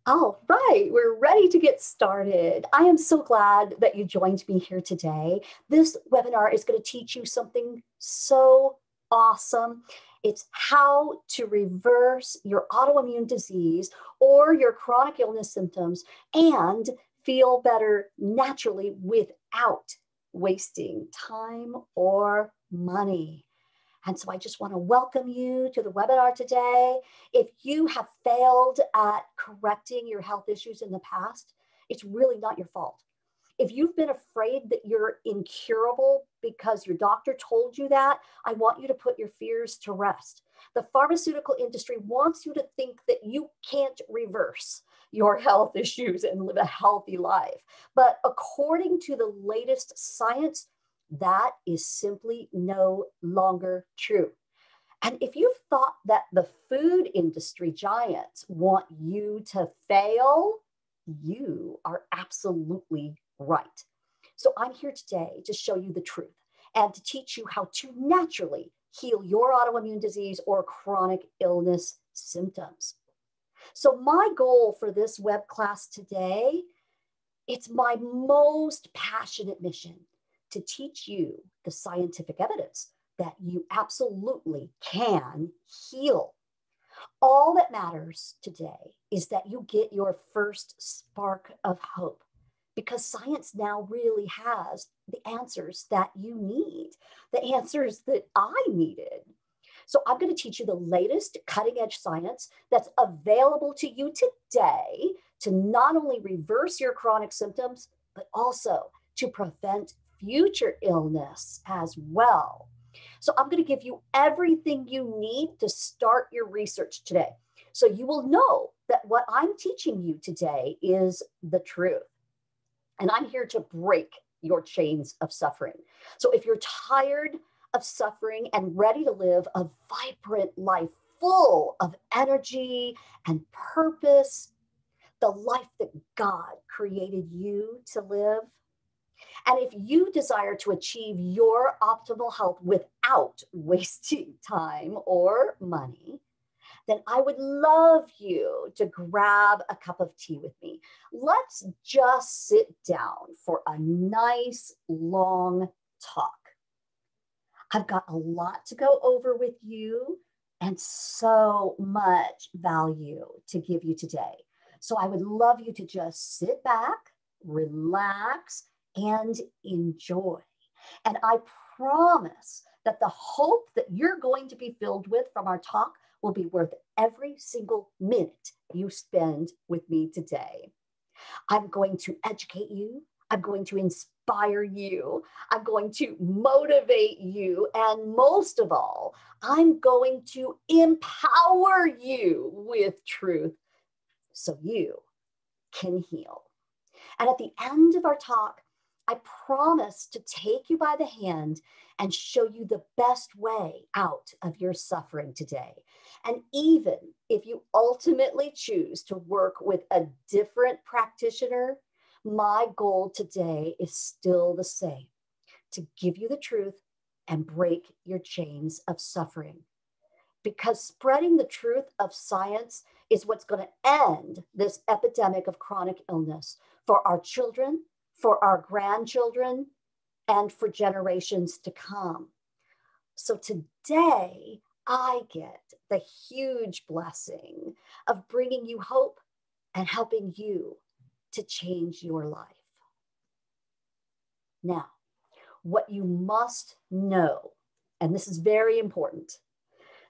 All right, we're ready to get started. I am so glad that you joined me here today. This webinar is going to teach you something so awesome. It's how to reverse your autoimmune disease or your chronic illness symptoms and feel better naturally without wasting time or money. And so I just want to welcome you to the webinar today. If you have failed at correcting your health issues in the past, it's really not your fault. If you've been afraid that you're incurable because your doctor told you that, I want you to put your fears to rest. The pharmaceutical industry wants you to think that you can't reverse your health issues and live a healthy life. But according to the latest science, that is simply no longer true. And if you've thought that the food industry giants want you to fail, you are absolutely right. So I'm here today to show you the truth and to teach you how to naturally heal your autoimmune disease or chronic illness symptoms. So my goal for this web class today, it's my most passionate mission to teach you the scientific evidence that you absolutely can heal. All that matters today is that you get your first spark of hope, because science now really has the answers that you need, the answers that I needed. So I'm going to teach you the latest cutting edge science that's available to you today to not only reverse your chronic symptoms, but also to prevent future illness as well. So I'm going to give you everything you need to start your research today. So you will know that what I'm teaching you today is the truth. And I'm here to break your chains of suffering. So if you're tired of suffering and ready to live a vibrant life full of energy and purpose, the life that God created you to live, and if you desire to achieve your optimal health without wasting time or money, then I would love you to grab a cup of tea with me. Let's just sit down for a nice long talk. I've got a lot to go over with you and so much value to give you today. So I would love you to just sit back, relax, and enjoy. And I promise that the hope that you're going to be filled with from our talk will be worth every single minute you spend with me today. I'm going to educate you. I'm going to inspire you. I'm going to motivate you. And most of all, I'm going to empower you with truth so you can heal. And at the end of our talk, I promise to take you by the hand and show you the best way out of your suffering today. And even if you ultimately choose to work with a different practitioner, my goal today is still the same: to give you the truth and break your chains of suffering. Because spreading the truth of science is what's going to end this epidemic of chronic illness for our children, for our grandchildren, and for generations to come. So today, I get the huge blessing of bringing you hope and helping you to change your life. Now, what you must know, and this is very important,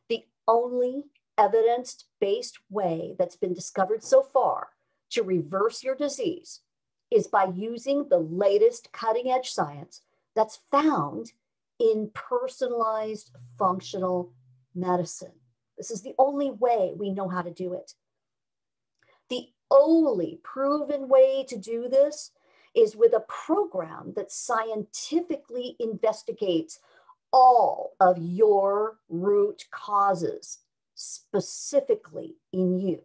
the only evidence-based way that's been discovered so far to reverse your disease is by using the latest cutting-edge science that's found in personalized functional medicine. This is the only way we know how to do it. The only proven way to do this is with a program that scientifically investigates all of your root causes, specifically in you.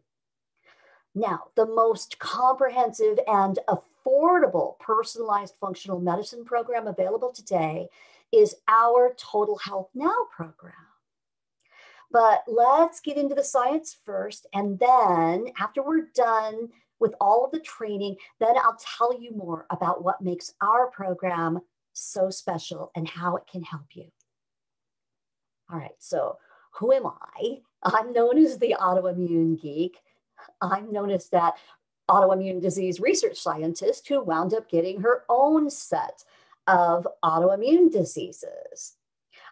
Now, the most comprehensive and affordable personalized functional medicine program available today is our Total Health Now program. But let's get into the science first. And then after we're done with all of the training, then I'll tell you more about what makes our program so special and how it can help you. All right, so who am I? I'm known as the autoimmune geek. I'm known as that autoimmune disease research scientist who wound up getting her own set of autoimmune diseases.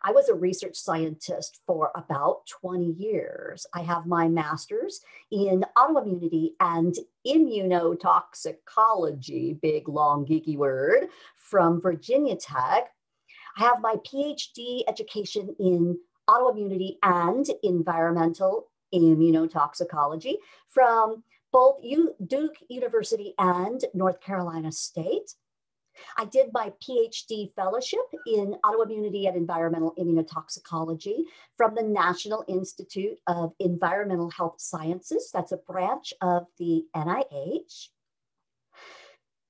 I was a research scientist for about 20 years. I have my master's in autoimmunity and immunotoxicology, big, long, geeky word, from Virginia Tech. I have my PhD education in autoimmunity and environmental immunotoxicology from both Duke University and North Carolina State. I did my PhD fellowship in autoimmunity and environmental immunotoxicology from the National Institute of Environmental Health Sciences. That's a branch of the NIH.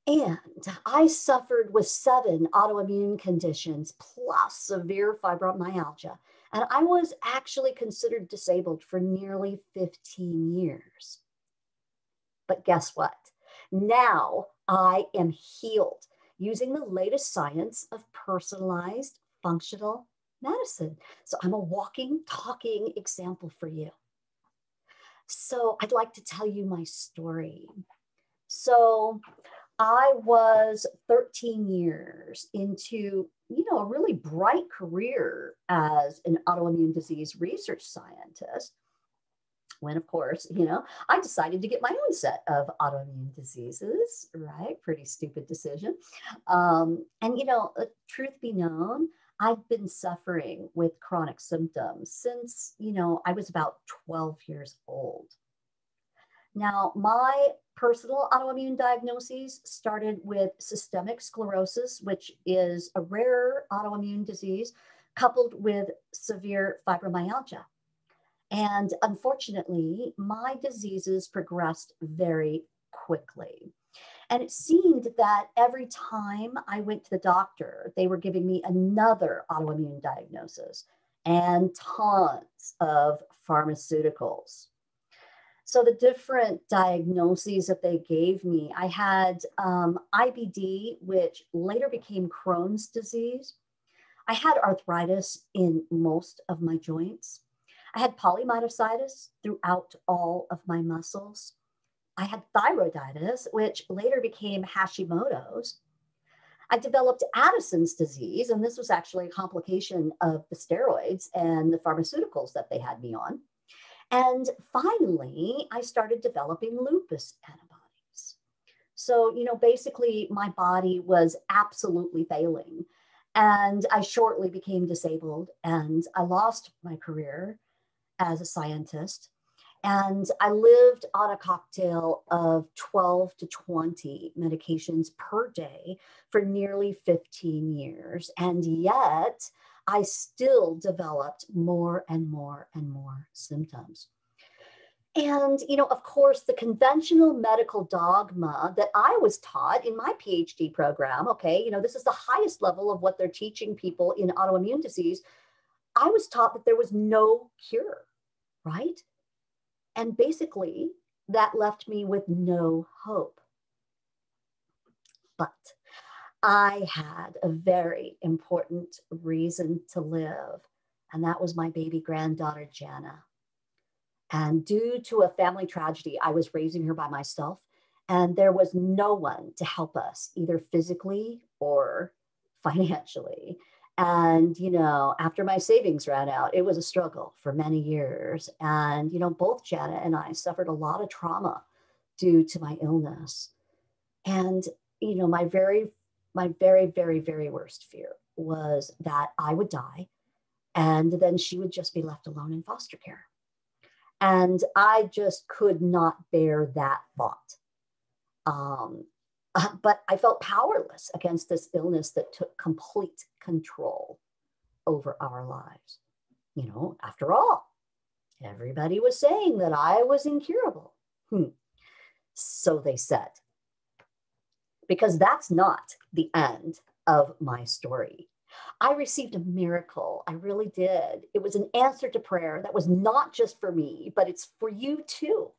And I suffered with 7 autoimmune conditions plus severe fibromyalgia. And I was actually considered disabled for nearly 15 years. But guess what? Now I am healed using the latest science of personalized functional medicine. So I'm a walking, talking example for you. So I'd like to tell you my story. So I was 13 years into, a really bright career as an autoimmune disease research scientist, when, of course, I decided to get my own set of autoimmune diseases, right? Pretty stupid decision. Truth be known, I've been suffering with chronic symptoms since, I was about 12 years old. Now, my personal autoimmune diagnoses started with systemic sclerosis, which is a rare autoimmune disease coupled with severe fibromyalgia. And unfortunately, my diseases progressed very quickly. And it seemed that every time I went to the doctor, they were giving me another autoimmune diagnosis and tons of pharmaceuticals. So the different diagnoses that they gave me, I had IBD, which later became Crohn's disease. I had arthritis in most of my joints. I had polymyositis throughout all of my muscles. I had thyroiditis, which later became Hashimoto's. I developed Addison's disease, and this was actually a complication of the steroids and the pharmaceuticals that they had me on. And finally, I started developing lupus antibodies. So, basically my body was absolutely failing. And I shortly became disabled and I lost my career as a scientist. And I lived on a cocktail of 12 to 20 medications per day for nearly 15 years. And yet I still developed more and more and more symptoms. And, of course, the conventional medical dogma that I was taught in my PhD program, this is the highest level of what they're teaching people in autoimmune disease. I was taught that there was no cure, right? And basically, that left me with no hope. But I had a very important reason to live, and that was my baby granddaughter, Jana. And due to a family tragedy, I was raising her by myself, and there was no one to help us, either physically or financially. And, after my savings ran out, it was a struggle for many years. And, both Jana and I suffered a lot of trauma due to my illness. And, my very, very, very worst fear was that I would die and then she would just be left alone in foster care. And I just could not bear that thought. But I felt powerless against this illness that took complete control over our lives. After all, everybody was saying that I was incurable. So they said. Because that's not the end of my story. I received a miracle. I really did. It was an answer to prayer that was not just for me, but it's for you too.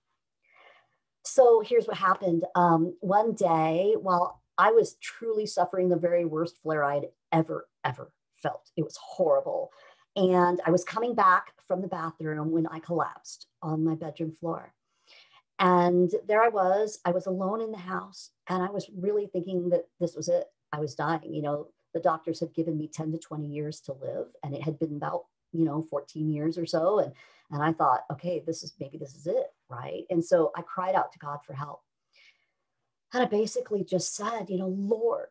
So here's what happened. One day, while I was truly suffering the very worst flare I'd ever felt, it was horrible. And I was coming back from the bathroom when I collapsed on my bedroom floor. And there I was alone in the house, and I was really thinking that this was it. I was dying. The doctors had given me 10 to 20 years to live, and it had been about, 14 years or so. And I thought, okay, maybe this is it, right? And so I cried out to God for help. And I basically just said, Lord,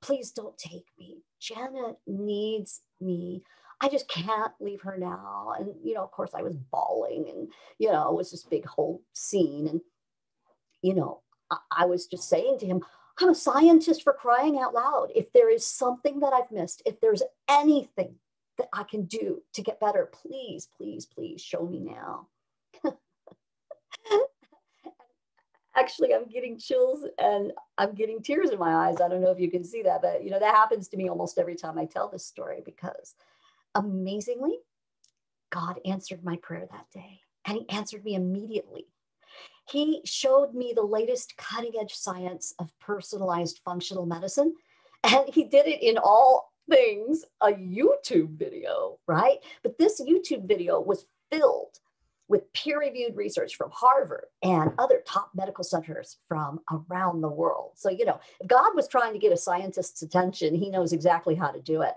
please don't take me. Janet needs me. I just can't leave her now. And, of course, I was bawling, and, it was this big whole scene. And, I was just saying to him, I'm a scientist, for crying out loud. If there is something that I've missed, if there's anything that I can do to get better, please, please, please show me now. Actually, I'm getting chills and I'm getting tears in my eyes. I don't know if you can see that, but that happens to me almost every time I tell this story, because amazingly, God answered my prayer that day, and he answered me immediately. He showed me the latest cutting edge science of personalized functional medicine, and he did it in all things a YouTube video, right? But this YouTube video was filled with peer-reviewed research from Harvard and other top medical centers from around the world. So, if God was trying to get a scientist's attention, he knows exactly how to do it.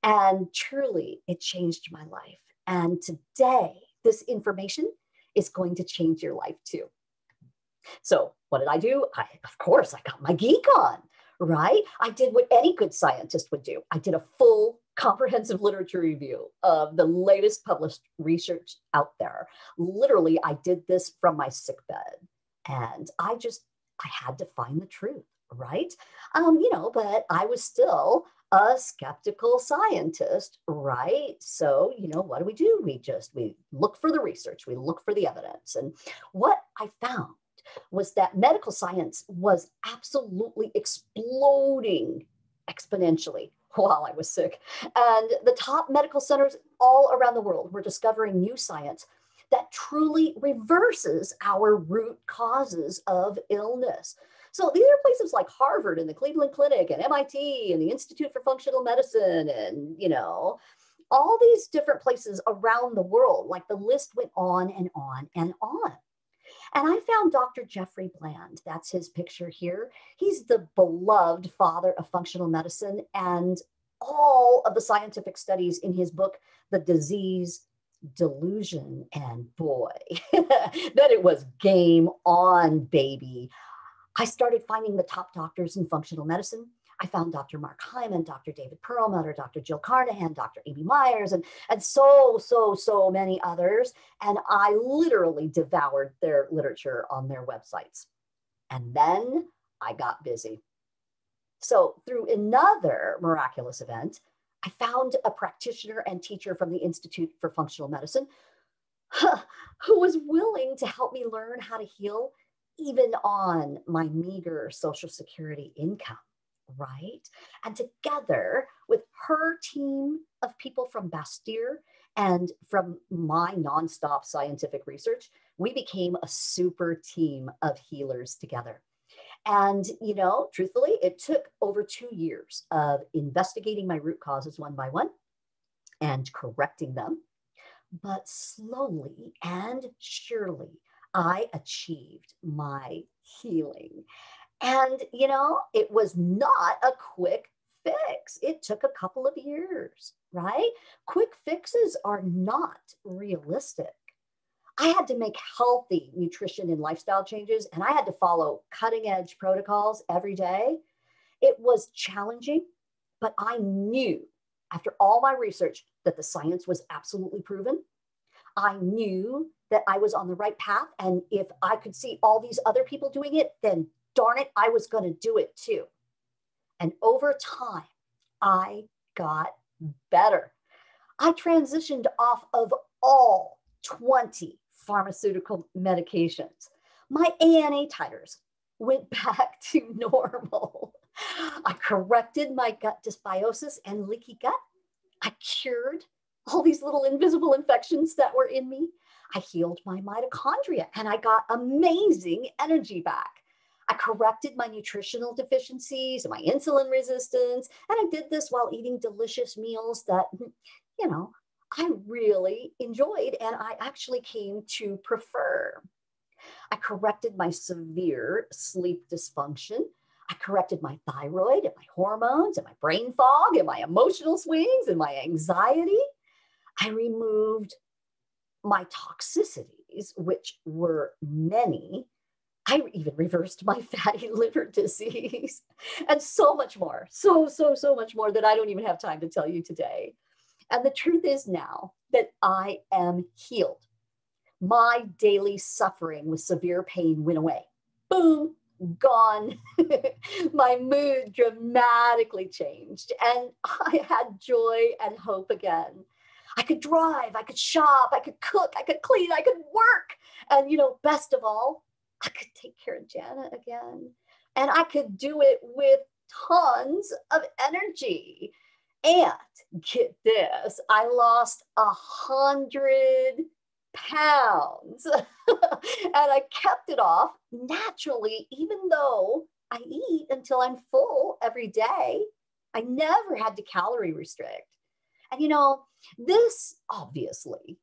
And truly, it changed my life. And today, this information is going to change your life too. So what did I do? Of course, I got my geek on, right? I did what any good scientist would do. I did a full comprehensive literature review of the latest published research out there. Literally, I did this from my sickbed, and I had to find the truth, right? But I was still a skeptical scientist, right? So, what do? We look for the research, we look for the evidence. And what I found was that medical science was absolutely exploding exponentially while I was sick. And the top medical centers all around the world were discovering new science that truly reverses our root causes of illness. So these are places like Harvard and the Cleveland Clinic and MIT and the Institute for Functional Medicine and, all these different places around the world. Like, the list went on and on and on. And I found Dr. Jeffrey Bland. That's his picture here. He's the beloved father of functional medicine, and all of the scientific studies in his book, The Disease Delusion. And boy, that it was game on, baby. I started finding the top doctors in functional medicine. I found Dr. Mark Hyman, Dr. David Perlmutter, Dr. Jill Carnahan, Dr. Amy Myers, and so many others. And I literally devoured their literature on their websites. And then I got busy. So through another miraculous event, I found a practitioner and teacher from the Institute for Functional Medicine who was willing to help me learn how to heal even on my meager Social Security income. Right? And together with her team of people from Bastyr and from my nonstop scientific research, we became a super team of healers together. And, truthfully, it took over 2 years of investigating my root causes one by one and correcting them. But slowly and surely, I achieved my healing. And, it was not a quick fix. It took a couple of years, right? Quick fixes are not realistic. I had to make healthy nutrition and lifestyle changes, and I had to follow cutting edge protocols every day. It was challenging, but I knew after all my research that the science was absolutely proven. I knew that I was on the right path. And if I could see all these other people doing it, then darn it, I was going to do it too. And over time, I got better. I transitioned off of all 20 pharmaceutical medications. My ANA titers went back to normal. I corrected my gut dysbiosis and leaky gut. I cured all these little invisible infections that were in me. I healed my mitochondria and I got amazing energy back. I corrected my nutritional deficiencies and my insulin resistance. And I did this while eating delicious meals that, you know, I really enjoyed and I actually came to prefer. I corrected my severe sleep dysfunction. I corrected my thyroid and my hormones and my brain fog and my emotional swings and my anxiety. I removed my toxicities, which were many. I even reversed my fatty liver disease and so much more. So much more that I don't even have time to tell you today. And the truth is now that I am healed. My daily suffering with severe pain went away. Boom, gone. My mood dramatically changed and I had joy and hope again. I could drive, I could shop, I could cook, I could clean, I could work. And, best of all, I could take care of Jana again. And I could do it with tons of energy. And get this, I lost 100 pounds and I kept it off naturally, even though I eat until I'm full every day. I never had to calorie restrict. And this obviously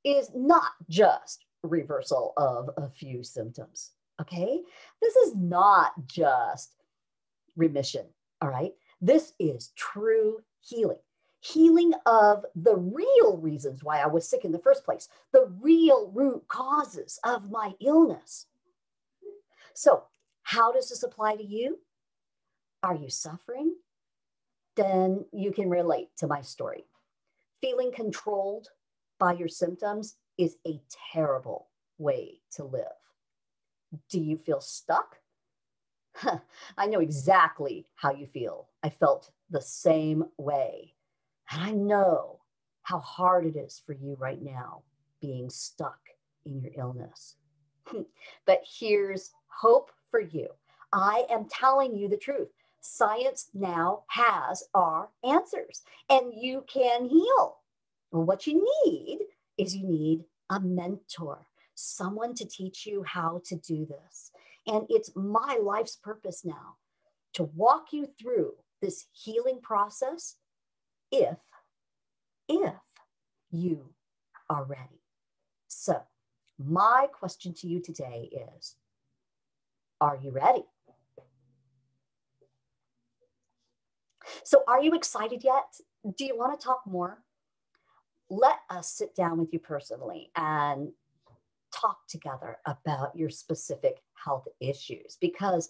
is not just reversal of a few symptoms, okay? This is not just remission, all right? This is true healing. Healing of the real reasons why I was sick in the first place, the real root causes of my illness. So, how does this apply to you? Are you suffering? Then you can relate to my story. Feeling controlled by your symptoms is a terrible way to live. Do you feel stuck? I know exactly how you feel. I felt the same way. And I know how hard it is for you right now being stuck in your illness. But here's hope for you. I am telling you the truth. Science now has our answers and you can heal. Well, what you need is you need a mentor, someone to teach you how to do this. And it's my life's purpose now to walk you through this healing process if you are ready. So my question to you today is, are you ready? So are you excited yet? Do you want to talk more? Let us sit down with you personally and talk together about your specific health issues because,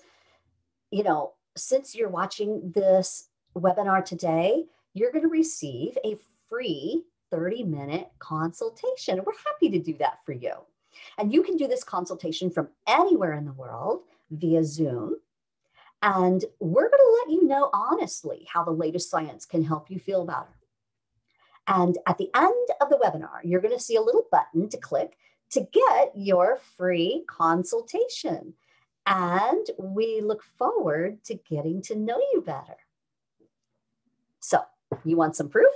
since you're watching this webinar today, you're going to receive a free 30-minute consultation. And we're happy to do that for you. And you can do this consultation from anywhere in the world via Zoom. And we're going to let you know honestly how the latest science can help you feel better. And at the end of the webinar, you're going to see a little button to click to get your free consultation. And we look forward to getting to know you better. So you want some proof?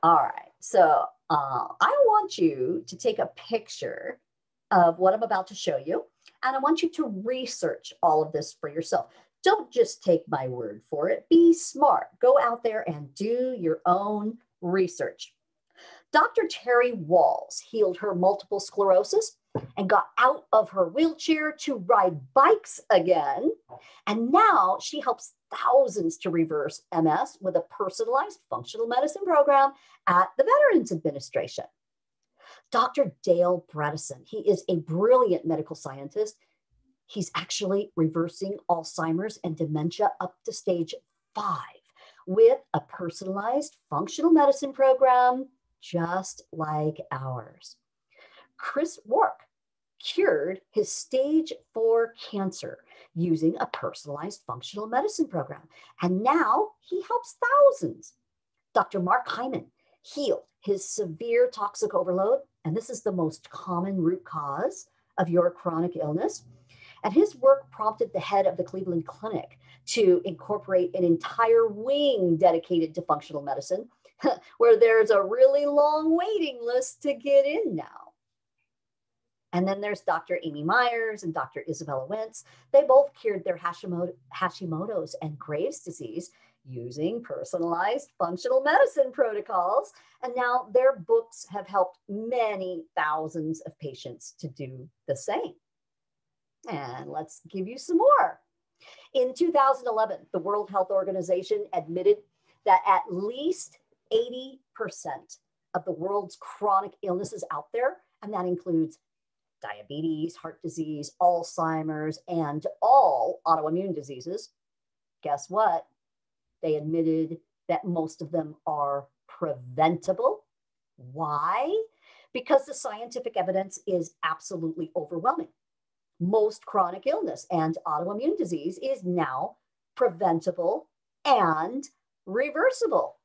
All right. So I want you to take a picture of what I'm about to show you. And I want you to research all of this for yourself. Don't just take my word for it. Be smart. Go out there and do your own research. Dr. Terry Walls healed her multiple sclerosis and got out of her wheelchair to ride bikes again. And now she helps thousands to reverse MS with a personalized functional medicine program at the Veterans Administration. Dr. Dale Bredesen, he is a brilliant medical scientist. He's actually reversing Alzheimer's and dementia up to stage 5 with a personalized functional medicine program just like ours. Chris Wark cured his stage 4 cancer using a personalized functional medicine program. And now he helps thousands. Dr. Mark Hyman healed his severe toxic overload. And this is the most common root cause of your chronic illness. And his work prompted the head of the Cleveland Clinic to incorporate an entire wing dedicated to functional medicine, where there's a really long waiting list to get in now. And then there's Dr. Amy Myers and Dr. Isabella Wentz. They both cured their Hashimoto's and Graves' disease using personalized functional medicine protocols. And now their books have helped many thousands of patients to do the same. And let's give you some more. In 2011, the World Health Organization admitted that at least 80% of the world's chronic illnesses out there, and that includes diabetes, heart disease, Alzheimer's, and all autoimmune diseases, guess what? They admitted that most of them are preventable. Why? Because the scientific evidence is absolutely overwhelming. Most chronic illness and autoimmune disease is now preventable and reversible.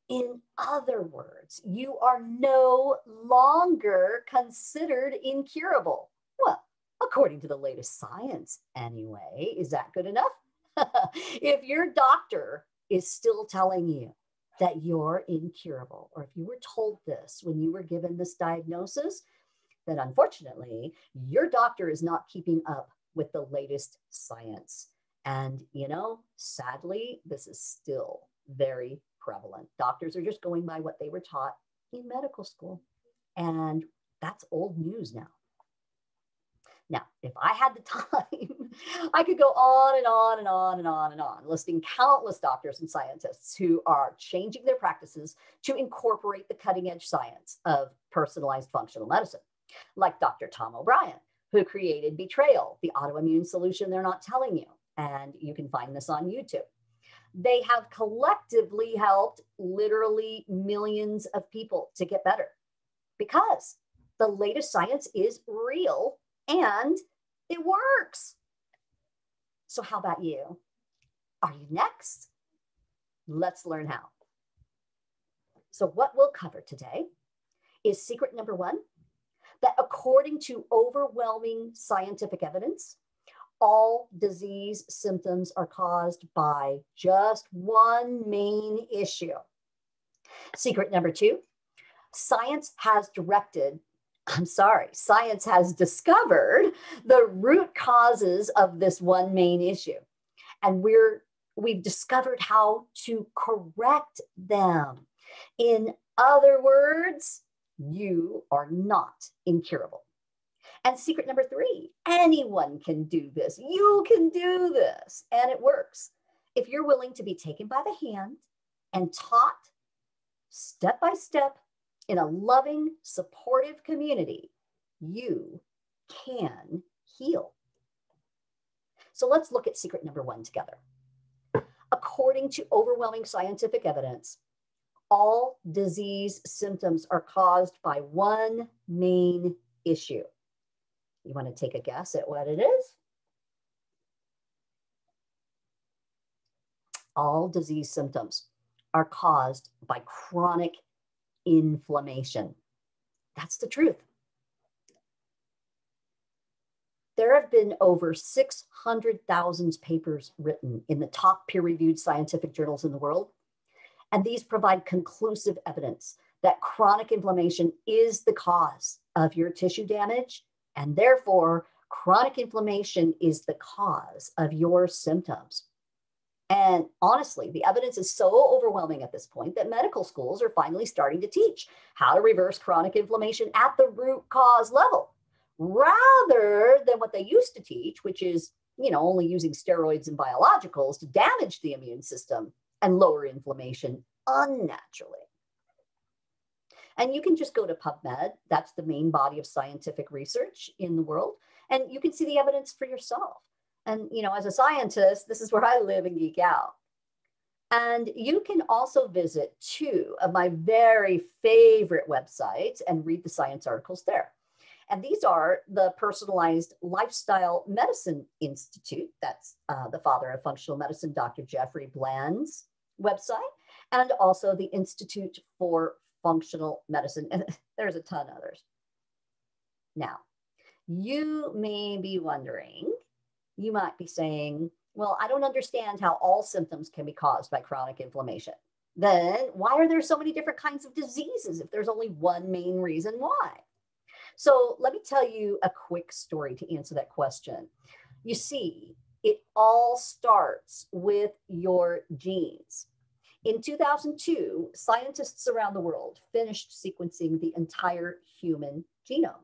In other words, you are no longer considered incurable. Well, according to the latest science anyway. Is that good enough? If your doctor is still telling you that you're incurable, or if you were told this when you were given this diagnosis, then unfortunately, your doctor is not keeping up with the latest science. And, sadly, this is still very prevalent. Doctors are just going by what they were taught in medical school. And that's old news now. Now, if I had the time, I could go on and on and on and on and on, listing countless doctors and scientists who are changing their practices to incorporate the cutting edge science of personalized functional medicine, like Dr. Tom O'Brien, who created Betrayal, the autoimmune solution they're not telling you. And you can find this on YouTube. They have collectively helped literally millions of people to get better because the latest science is real and it works. So how about you? Are you next? Let's learn how. So what we'll cover today is secret number one, that according to overwhelming scientific evidence, all disease symptoms are caused by just one main issue. Secret number two, science has discovered the root causes of this one main issue. And we've discovered how to correct them. In other words, you are not incurable. And secret number three, anyone can do this. You can do this. And it works. If you're willing to be taken by the hand and taught step by step in a loving, supportive community, you can heal. So let's look at secret number one together. According to overwhelming scientific evidence, all disease symptoms are caused by one main issue. You want to take a guess at what it is? All disease symptoms are caused by chronic inflammation. That's the truth. There have been over 600,000 papers written in the top peer-reviewed scientific journals in the world, and these provide conclusive evidence that chronic inflammation is the cause of your tissue damage, and therefore, chronic inflammation is the cause of your symptoms. And honestly, the evidence is so overwhelming at this point that medical schools are finally starting to teach how to reverse chronic inflammation at the root cause level, rather than what they used to teach, which is, only using steroids and biologicals to damage the immune system and lower inflammation unnaturally. And you can just go to PubMed. That's the main body of scientific research in the world. And you can see the evidence for yourself. And, as a scientist, this is where I live and geek out. And you can also visit two of my very favorite websites and read the science articles there. And these are the Personalized Lifestyle Medicine Institute. That's the father of functional medicine, Dr. Jeffrey Bland's website, and also the Institute for Functional Medicine. And there's a ton of others. Now, You may be wondering, you might be saying, well, I don't understand how all symptoms can be caused by chronic inflammation. Then why are there so many different kinds of diseases if there's only one main reason why? So let me tell you a quick story to answer that question. You see, it all starts with your genes. In 2002, scientists around the world finished sequencing the entire human genome.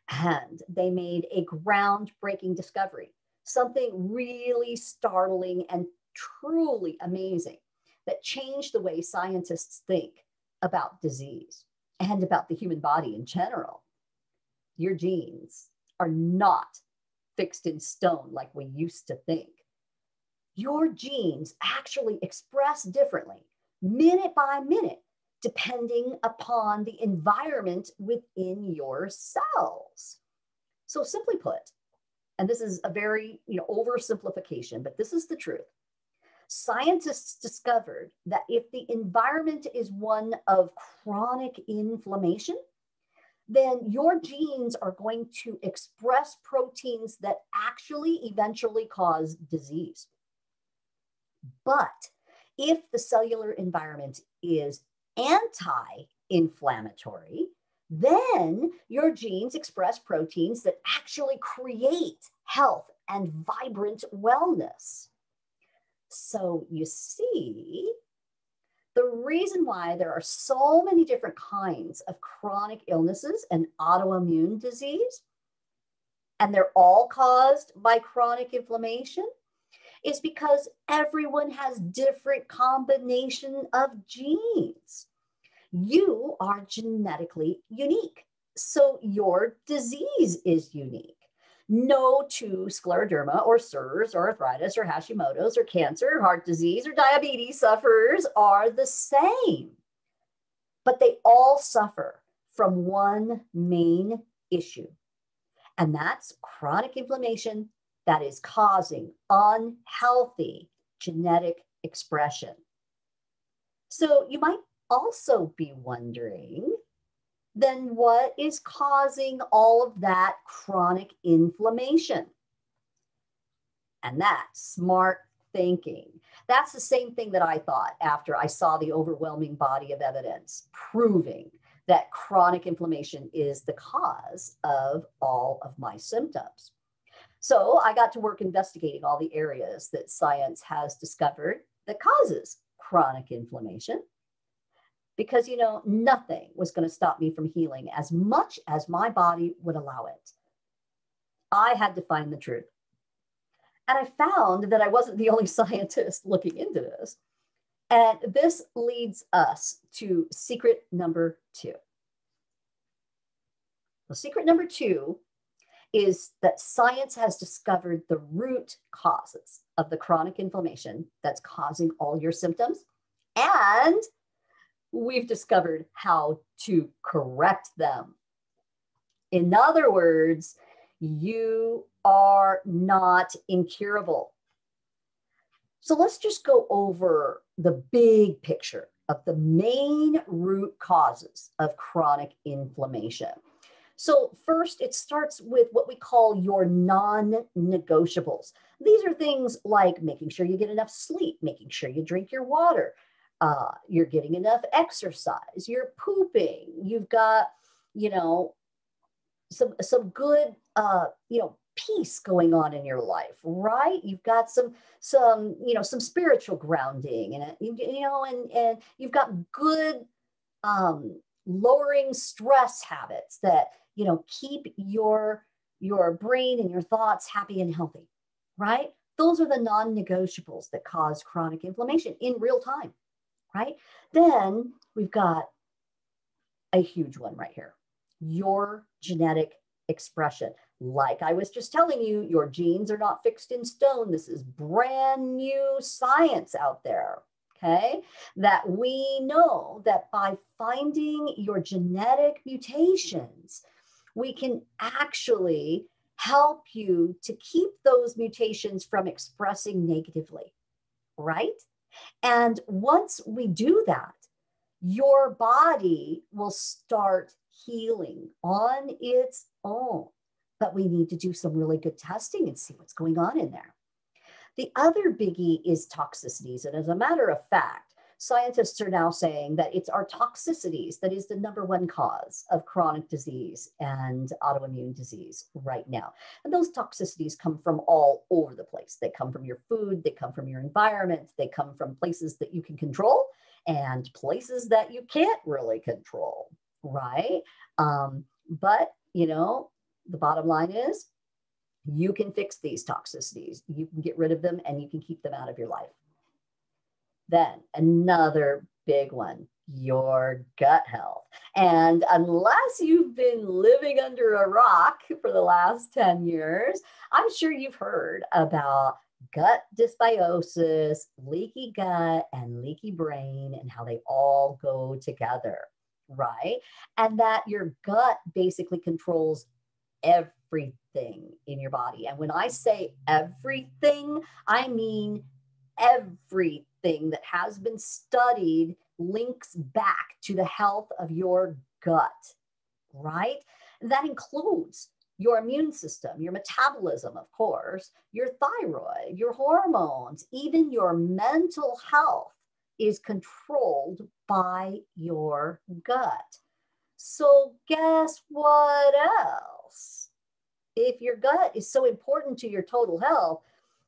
And they made a groundbreaking discovery, something really startling and truly amazing that changed the way scientists think about disease and about the human body in general. Your genes are not fixed in stone like we used to think. Your genes actually express differently, minute by minute, depending upon the environment within your cells. So simply put, and this is a very oversimplification, but this is the truth. Scientists discovered that if the environment is one of chronic inflammation, then your genes are going to express proteins that actually eventually cause disease. But if the cellular environment is anti-inflammatory, then your genes express proteins that actually create health and vibrant wellness. So you see, the reason why there are so many different kinds of chronic illnesses and autoimmune disease, and they're all caused by chronic inflammation, is because everyone has different combination of genes. You are genetically unique, so your disease is unique. No two scleroderma or SIRS or arthritis or Hashimoto's or cancer, or heart disease or diabetes sufferers are the same. But they all suffer from one main issue, and that's chronic inflammation that is causing unhealthy genetic expression. So you might also be wondering, then what is causing all of that chronic inflammation? And that's smart thinking. That's the same thing that I thought after I saw the overwhelming body of evidence proving that chronic inflammation is the cause of all of my symptoms. So I got to work investigating all the areas that science has discovered that causes chronic inflammation. Because, nothing was going to stop me from healing as much as my body would allow it. I had to find the truth. And I found that I wasn't the only scientist looking into this. And this leads us to secret number 2. Well, secret number 2 is that science has discovered the root causes of the chronic inflammation that's causing all your symptoms. And we've discovered how to correct them. In other words, you are not incurable. So let's just go over the big picture of the main root causes of chronic inflammation. So first, it starts with what we call your non-negotiables. These are things like making sure you get enough sleep, making sure you drink your water, you're getting enough exercise, you're pooping, you've got, some good, peace going on in your life, right? You've got some spiritual grounding, and you've got good, lowering stress habits that, keep your brain and your thoughts happy and healthy, right? Those are the non-negotiables that cause chronic inflammation in real time. Right? Then we've got a huge one right here, your genetic expression. Like I was just telling you, your genes are not fixed in stone. This is brand new science out there, okay? That we know that by finding your genetic mutations, we can actually help you to keep those mutations from expressing negatively, right? And once we do that, your body will start healing on its own. but we need to do some really good testing and see what's going on in there. The other biggie is toxicities. And as a matter of fact, scientists are now saying that it's our toxicities that is the number one cause of chronic disease and autoimmune disease right now. And those toxicities come from all over the place. They come from your food, they come from your environment, they come from places that you can control and places that you can't really control, right? But, the bottom line is you can fix these toxicities. You can get rid of them and you can keep them out of your life. Then another big one, your gut health. And unless you've been living under a rock for the last 10 years, I'm sure you've heard about gut dysbiosis, leaky gut, and leaky brain, and how they all go together, right? And that your gut basically controls everything in your body. And when I say everything, I mean everything that has been studied links back to the health of your gut, right? And that includes your immune system, your metabolism, of course, your thyroid, your hormones, even your mental health is controlled by your gut. So guess what else? If your gut is so important to your total health,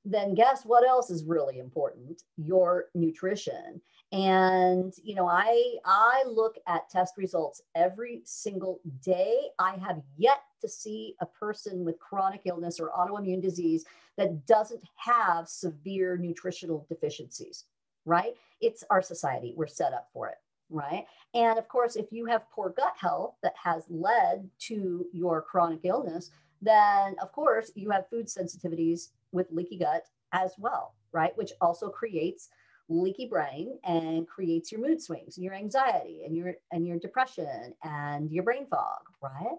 then guess what else is really important? Your nutrition. And, I look at test results every single day. I have yet to see a person with chronic illness or autoimmune disease that doesn't have severe nutritional deficiencies, right? It's our society. We're set up for it, right? And of course, if you have poor gut health that has led to your chronic illness, then of course you have food sensitivities with leaky gut as well, right? Which also creates leaky brain and creates your mood swings and your anxiety and your depression and your brain fog, right?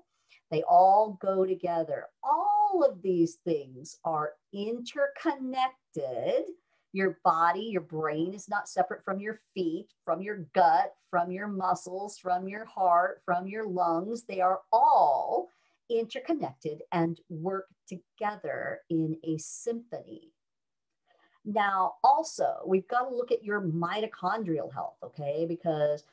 They all go together. All of these things are interconnected. Your body, your brain is not separate from your feet, from your gut, from your muscles, from your heart, from your lungs. They are all interconnected and work together in a symphony. Now, also, we've got to look at your mitochondrial health, okay? Because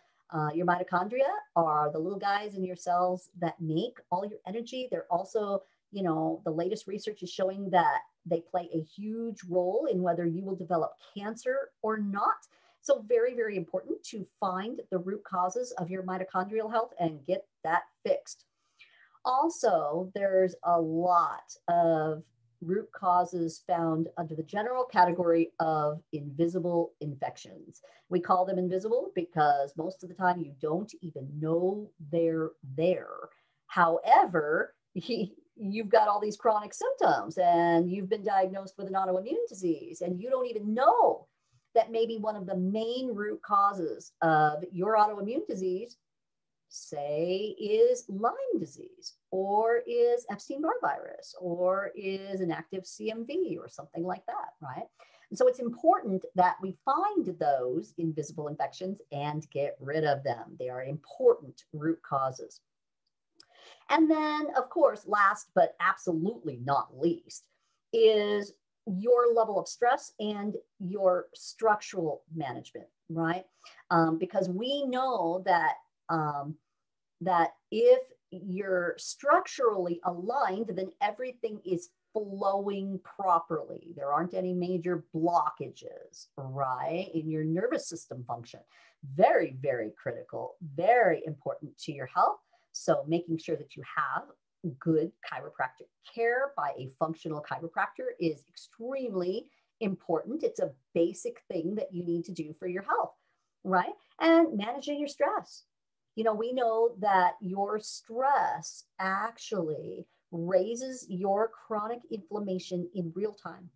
your mitochondria are the little guys in your cells that make all your energy. They're also, the latest research is showing that they play a huge role in whether you will develop cancer or not. So very, very important to find the root causes of your mitochondrial health and get that fixed. Also, there's a lot of root causes found under the general category of invisible infections. We call them invisible because most of the time you don't even know they're there. However, you've got all these chronic symptoms and you've been diagnosed with an autoimmune disease and you don't even know that maybe one of the main root causes of your autoimmune disease, say, is Lyme disease, or is Epstein-Barr virus, or is an active CMV, or something like that, right? And so it's important that we find those invisible infections and get rid of them. They are important root causes. And then, of course, last but absolutely not least, is your level of stress and your structural management, right? Because we know that that if you're structurally aligned, then everything is flowing properly. There aren't any major blockages, right, in your nervous system function. Very, very critical, very important to your health. So making sure that you have good chiropractic care by a functional chiropractor is extremely important. It's a basic thing that you need to do for your health, right? And managing your stress. We know that your stress actually raises your chronic inflammation in real time,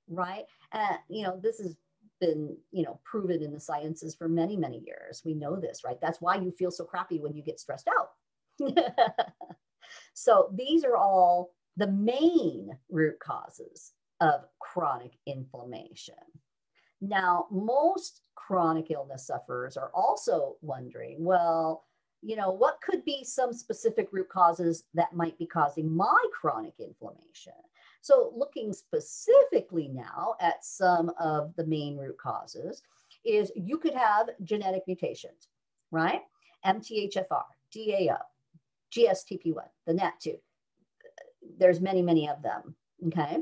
right? And, this has been, proven in the sciences for many, many years. We know this, right? That's why you feel so crappy when you get stressed out. So these are all the main root causes of chronic inflammation. Now, most chronic illness sufferers are also wondering, well, what could be some specific root causes that might be causing my chronic inflammation? So looking specifically now at some of the main root causes is you could have genetic mutations, right? MTHFR, DAO, GSTP1, the NAT2. There's many, many of them, okay?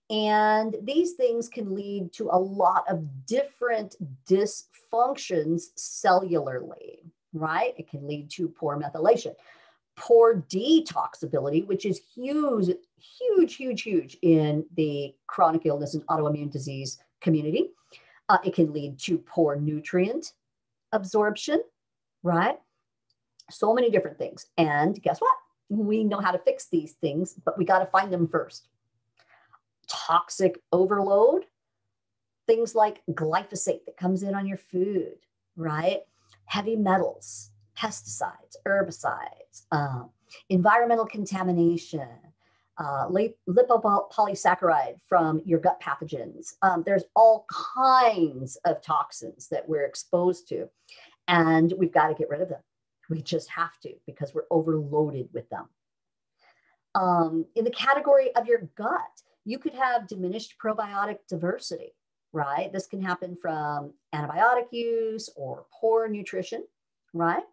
And these things can lead to a lot of different dysfunctions cellularly, right? It can lead to poor methylation, poor detoxability, which is huge, huge, huge, huge in the chronic illness and autoimmune disease community. It can lead to poor nutrient absorption, right? So many different things. And guess what? We know how to fix these things, but we got to find them first. Toxic overload, things like glyphosate that comes in on your food, right? Heavy metals, pesticides, herbicides, environmental contamination, lipopolysaccharide from your gut pathogens. There's all kinds of toxins that we're exposed to, and we've got to get rid of them. We just have to, because we're overloaded with them. In the category of your gut, you could have diminished probiotic diversity, right? This can happen from antibiotic use or poor nutrition, right?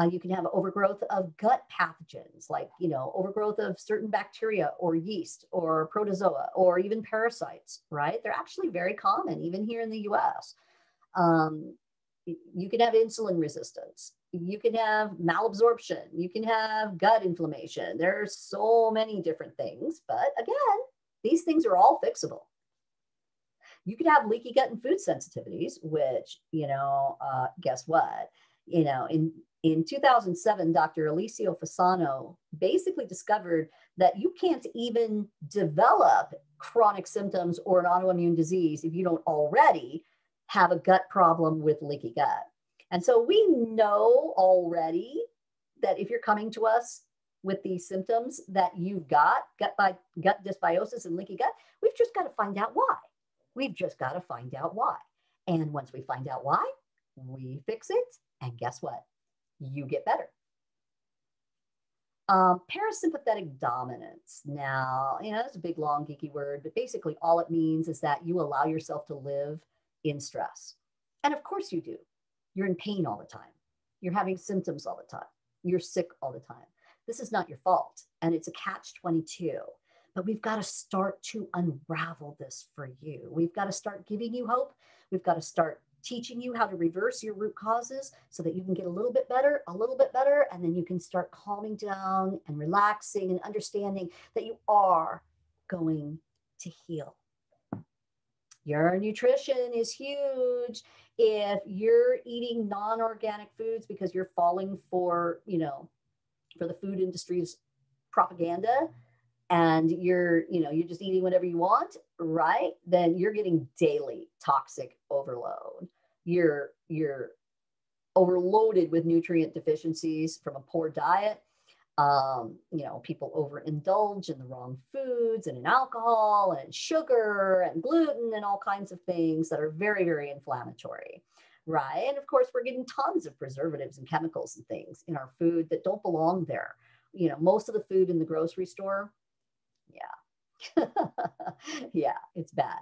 You can have overgrowth of gut pathogens, like, overgrowth of certain bacteria or yeast or protozoa or even parasites, right? They're actually very common, even here in the US. You can have insulin resistance. You can have malabsorption. You can have gut inflammation. There's so many different things, but again, these things are all fixable. You could have leaky gut and food sensitivities, which, guess what? In 2007, Dr. Alessio Fasano basically discovered that you can't even develop chronic symptoms or an autoimmune disease if you don't already have a gut problem with leaky gut. And so we know already that if you're coming to us with these symptoms that you've got gut dysbiosis and leaky gut, we've just got to find out why. We've just got to find out why. And once we find out why, we fix it. And guess what? You get better. Parasympathetic dominance. Now, that's a big, long, geeky word, but basically all it means is that you allow yourself to live in stress. And of course you do. You're in pain all the time. You're having symptoms all the time. You're sick all the time. This is not your fault. And it's a catch-22. But we've got to start to unravel this for you. We've got to start giving you hope. We've got to start teaching you how to reverse your root causes so that you can get a little bit better, and then you can start calming down and relaxing and understanding that you are going to heal. Your nutrition is huge. If you're eating non-organic foods because you're falling for the food industry's propaganda, and you're just eating whatever you want, right? Then you're getting daily toxic overload. You're overloaded with nutrient deficiencies from a poor diet. People overindulge in the wrong foods and in alcohol and in sugar and gluten and all kinds of things that are very, very inflammatory, right? And of course, we're getting tons of preservatives and chemicals and things in our food that don't belong there. Most of the food in the grocery store, yeah, yeah, it's bad.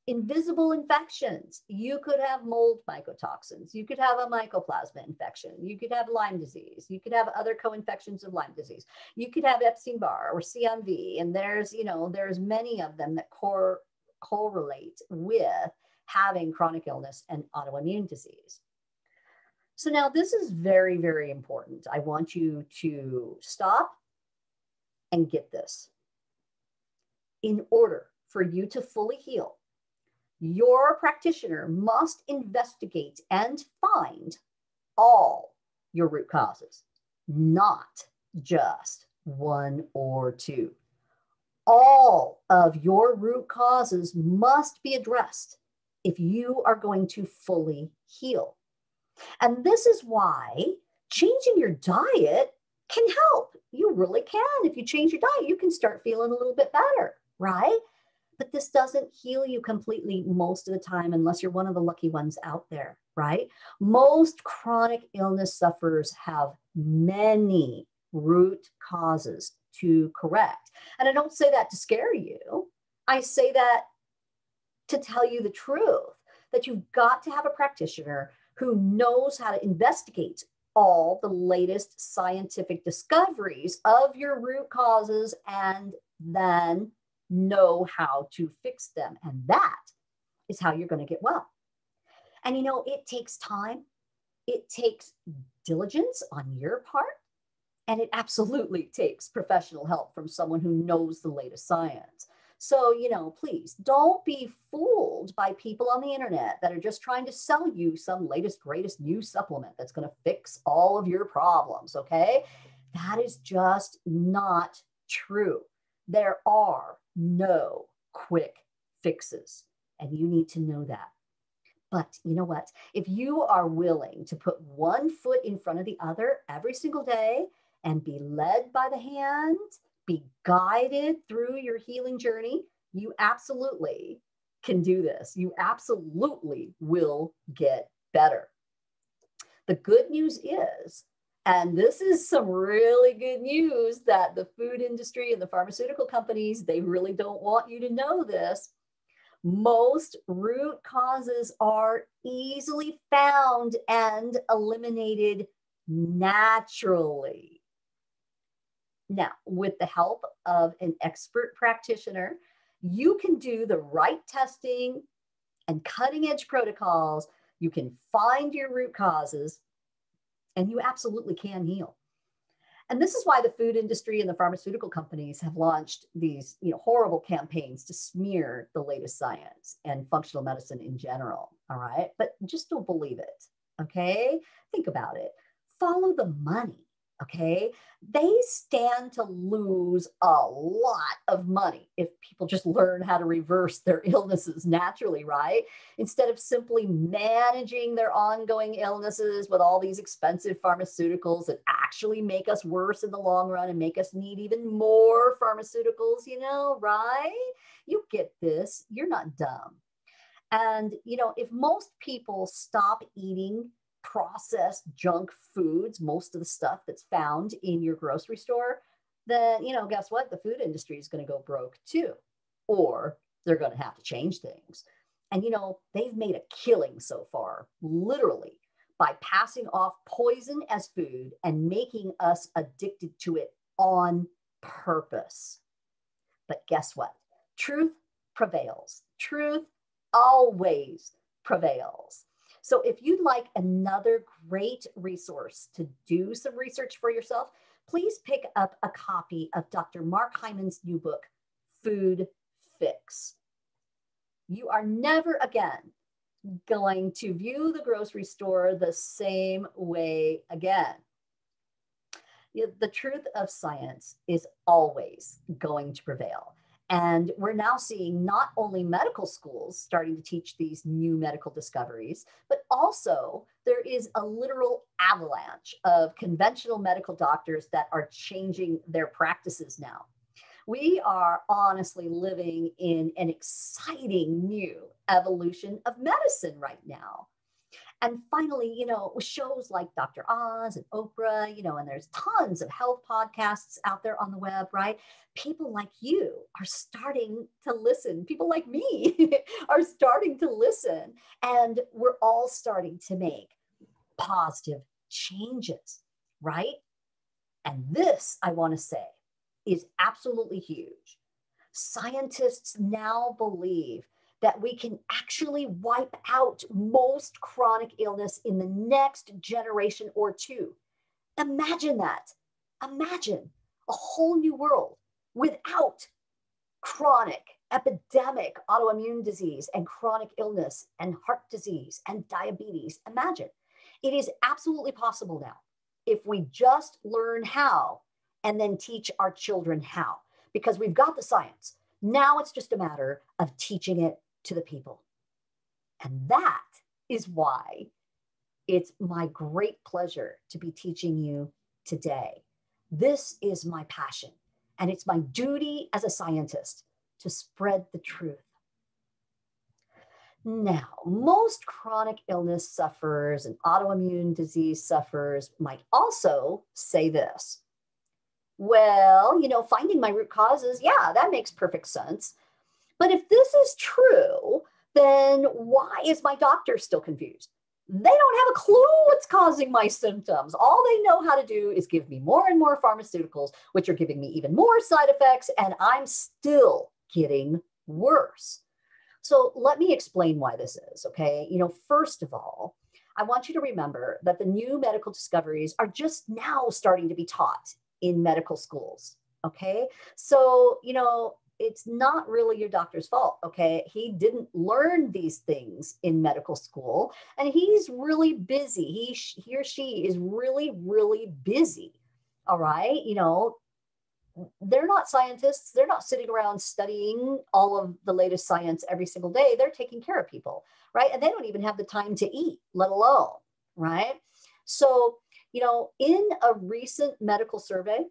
Invisible infections. You could have mold mycotoxins. You could have a mycoplasma infection. You could have Lyme disease. You could have other co-infections of Lyme disease. You could have Epstein-Barr or CMV. And there's many of them that correlate with having chronic illness and autoimmune disease. So now this is very, very important. I want you to stop and get this. In order for you to fully heal, your practitioner must investigate and find all your root causes, not just one or two. All of your root causes must be addressed if you are going to fully heal. And this is why changing your diet can help. You really can. If you change your diet, you can start feeling a little bit better, right? But this doesn't heal you completely most of the time unless you're one of the lucky ones out there. right? Most chronic illness sufferers have many root causes to correct. And I don't say that to scare you. I say that to tell you the truth, that you've got to have a practitioner who knows how to investigate all the latest scientific discoveries of your root causes and then know how to fix them. And that is how you're going to get well. And you know, it takes time, it takes diligence on your part, and it absolutely takes professional help from someone who knows the latest science. So, you know, please don't be fooled by people on the internet that are just trying to sell you some latest, greatest new supplement that's going to fix all of your problems, okay? That is just not true. There are no quick fixes, and you need to know that. But you know what? If you are willing to put one foot in front of the other every single day and be led by the hand, be guided through your healing journey, you absolutely can do this. You absolutely will get better. The good news is, and this is some really good news that the food industry and the pharmaceutical companies, they really don't want you to know this. Most root causes are easily found and eliminated naturally. Now, with the help of an expert practitioner, you can do the right testing and cutting edge protocols. You can find your root causes, and you absolutely can heal. And this is why the food industry and the pharmaceutical companies have launched these, horrible campaigns to smear the latest science and functional medicine in general. All right. But just don't believe it. Okay. Think about it. Follow the money. Okay. They stand to lose a lot of money if people just learn how to reverse their illnesses naturally, right? Instead of simply managing their ongoing illnesses with all these expensive pharmaceuticals that actually make us worse in the long run and make us need even more pharmaceuticals, right? You get this. You're not dumb. And, if most people stop eating processed junk foods, most of the stuff that's found in your grocery store, then, guess what? The food industry is going to go broke too, or they're going to have to change things. And, they've made a killing so far, literally, by passing off poison as food and making us addicted to it on purpose. But guess what? Truth prevails. Truth always prevails. So if you'd like another great resource to do some research for yourself, please pick up a copy of Dr. Mark Hyman's new book, Food Fix. You are never again going to view the grocery store the same way again. The truth of science is always going to prevail. And we're now seeing not only medical schools starting to teach these new medical discoveries, but also there is a literal avalanche of conventional medical doctors that are changing their practices now. We are honestly living in an exciting new evolution of medicine right now. And finally, with shows like Dr. Oz and Oprah, and there's tons of health podcasts out there on the web, right? People like you are starting to listen. People like me are starting to listen. And we're all starting to make positive changes, right? And this, I want to say, is absolutely huge. Scientists now believe that we can actually wipe out most chronic illness in the next generation or two. Imagine that. Imagine a whole new world without chronic, epidemic autoimmune disease and chronic illness and heart disease and diabetes. Imagine. It is absolutely possible now if we just learn how and then teach our children how, because we've got the science. Now it's just a matter of teaching it to the people. And that is why it's my great pleasure to be teaching you today. This is my passion, and it's my duty as a scientist to spread the truth. Now, most chronic illness sufferers and autoimmune disease sufferers might also say this. Well, finding my root causes, yeah, that makes perfect sense. But if this is true, then why is my doctor still confused? They don't have a clue what's causing my symptoms. All they know how to do is give me more and more pharmaceuticals, which are giving me even more side effects, and I'm still getting worse. So let me explain why this is, okay? First of all, I want you to remember that the new medical discoveries are just now starting to be taught in medical schools, okay? So, it's not really your doctor's fault, okay? He didn't learn these things in medical school, and he's really busy. He or she is really, really busy, all right? They're not scientists. They're not sitting around studying all of the latest science every single day. They're taking care of people, right? And they don't even have the time to eat, let alone, right? So, in a recent medical survey,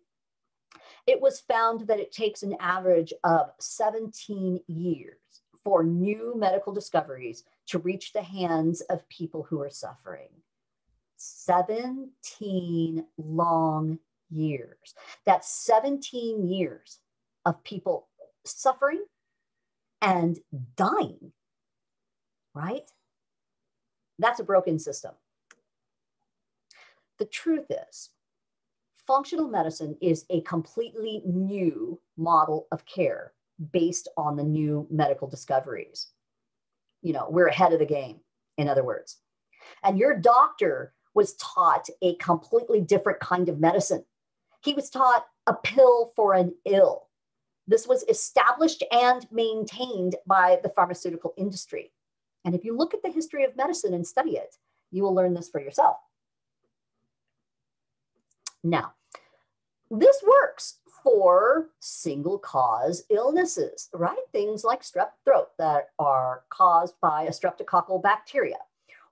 it was found that it takes an average of 17 years for new medical discoveries to reach the hands of people who are suffering. 17 long years. That's 17 years of people suffering and dying, right? That's a broken system. The truth is, functional medicine is a completely new model of care based on the new medical discoveries. We're ahead of the game, in other words. And your doctor was taught a completely different kind of medicine. He was taught a pill for an ill. This was established and maintained by the pharmaceutical industry. And if you look at the history of medicine and study it, you will learn this for yourself. Now, this works for single cause illnesses, right? Things like strep throat that are caused by a streptococcal bacteria.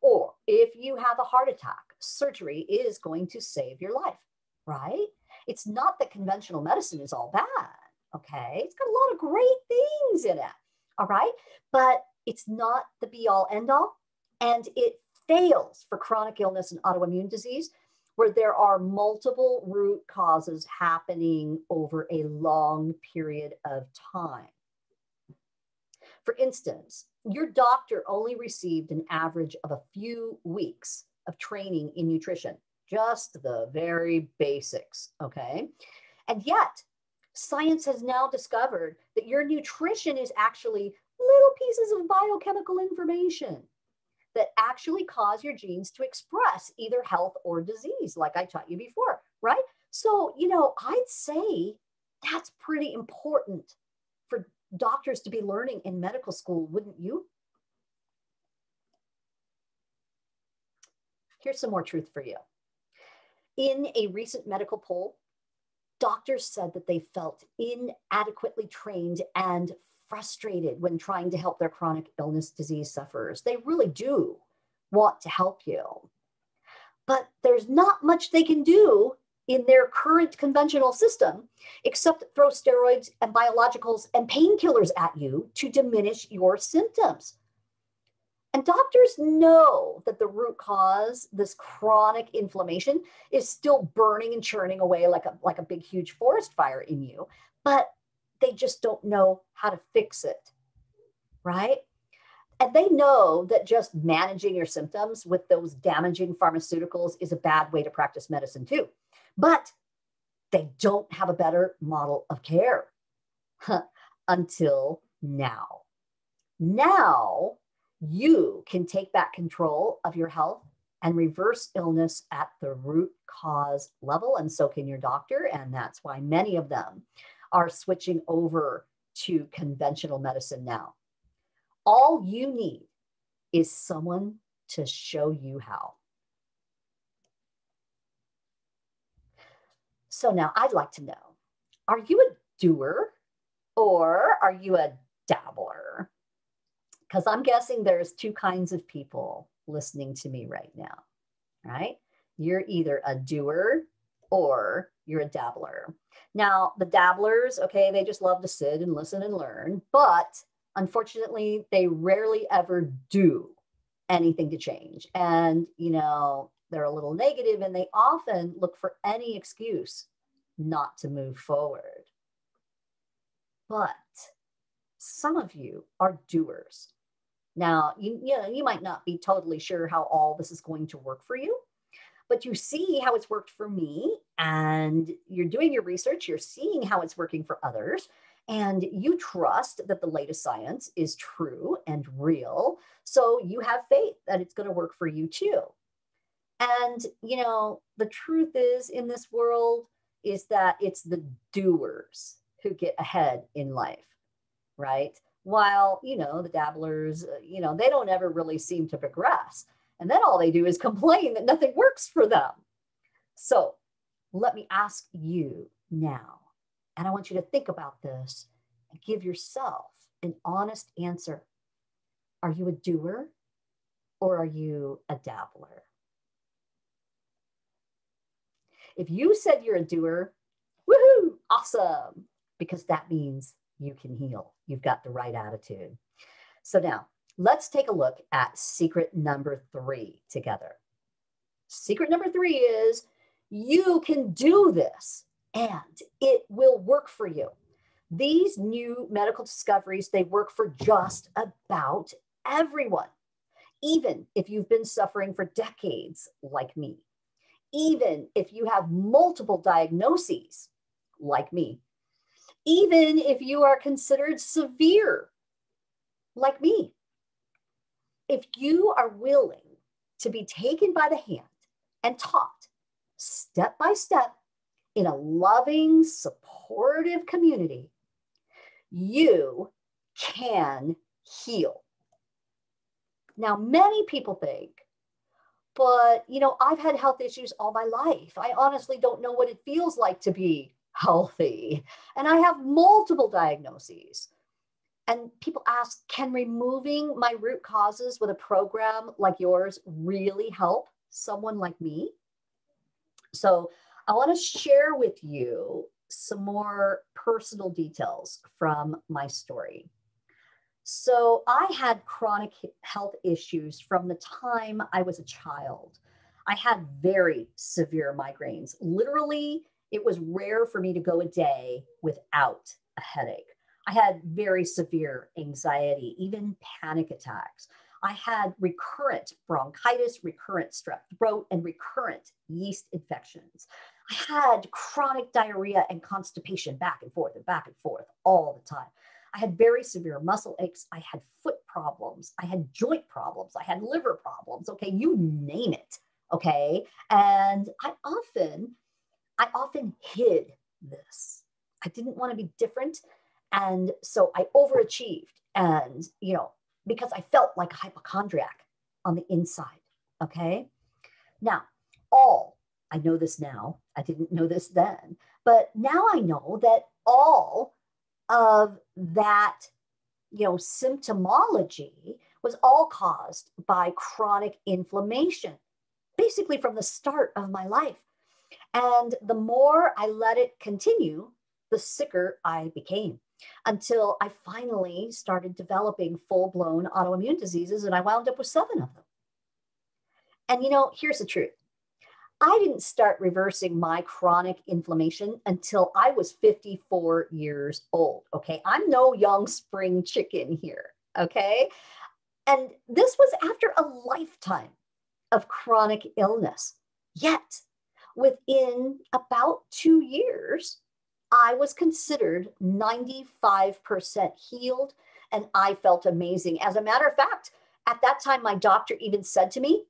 Or if you have a heart attack, surgery is going to save your life, right? It's not that conventional medicine is all bad, okay? It's got a lot of great things in it, all right? But it's not the be all end all, and it fails for chronic illness and autoimmune disease where there are multiple root causes happening over a long period of time. For instance, your doctor only received an average of a few weeks of training in nutrition, just the very basics, okay? And yet, science has now discovered that your nutrition is actually little pieces of biochemical information that actually cause your genes to express either health or disease, like I taught you before, right? So, I'd say that's pretty important for doctors to be learning in medical school, wouldn't you? Here's some more truth for you. In a recent medical poll, doctors said that they felt inadequately trained and frustrated when trying to help their chronic illness disease sufferers. They really do want to help you. But there's not much they can do in their current conventional system except throw steroids and biologicals and painkillers at you to diminish your symptoms. And doctors know that the root cause, this chronic inflammation, is still burning and churning away like a big, huge forest fire in you, but they just don't know how to fix it, right? And they know that just managing your symptoms with those damaging pharmaceuticals is a bad way to practice medicine too. But they don't have a better model of care until now. Now, you can take back control of your health and reverse illness at the root cause level, and so can your doctor. And that's why many of them are switching over to conventional medicine now. All you need is someone to show you how. So now I'd like to know, are you a doer or are you a dabbler? Because I'm guessing there's two kinds of people listening to me right now, right? You're either a doer or you're a dabbler. Now, the dabblers, okay, they just love to sit and listen and learn. But Unfortunately, they rarely ever do anything to change. And, they're a little negative and they often look for any excuse not to move forward. But some of you are doers. Now, you might not be totally sure how all this is going to work for you, but you see how it's worked for me, and you're doing your research, you're seeing how it's working for others, and you trust that the latest science is true and real. So you have faith that it's going to work for you too. And, the truth is in this world is that it's the doers who get ahead in life, right? While, the dabblers, they don't ever really seem to progress. And then all they do is complain that nothing works for them. So let me ask you now, and I want you to think about this and give yourself an honest answer. Are you a doer or are you a dabbler? If you said you're a doer, woohoo, awesome, because that means you can heal. You've got the right attitude. So now let's take a look at secret number 3 together. Secret number 3 is you can do this and it will work for you. These new medical discoveries, they work for just about everyone, even if you've been suffering for decades like me, even if you have multiple diagnoses like me, even if you are considered severe like me. If you are willing to be taken by the hand and taught step by step in a loving, supportive community, you can heal. Now, many people think, but, I've had health issues all my life. I honestly don't know what it feels like to be healthy. And I have multiple diagnoses. And people ask, can removing my root causes with a program like yours really help someone like me? So I want to share with you some more personal details from my story. So I had chronic health issues from the time I was a child. I had very severe migraines. Literally, it was rare for me to go a day without a headache. I had very severe anxiety, even panic attacks. I had recurrent bronchitis, recurrent strep throat, and recurrent yeast infections. I had chronic diarrhea and constipation back and forth all the time. I had very severe muscle aches. I had foot problems. I had joint problems. I had liver problems. Okay, you name it. Okay, and I often hid this. I didn't want to be different, and so I overachieved. And because I felt like a hypochondriac on the inside. Okay, now I know this now. I didn't know this then, but now I know that all of that, symptomology was all caused by chronic inflammation, basically from the start of my life. And the more I let it continue, the sicker I became, until I finally started developing full-blown autoimmune diseases, and I wound up with 7 of them. And here's the truth. I didn't start reversing my chronic inflammation until I was 54 years old. Okay. I'm no young spring chicken here. Okay. And this was after a lifetime of chronic illness. Yet within about 2 years, I was considered 95% healed, and I felt amazing. As a matter of fact, at that time, my doctor even said to me,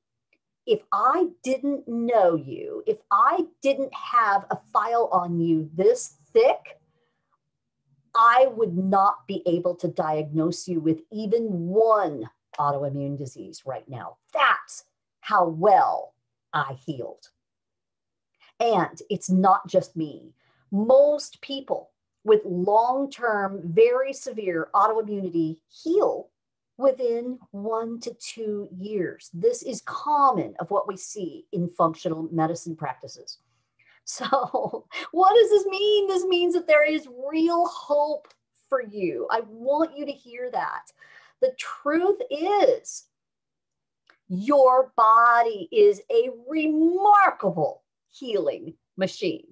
if I didn't know you, if I didn't have a file on you this thick, I would not be able to diagnose you with even one autoimmune disease right now. That's how well I healed. And it's not just me. Most people with long-term, very severe autoimmunity heal within 1 to 2 years. This is common of what we see in functional medicine practices. So what does this mean? This means that there is real hope for you. I want you to hear that. The truth is, your body is a remarkable healing machine.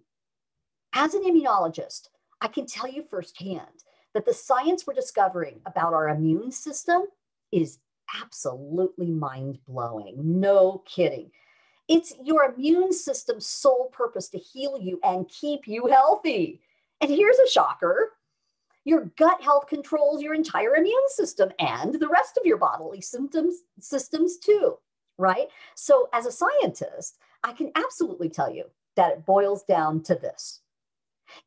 As an immunologist, I can tell you firsthand that the science we're discovering about our immune system is absolutely mind-blowing. No kidding. It's your immune system's sole purpose to heal you and keep you healthy. And here's a shocker. Your gut health controls your entire immune system and the rest of your bodily systems too, right? So as a scientist, I can absolutely tell you that it boils down to this.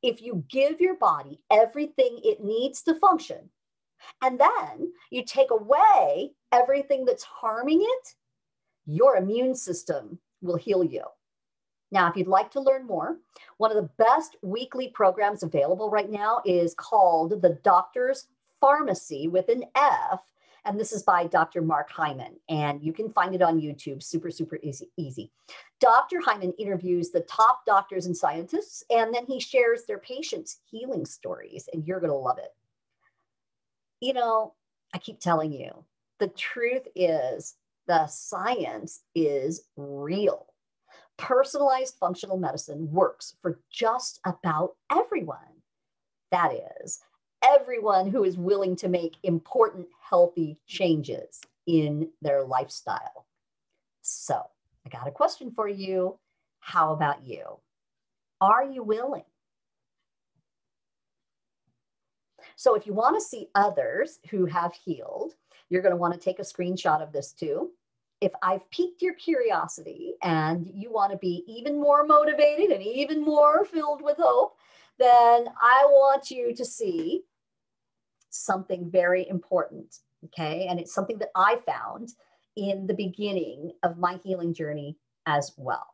If you give your body everything it needs to function, and then you take away everything that's harming it, your immune system will heal you. Now, if you'd like to learn more, one of the best weekly programs available right now is called The Doctor's Pharmacy with an F. And this is by Dr. Mark Hyman. And you can find it on YouTube, super, super easy. Dr. Hyman interviews the top doctors and scientists, and then he shares their patients' healing stories, and you're going to love it. You know, I keep telling you, the truth is the science is real. Personalized functional medicine works for just about everyone. That is, everyone who is willing to make important, healthy changes in their lifestyle. So, I got a question for you. How about you? Are you willing? So, if you want to see others who have healed, you're going to want to take a screenshot of this too. If I've piqued your curiosity and you want to be even more motivated and even more filled with hope, then I want you to see something very important, okay? And it's something that I found in the beginning of my healing journey as well.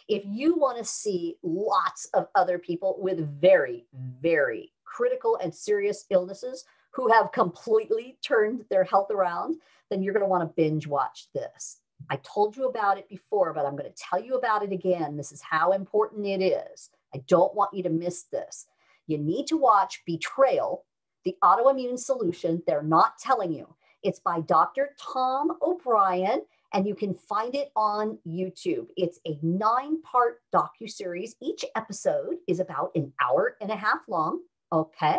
If you want to see lots of other people with very, very critical and serious illnesses who have completely turned their health around, then you're going to want to binge watch this. I told you about it before, but I'm going to tell you about it again. This is how important it is. I don't want you to miss this. You need to watch Betrayal, the Autoimmune Solution. They're not telling you. It's by Dr. Tom O'Brien, and you can find it on YouTube. It's a 9-part docuseries. Each episode is about an hour and a half long. Okay.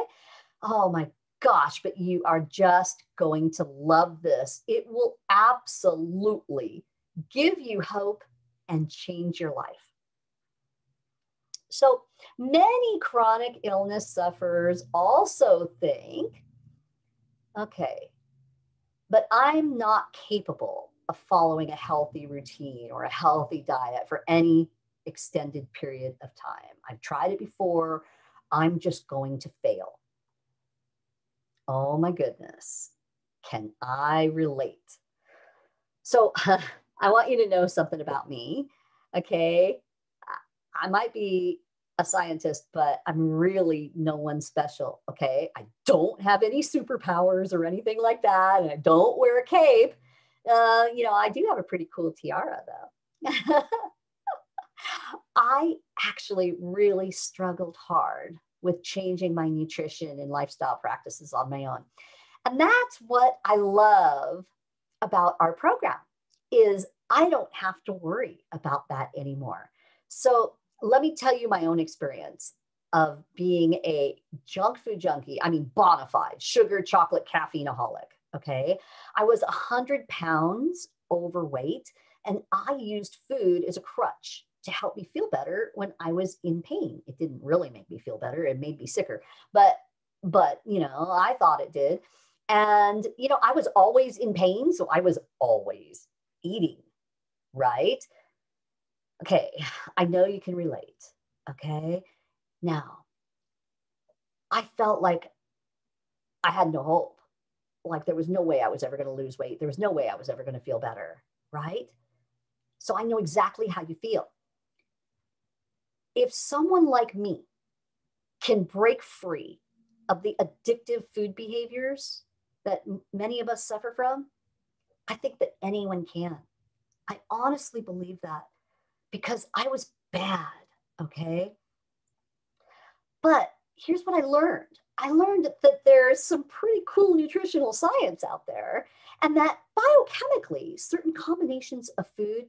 Oh my gosh, but you are just going to love this. It will absolutely give you hope and change your life. So many chronic illness sufferers also think, okay, but I'm not capable of following a healthy routine or a healthy diet for any extended period of time. I've tried it before. I'm just going to fail. Oh my goodness, can I relate? So I want you to know something about me, okay? I might be a scientist, but I'm really no one special, okay? I don't have any superpowers or anything like that, and I don't wear a cape. I do have a pretty cool tiara though. I actually really struggled hard with changing my nutrition and lifestyle practices on my own. And that's what I love about our program is I don't have to worry about that anymore. So let me tell you my own experience of being a junk food junkie. I mean, bona fide sugar, chocolate, caffeineaholic. Okay. I was 100 pounds overweight and I used food as a crutch to help me feel better when I was in pain. It didn't really make me feel better. It made me sicker, but I thought it did. And, I was always in pain. So I was always eating, right? Okay. I know you can relate. Okay. Now, I felt like I had no hope. Like there was no way I was ever going to lose weight. There was no way I was ever going to feel better, right? So I know exactly how you feel. If someone like me can break free of the addictive food behaviors that many of us suffer from, I think that anyone can. I honestly believe that because I was bad, okay? But here's what I learned. I learned that there's some pretty cool nutritional science out there, and that biochemically, certain combinations of food,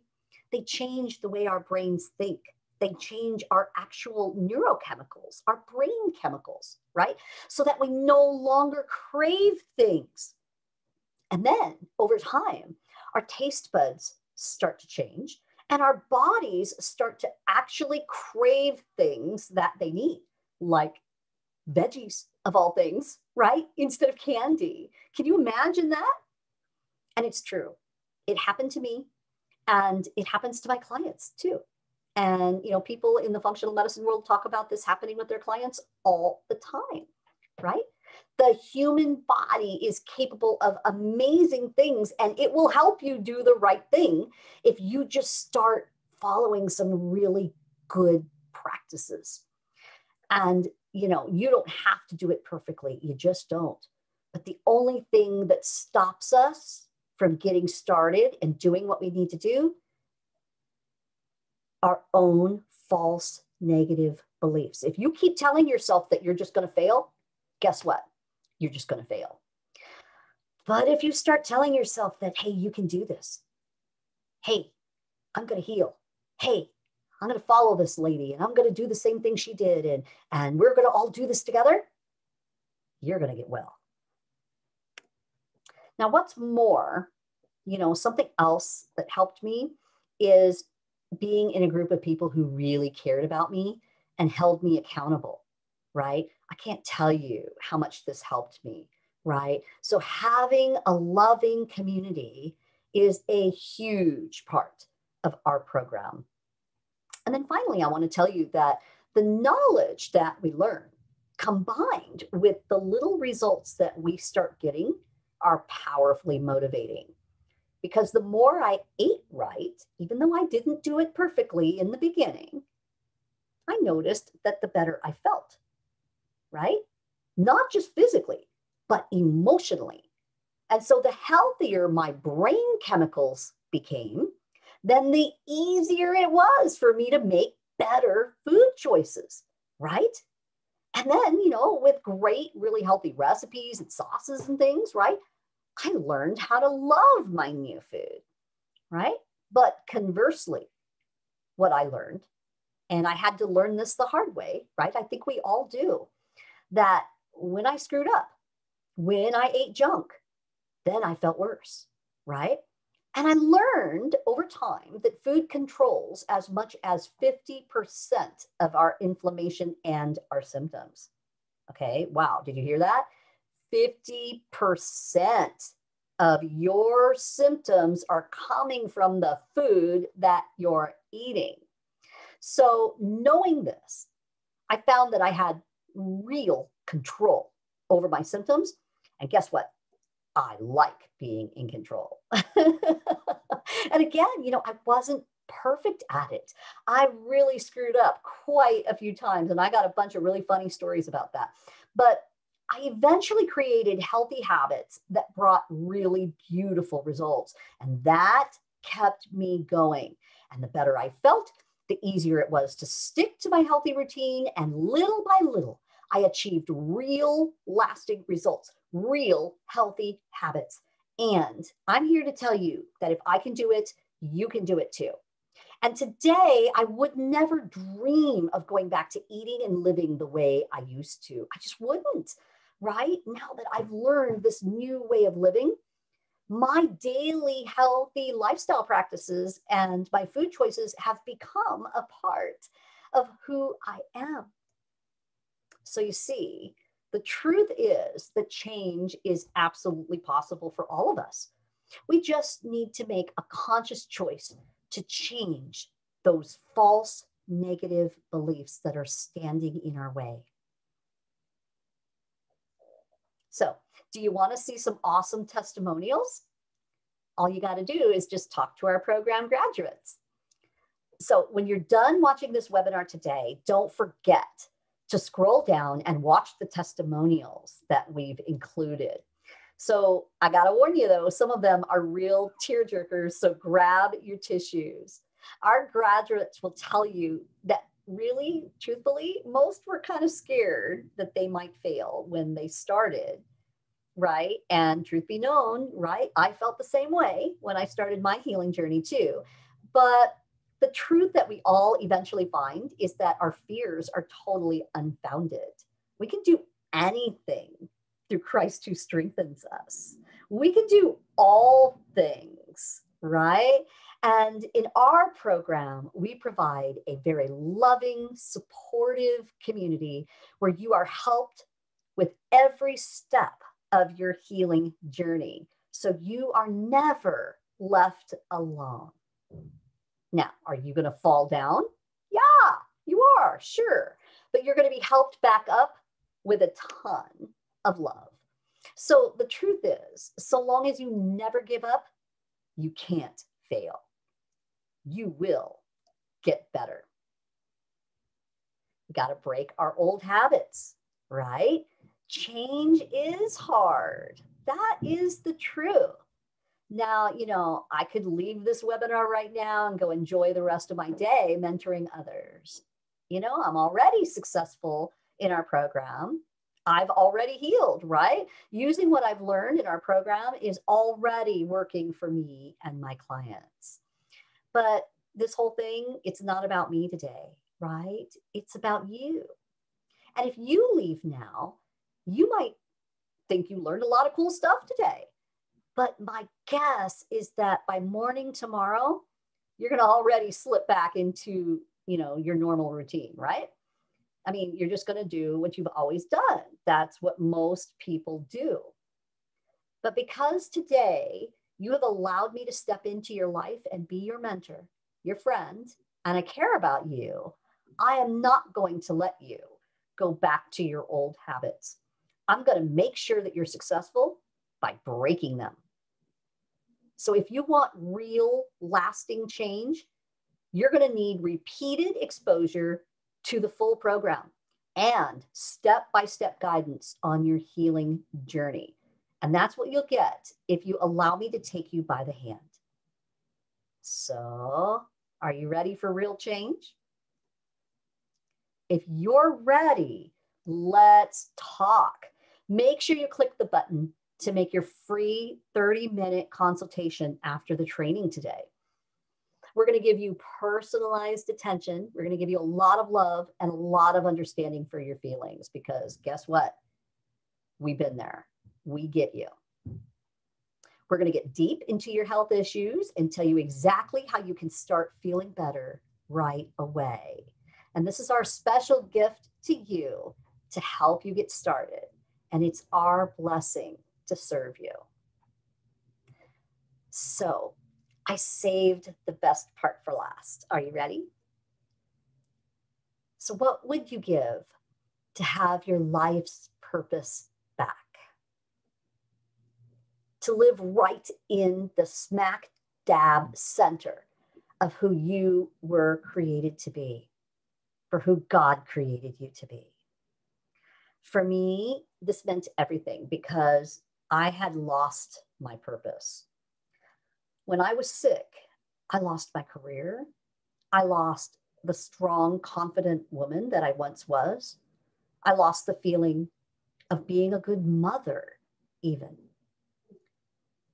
they change the way our brains think. They change our actual neurochemicals, our brain chemicals, right? So that we no longer crave things. And then over time, our taste buds start to change and our bodies start to actually crave things that they need, like veggies of all things, right? Instead of candy. Can you imagine that? And it's true. It happened to me and it happens to my clients too. And, people in the functional medicine world talk about this happening with their clients all the time, right? The human body is capable of amazing things, and it will help you do the right thing if you just start following some really good practices. And, you don't have to do it perfectly. You just don't. But the only thing that stops us from getting started and doing what we need to do, our own false negative beliefs. If you keep telling yourself that you're just going to fail, guess what? You're just going to fail. But if you start telling yourself that, hey, you can do this. Hey, I'm going to heal. Hey, I'm going to follow this lady and I'm going to do the same thing she did. And we're going to all do this together. You're going to get well. Now, what's more, something else that helped me is being in a group of people who really cared about me and held me accountable, right? I can't tell you how much this helped me, right? So having a loving community is a huge part of our program. And then finally, I want to tell you that the knowledge that we learn combined with the little results that we start getting are powerfully motivating. Because the more I ate right, even though I didn't do it perfectly in the beginning, I noticed that the better I felt, right? Not just physically, but emotionally. And so the healthier my brain chemicals became, then the easier it was for me to make better food choices, right? And then, with great, really healthy recipes and sauces and things, right? I learned how to love my new food, right? But conversely, what I learned, and I had to learn this the hard way, right? I think we all do, that when I screwed up, when I ate junk, then I felt worse, right? And I learned over time that food controls as much as 50% of our inflammation and our symptoms. Okay, wow, did you hear that? 50% of your symptoms are coming from the food that you're eating. So knowing this, I found that I had real control over my symptoms. And guess what? I like being in control. And again, I wasn't perfect at it. I really screwed up quite a few times, and I got a bunch of really funny stories about that. But I eventually created healthy habits that brought really beautiful results, and that kept me going. And the better I felt, the easier it was to stick to my healthy routine, and little by little, I achieved real lasting results, real healthy habits. And I'm here to tell you that if I can do it, you can do it too. And today, I would never dream of going back to eating and living the way I used to. I just wouldn't, right? Now that I've learned this new way of living, my daily healthy lifestyle practices and my food choices have become a part of who I am. So you see, the truth is that change is absolutely possible for all of us. We just need to make a conscious choice to change those false negative beliefs that are standing in our way. So, do you want to see some awesome testimonials? All you got to do is just talk to our program graduates. So, when you're done watching this webinar today, don't forget to scroll down and watch the testimonials that we've included. So I got to warn you though, some of them are real tear jerkers, so grab your tissues. Our graduates will tell you that really, truthfully, most were kind of scared that they might fail when they started, right? And truth be known, right? I felt the same way when I started my healing journey too. But the truth that we all eventually find is that our fears are totally unfounded. We can do anything through Christ who strengthens us. We can do all things, right? And in our program, we provide a very loving, supportive community where you are helped with every step of your healing journey. So you are never left alone. Now, are you going to fall down? Yeah, you are, sure. But you're going to be helped back up with a ton of love. So the truth is, so long as you never give up, you can't fail. You will get better. We got to break our old habits, right? Change is hard. That is the truth. Now, I could leave this webinar right now and go enjoy the rest of my day mentoring others. I'm already successful in our program. I've already healed, right? Using what I've learned in our program is already working for me and my clients. But this whole thing, it's not about me today, right? It's about you. And if you leave now, you might think you learned a lot of cool stuff today. But my guess is that by morning tomorrow, you're going to already slip back into, your normal routine, right? I mean, you're just going to do what you've always done. That's what most people do. But because today you have allowed me to step into your life and be your mentor, your friend, and I care about you, I am not going to let you go back to your old habits. I'm going to make sure that you're successful by breaking them. So if you want real lasting change, you're going to need repeated exposure to the full program and step-by-step guidance on your healing journey. And that's what you'll get if you allow me to take you by the hand. So, are you ready for real change? If you're ready, let's talk. Make sure you click the button to make your free 30-minute consultation after the training today. We're going to give you personalized attention. We're going to give you a lot of love and a lot of understanding for your feelings because guess what? We've been there. We get you. We're going to get deep into your health issues and tell you exactly how you can start feeling better right away. And this is our special gift to you to help you get started. And it's our blessing to serve you. So I saved the best part for last. Are you ready? So what would you give to have your life's purpose back? To live right in the smack dab center of who you were created to be, for who God created you to be. For me, this meant everything because I had lost my purpose. When I was sick, I lost my career. I lost the strong, confident woman that I once was. I lost the feeling of being a good mother, even.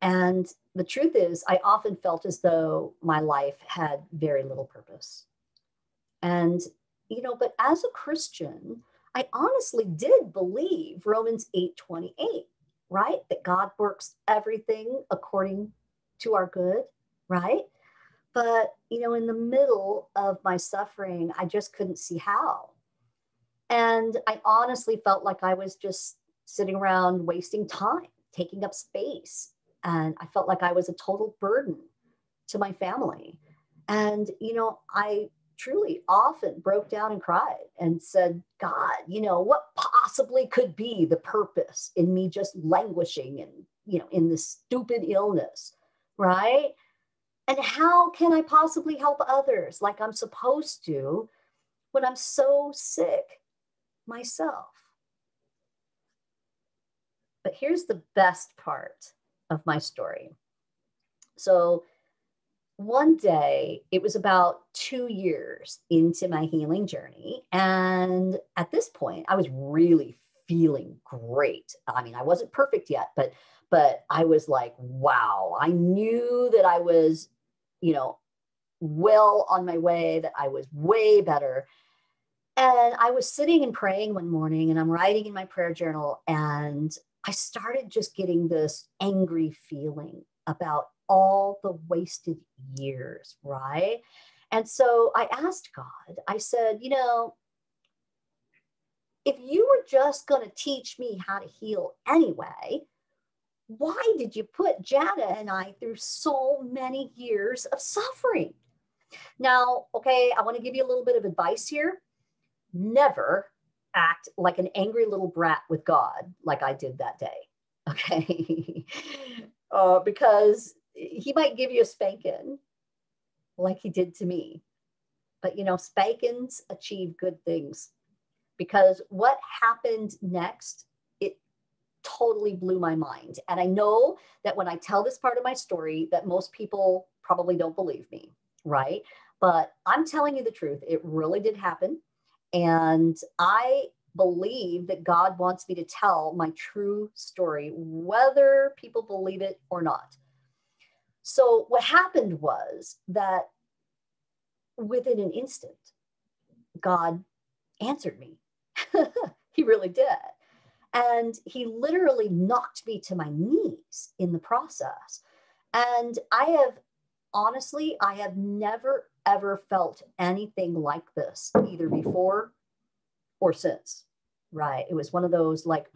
And the truth is, I often felt as though my life had very little purpose. And, but as a Christian, I honestly did believe Romans 8:28, right? That God works everything according to our good, right? But, in the middle of my suffering, I just couldn't see how. And I honestly felt like I was just sitting around wasting time, taking up space. And I felt like I was a total burden to my family. And, I truly often broke down and cried and said, God, what possibly could be the purpose in me just languishing and, in this stupid illness, right? And how can I possibly help others like I'm supposed to when I'm so sick myself? But here's the best part of my story. So one day, it was about 2 years into my healing journey. And at this point, I was really feeling great. I mean, I wasn't perfect yet, but I was like, wow, I knew that I was, you know, well on my way, that I was way better. And I was sitting and praying one morning and I'm writing in my prayer journal and I started just getting this angry feeling about all the wasted years, right? And so I asked God, I said, if you were just going to teach me how to heal anyway, why did you put Jana and I through so many years of suffering? Now, okay, I want to give you a little bit of advice here. Never act like an angry little brat with God like I did that day. Okay. Because he might give you a spanking like he did to me. But spankings achieve good things because what happened next, it totally blew my mind. And I know that when I tell this part of my story, that most people probably don't believe me, right? But I'm telling you the truth. It really did happen. And I believe that God wants me to tell my true story, whether people believe it or not. So what happened was that within an instant, God answered me. He really did. And he literally knocked me to my knees in the process. And I have never, ever felt anything like this, either before or since, right? It was one of those like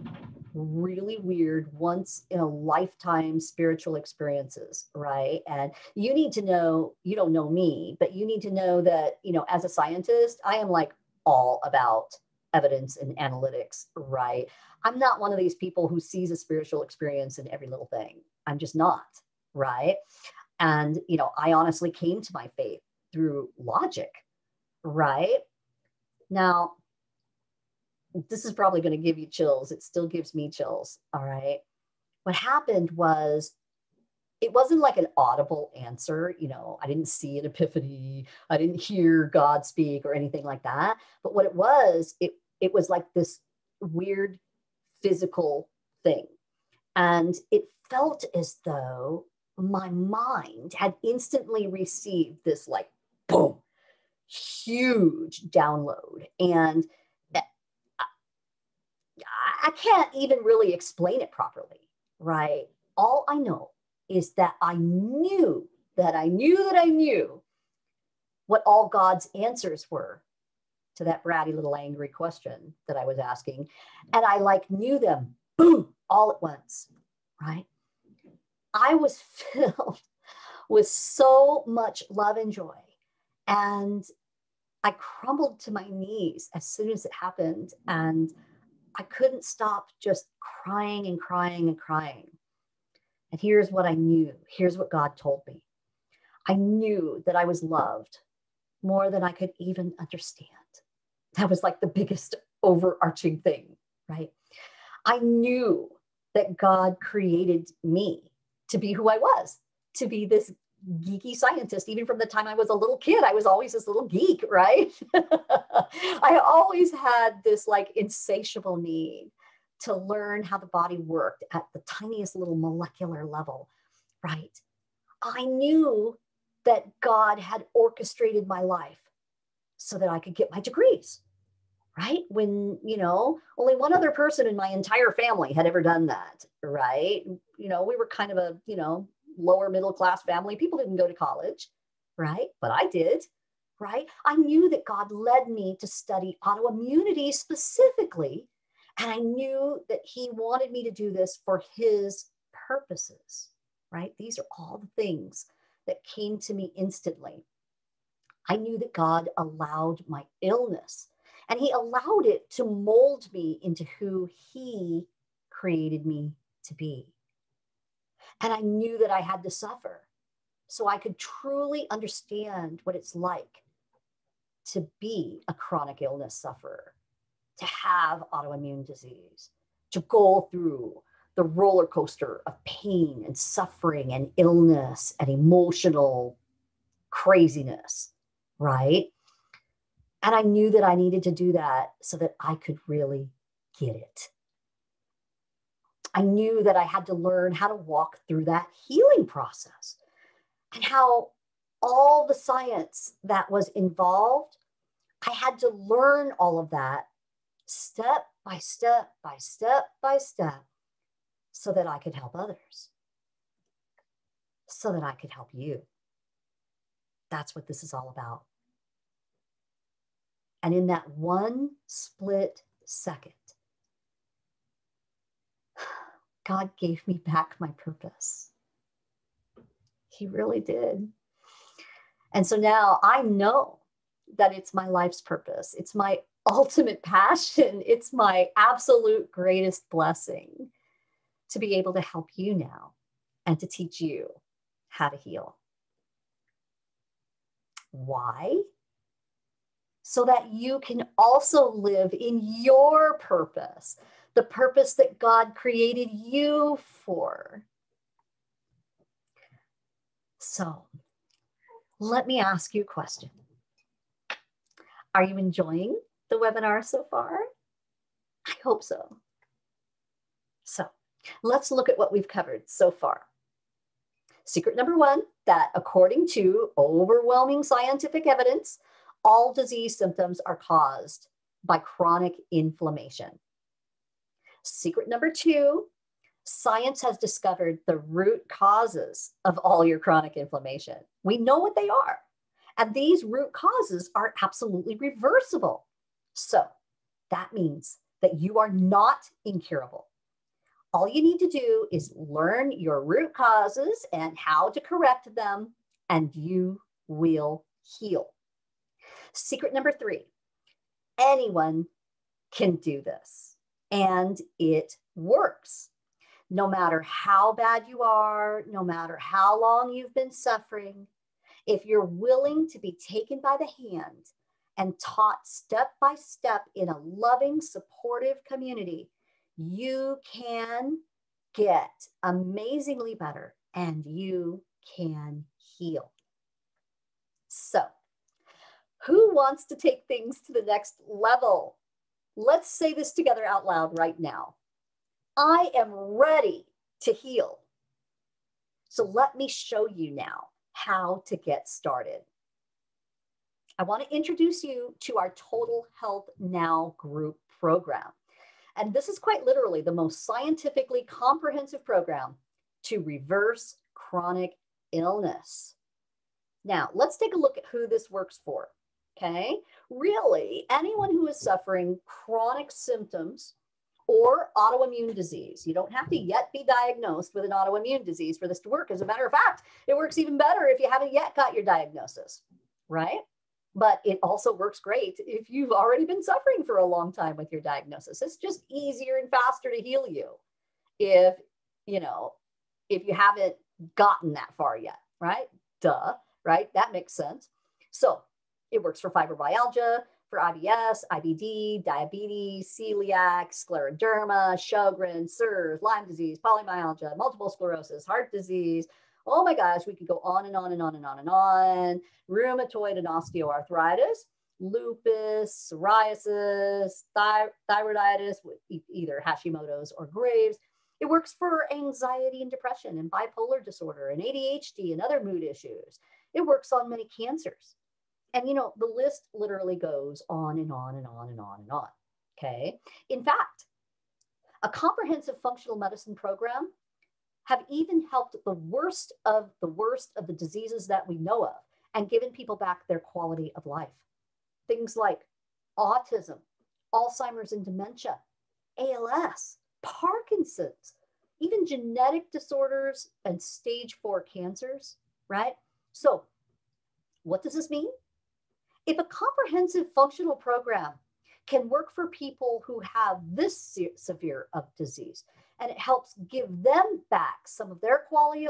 really weird, once in a lifetime spiritual experiences, right? And you need to know, you don't know me, but you need to know that, as a scientist, I am like all about evidence and analytics, right? I'm not one of these people who sees a spiritual experience in every little thing. I'm just not, right? And, I honestly came to my faith through logic, right? Now, this is probably going to give you chills. It still gives me chills. All right. What happened was it wasn't like an audible answer. I didn't see an epiphany. I didn't hear God speak or anything like that. But what it was like this weird physical thing. And it felt as though my mind had instantly received this like, boom, huge download. And I can't even really explain it properly, right? All I know is that I knew that I knew that I knew what all God's answers were to that bratty little angry question that I was asking. And I like knew them, boom, all at once, right? I was filled with so much love and joy. And I crumbled to my knees as soon as it happened. And I couldn't stop just crying and crying and crying. And here's what I knew. Here's what God told me. I knew that I was loved more than I could even understand. That was like the biggest overarching thing, right? I knew that God created me to be who I was, to be this geeky scientist. Even from the time I was a little kid, I was always this little geek, right? I always had this like insatiable need to learn how the body worked at the tiniest little molecular level, right? I knew that God had orchestrated my life so that I could get my degrees, right? When, only one other person in my entire family had ever done that, right? We were kind of a, lower middle class family. People didn't go to college, right? But I did, right? I knew that God led me to study autoimmunity specifically. And I knew that he wanted me to do this for his purposes, right? These are all the things that came to me instantly. I knew that God allowed my illness and he allowed it to mold me into who he created me to be. And I knew that I had to suffer so I could truly understand what it's like to be a chronic illness sufferer, to have autoimmune disease, to go through the roller coaster of pain and suffering and illness and emotional craziness, right? And I knew that I needed to do that so that I could really get it. I knew that I had to learn how to walk through that healing process and how all the science that was involved, I had to learn all of that step by step by step by step so that I could help others, so that I could help you. That's what this is all about. And in that one split second, God gave me back my purpose. He really did. And so now I know that it's my life's purpose. It's my ultimate passion. It's my absolute greatest blessing to be able to help you now and to teach you how to heal. Why? So that you can also live in your purpose, the purpose that God created you for. So let me ask you a question. Are you enjoying the webinar so far? I hope so. So let's look at what we've covered so far. Secret number one, that according to overwhelming scientific evidence, all disease symptoms are caused by chronic inflammation. Secret number two, science has discovered the root causes of all your chronic inflammation. We know what they are. And these root causes are absolutely reversible. So that means that you are not incurable. All you need to do is learn your root causes and how to correct them, and you will heal. Secret number three, anyone can do this, and it works. No matter how bad you are, no matter how long you've been suffering, if you're willing to be taken by the hand and taught step by step in a loving, supportive community, you can get amazingly better and you can heal. So, who wants to take things to the next level? Let's say this together out loud right now. I am ready to heal. So let me show you now how to get started. I want to introduce you to our Total Health Now group program. And this is quite literally the most scientifically comprehensive program to reverse chronic illness. Now, let's take a look at who this works for, okay? Really, anyone who is suffering chronic symptoms or autoimmune disease. You don't have to yet be diagnosed with an autoimmune disease for this to work. As a matter of fact, it works even better if you haven't yet got your diagnosis, right? But it also works great if you've already been suffering for a long time with your diagnosis. It's just easier and faster to heal you if you haven't gotten that far yet, right? Duh, right? That makes sense. So it works for fibromyalgia, for IBS, IBD, diabetes, celiac, scleroderma, Sjogren's, SIRS, Lyme disease, polymyalgia, multiple sclerosis, heart disease. Oh my gosh, we could go on and on and on and on and on. Rheumatoid and osteoarthritis, lupus, psoriasis, thyroiditis, with either Hashimoto's or Graves'. It works for anxiety and depression and bipolar disorder and ADHD and other mood issues. It works on many cancers. And the list literally goes on and on and on and on and on. Okay. In fact, a comprehensive functional medicine program have even helped the worst of the diseases that we know of and given people back their quality of life. Things like autism, Alzheimer's and dementia, ALS, Parkinson's, even genetic disorders and stage 4 cancers, right? So what does this mean? If a comprehensive functional program can work for people who have this severe of disease, and it helps give them back some of their quality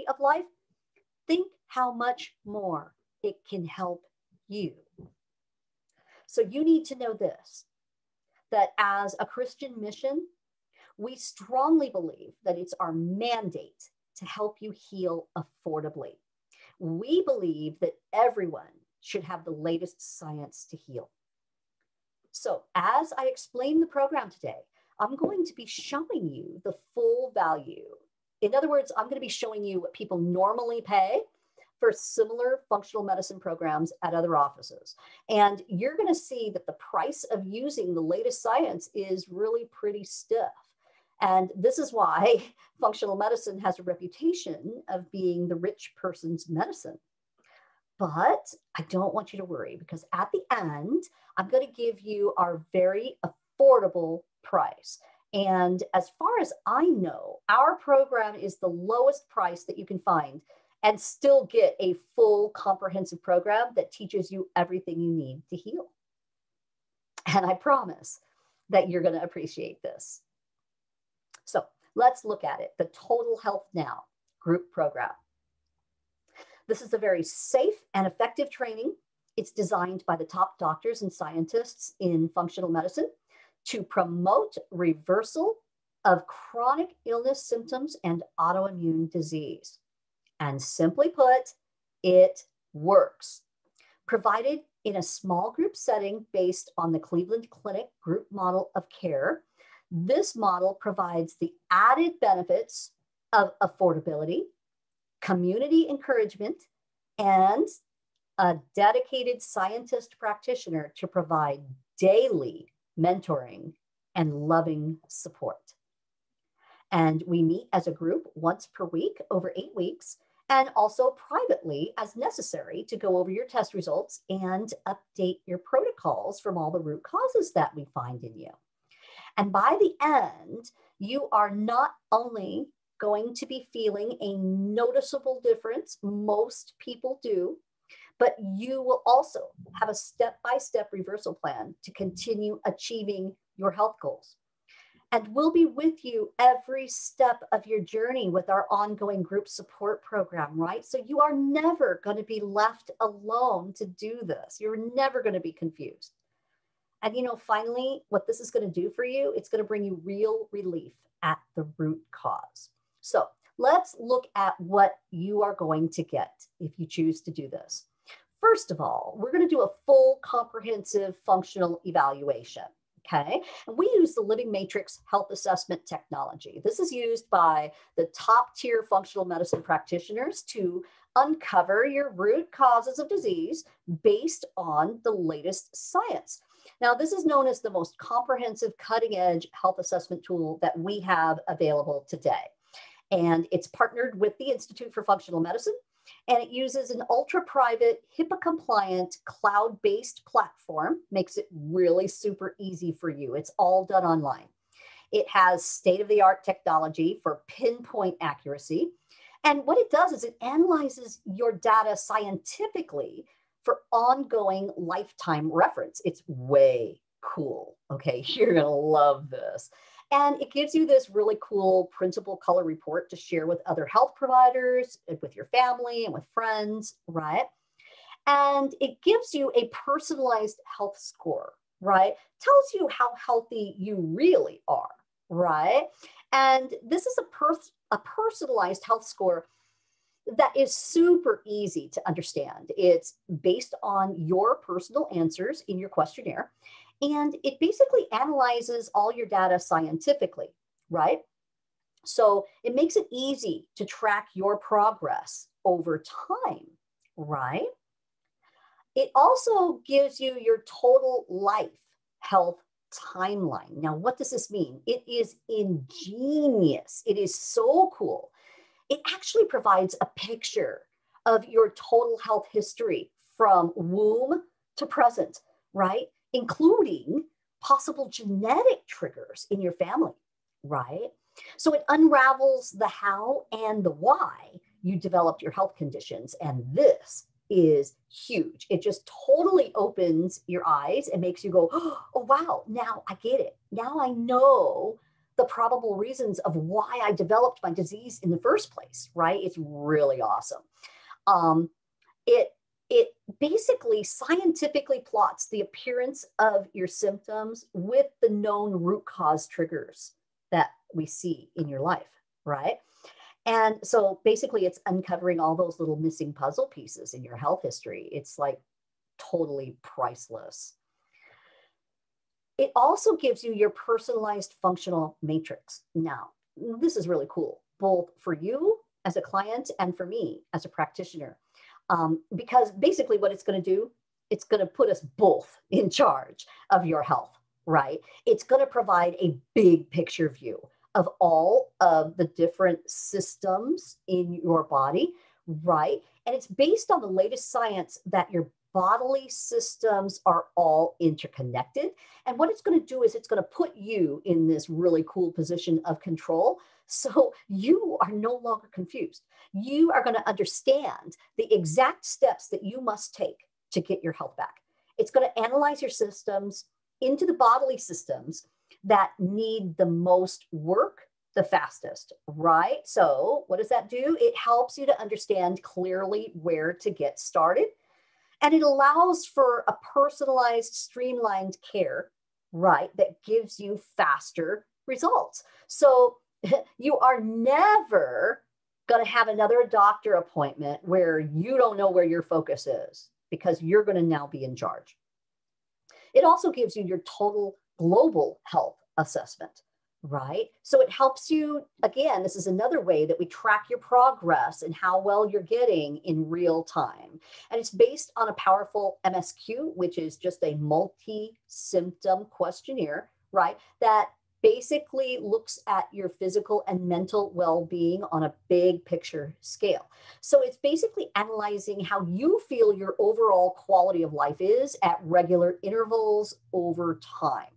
of life, think how much more it can help you. So you need to know this, that as a Christian mission, we strongly believe that it's our mandate to help you heal affordably. We believe that everyone should have the latest science to heal. So as I explain the program today, I'm going to be showing you the full value. In other words, I'm going to be showing you what people normally pay for similar functional medicine programs at other offices. And you're going to see that the price of using the latest science is really pretty stiff. And this is why functional medicine has a reputation of being the rich person's medicine. But I don't want you to worry, because at the end, I'm going to give you our very affordable price. And as far as I know, our program is the lowest price that you can find and still get a full comprehensive program that teaches you everything you need to heal. And I promise that you're going to appreciate this. So let's look at it. The Total Health Now group program. This is a very safe and effective training. It's designed by the top doctors and scientists in functional medicine to promote reversal of chronic illness symptoms and autoimmune disease. And simply put, it works. Provided in a small group setting based on the Cleveland Clinic group model of care, this model provides the added benefits of affordability, community encouragement, and a dedicated scientist practitioner to provide daily mentoring and loving support. And we meet as a group once per week over 8 weeks, and also privately as necessary to go over your test results and update your protocols from all the root causes that we find in you. And by the end, you are not only going to be feeling a noticeable difference, most people do, but you will also have a step-by-step reversal plan to continue achieving your health goals. And we'll be with you every step of your journey with our ongoing group support program, right? So you are never going to be left alone to do this. You're never going to be confused. And finally, what this is going to do for you, it's going to bring you real relief at the root cause. So let's look at what you are going to get if you choose to do this. First of all, we're going to do a full comprehensive functional evaluation. Okay, and we use the Living Matrix health assessment technology. This is used by the top tier functional medicine practitioners to uncover your root causes of disease based on the latest science. Now, this is known as the most comprehensive, cutting edge health assessment tool that we have available today. And it's partnered with the Institute for Functional Medicine, and it uses an ultra-private, HIPAA-compliant, cloud-based platform, makes it really super easy for you. It's all done online. It has state-of-the-art technology for pinpoint accuracy. And what it does is it analyzes your data scientifically for ongoing lifetime reference. It's way cool. Okay, you're going to love this. And it gives you this really cool printable color report to share with other health providers, with your family, and with friends, right? And it gives you a personalized health score, right? Tells you how healthy you really are, right? And this is a personalized health score that is super easy to understand. It's based on your personal answers in your questionnaire. And it basically analyzes all your data scientifically, right? So it makes it easy to track your progress over time, right? It also gives you your total life health timeline. Now, what does this mean? It is ingenious. It is so cool. It actually provides a picture of your total health history from womb to present, right? Including possible genetic triggers in your family, right? So it unravels the how and the why you developed your health conditions. And this is huge. It just totally opens your eyes and makes you go, oh, wow, now I get it. Now I know the probable reasons of why I developed my disease in the first place, right? It's really awesome. It basically scientifically plots the appearance of your symptoms with the known root cause triggers that we see in your life, right? And so basically it's uncovering all those little missing puzzle pieces in your health history. It's like totally priceless. It also gives you your personalized functional matrix. Now, this is really cool, both for you as a client and for me as a practitioner. Because basically what it's going to do, it's going to put us both in charge of your health, right? It's going to provide a big picture view of all of the different systems in your body, right? And it's based on the latest science that your bodily systems are all interconnected. And what it's going to do is it's going to put you in this really cool position of control. So you are no longer confused. You are going to understand the exact steps that you must take to get your health back. It's going to analyze your systems into the bodily systems that need the most work the fastest, right? So what does that do? It helps you to understand clearly where to get started. And it allows for a personalized, streamlined care, right, that gives you faster results. So you are never going to have another doctor appointment where you don't know where your focus is, because you're going to now be in charge. It also gives you your total global health assessment, right? So it helps you, again, this is another way that we track your progress and how well you're getting in real time. And it's based on a powerful MSQ, which is just a multi-symptom questionnaire, right? That basically looks at your physical and mental well-being on a big picture scale. So it's basically analyzing how you feel your overall quality of life is at regular intervals over time.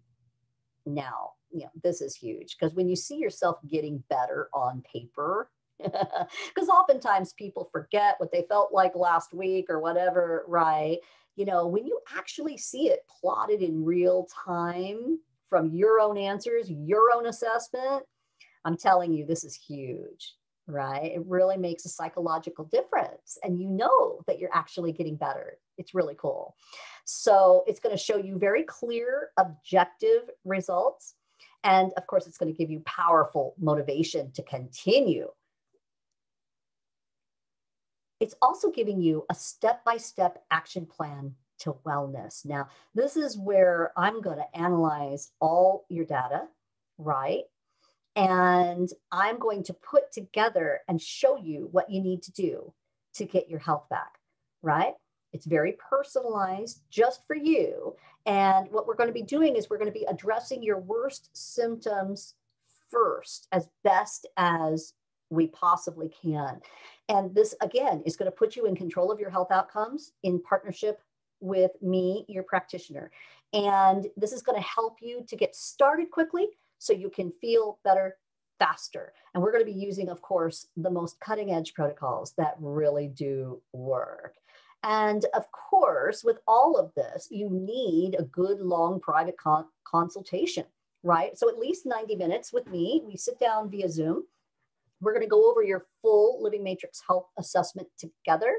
Now, this is huge, because when you see yourself getting better on paper, because oftentimes people forget what they felt like last week or whatever, right? When you actually see it plotted in real time from your own answers, your own assessment, I'm telling you, this is huge, right? It really makes a psychological difference. And you know that you're actually getting better. It's really cool. So it's going to show you very clear, objective results. And of course, it's going to give you powerful motivation to continue. It's also giving you a step-by-step action plan to wellness. Now, this is where I'm going to analyze all your data, right? And I'm going to put together and show you what you need to do to get your health back, right? It's very personalized just for you. And what we're going to be doing is we're going to be addressing your worst symptoms first, as best as we possibly can. And this, again, is going to put you in control of your health outcomes in partnership with me, your practitioner. And this is going to help you to get started quickly so you can feel better faster. And we're going to be using, of course, the most cutting edge protocols that really do work. And of course, with all of this, you need a good long private consultation, right? So at least 90 minutes with me. We sit down via Zoom. We're going to go over your full Living Matrix health assessment together.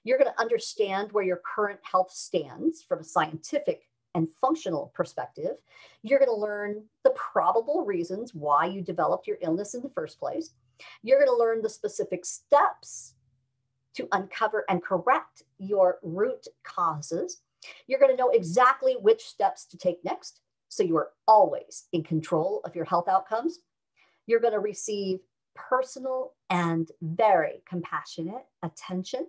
You're going to understand where your current health stands from a scientific and functional perspective. You're going to learn the probable reasons why you developed your illness in the first place. You're going to learn the specific steps to uncover and correct your root causes. You're going to know exactly which steps to take next, so you are always in control of your health outcomes. You're going to receive personal and very compassionate attention.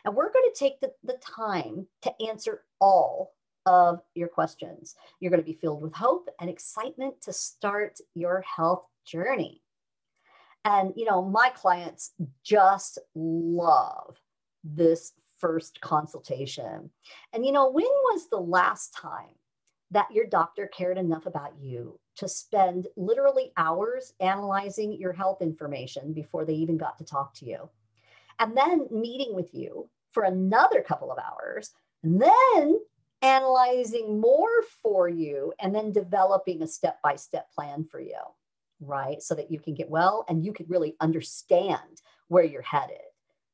And we're going to take the time to answer all of your questions. You're going to be filled with hope and excitement to start your health journey. And, my clients just love this first consultation. And, when was the last time that your doctor cared enough about you to spend literally hours analyzing your health information before they even got to talk to you? And then meeting with you for another couple of hours, and then analyzing more for you, and then developing a step-by-step plan for you, right? So that you can get well and you can really understand where you're headed,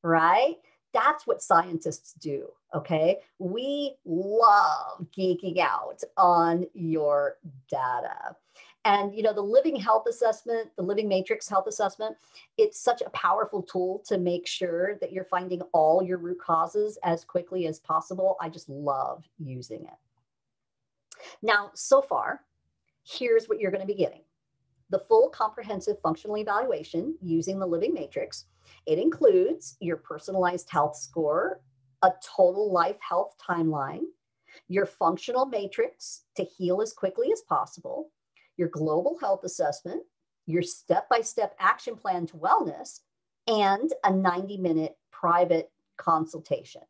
right? That's what scientists do, okay? We love geeking out on your data. And, the living health assessment, the living matrix health assessment, it's such a powerful tool to make sure that you're finding all your root causes as quickly as possible. I just love using it. Now, so far, here's what you're going to be getting. The full comprehensive functional evaluation using the living matrix. It includes your personalized health score, a total life health timeline, your functional matrix to heal as quickly as possible, your global health assessment, your step-by-step action plan to wellness, and a 90-minute private consultation.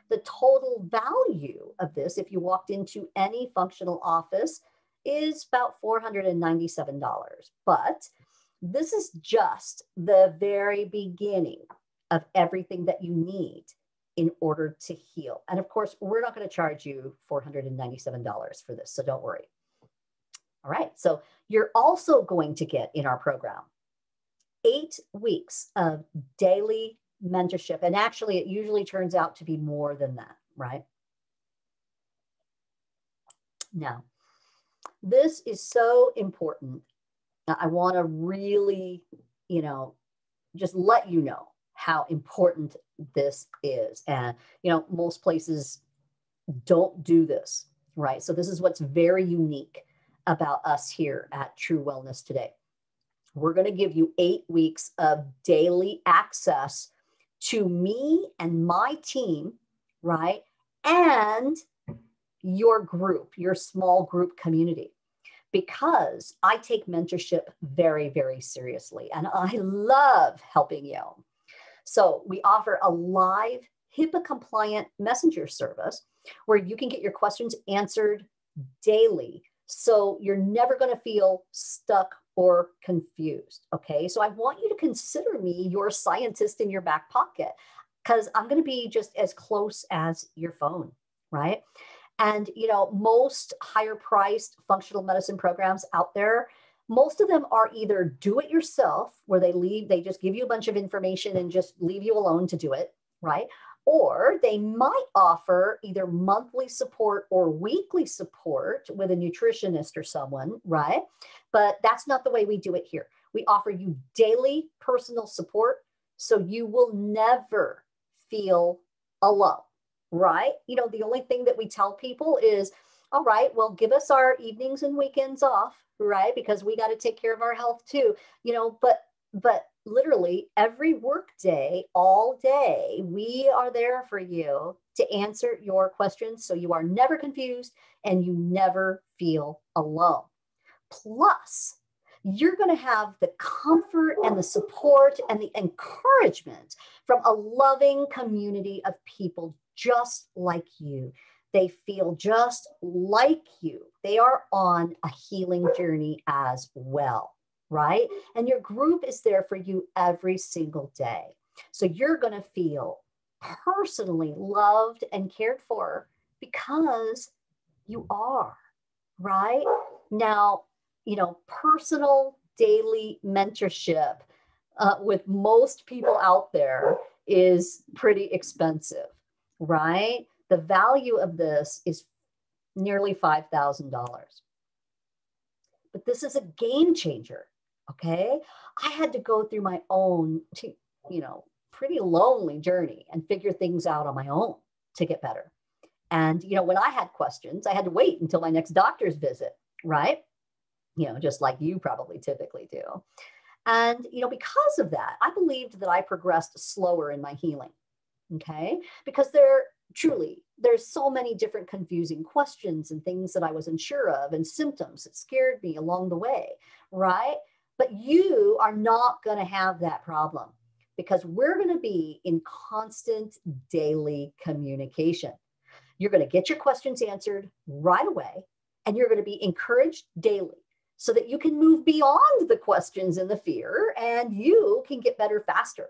The total value of this, if you walked into any functional office, is about $497. But this is just the very beginning of everything that you need in order to heal. And of course, we're not going to charge you $497 for this, so don't worry. All right, so you're also going to get in our program 8 weeks of daily mentorship. And actually, it usually turns out to be more than that, right? Now, this is so important. I want to really, just let you know how important this is. And, most places don't do this, right? So this is what's very unique about us here at True Wellness Today. We're going to give you 8 weeks of daily access to me and my team, right? And your group, your small group community, because I take mentorship very, very seriously and I love helping you. So we offer a live HIPAA compliant messenger service where you can get your questions answered daily. So you're never going to feel stuck or confused. Okay. So I want you to consider me your scientist in your back pocket, because I'm going to be just as close as your phone, right? And, most higher priced functional medicine programs out there, most of them are either do it yourself, where they just give you a bunch of information and just leave you alone to do it, right? Or they might offer either monthly support or weekly support with a nutritionist or someone, right? But that's not the way we do it here. We offer you daily personal support, so you will never feel alone, right? The only thing that we tell people is, all right, well, give us our evenings and weekends off, right? Because we got to take care of our health too, but literally every work day, all day, we are there for you to answer your questions, so you are never confused and you never feel alone. Plus, you're going to have the comfort and the support and the encouragement from a loving community of people just like you. They feel just like you. They are on a healing journey as well, right? And your group is there for you every single day. So you're going to feel personally loved and cared for because you are, right? Now, personal daily mentorship with most people out there is pretty expensive, right? The value of this is nearly $5,000. But this is a game changer, okay? I had to go through my own, pretty lonely journey and figure things out on my own to get better. And, when I had questions, I had to wait until my next doctor's visit, right? Just like you probably typically do. And, because of that, I believed that I progressed slower in my healing, okay? Because there's so many different confusing questions and things that I was unsure of and symptoms that scared me along the way, right? But you are not going to have that problem, because we're going to be in constant daily communication. You're going to get your questions answered right away, and you're going to be encouraged daily so that you can move beyond the questions and the fear, and you can get better faster.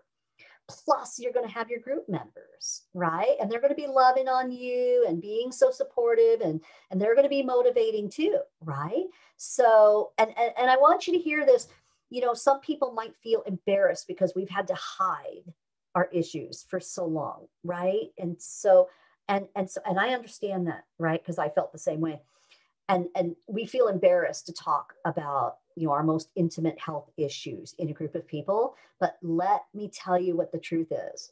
Plus, you're going to have your group members, right? And they're going to be loving on you and being so supportive, and they're going to be motivating too, right? So, and I want you to hear this. Some people might feel embarrassed because we've had to hide our issues for so long, right? And I understand that, right? Because I felt the same way. And we feel embarrassed to talk about, our most intimate health issues in a group of people. But let me tell you what the truth is.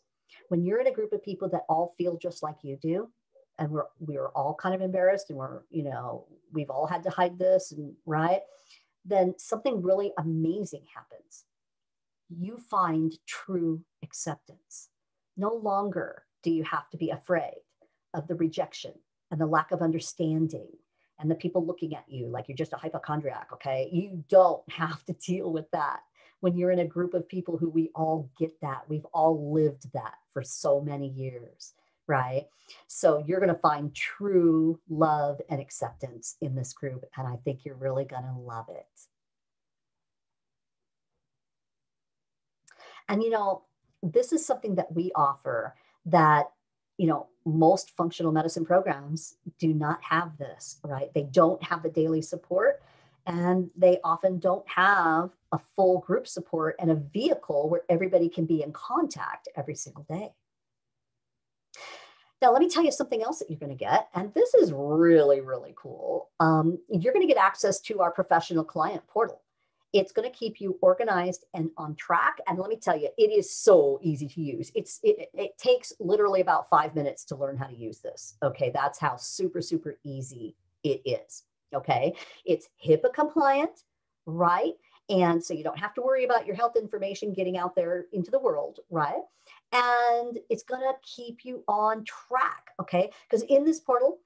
When you're in a group of people that all feel just like you do, and we're all kind of embarrassed, and we've all had to hide this, and right, then something really amazing happens. You find true acceptance. No longer do you have to be afraid of the rejection and the lack of understanding and the people looking at you like you're just a hypochondriac, okay? You don't have to deal with that when you're in a group of people who we all get that. We've all lived that for so many years, right? So you're going to find true love and acceptance in this group, and I think you're really going to love it. And, this is something that we offer that, most functional medicine programs do not have this, right? They don't have the daily support, and they often don't have a full group support and a vehicle where everybody can be in contact every single day. Now, let me tell you something else that you're going to get, and this is really, really cool. You're going to get access to our professional client portal. It's going to keep you organized and on track. And let me tell you, it is so easy to use. It takes literally about 5 minutes to learn how to use this. Okay, that's how super, super easy it is. Okay, it's HIPAA compliant, right? And so you don't have to worry about your health information getting out there into the world, right? And it's going to keep you on track, okay? Because in this portal,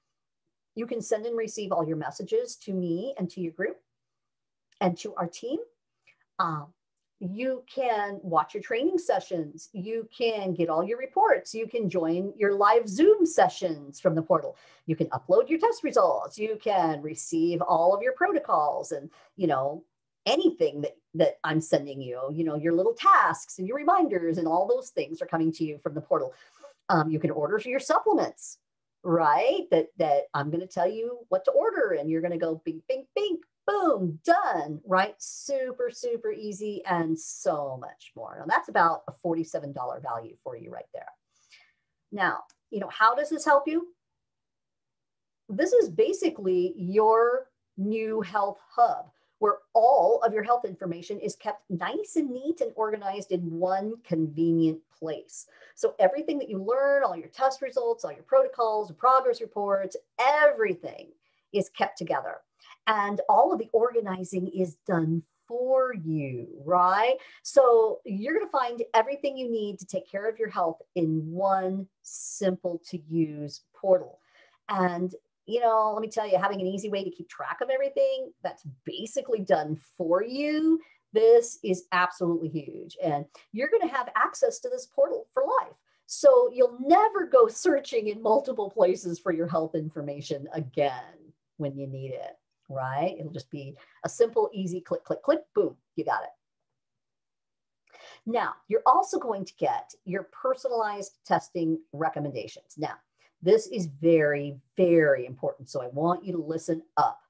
you can send and receive all your messages to me and to your group and to our team. You can watch your training sessions. You can get all your reports. You can join your live Zoom sessions from the portal. You can upload your test results. You can receive all of your protocols and, anything that I'm sending you, your little tasks and your reminders and all those things are coming to you from the portal. You can order for your supplements, right? That I'm going to tell you what to order, and you're going to go bing, bing, bing, boom, done, right? Super, super easy, and so much more. Now that's about a $47 value for you right there. Now, how does this help you? This is basically your new health hub, where all of your health information is kept nice and neat and organized in one convenient place. So everything that you learn, all your test results, all your protocols, progress reports, everything is kept together. And all of the organizing is done for you, right? So you're going to find everything you need to take care of your health in one simple to use portal. And let me tell you, having an easy way to keep track of everything that's basically done for you, this is absolutely huge. And you're going to have access to this portal for life. So you'll never go searching in multiple places for your health information again when you need it, right? It'll just be a simple, easy click, click, click, boom, you got it. Now, you're also going to get your personalized testing recommendations. Now, this is very, very important. So I want you to listen up.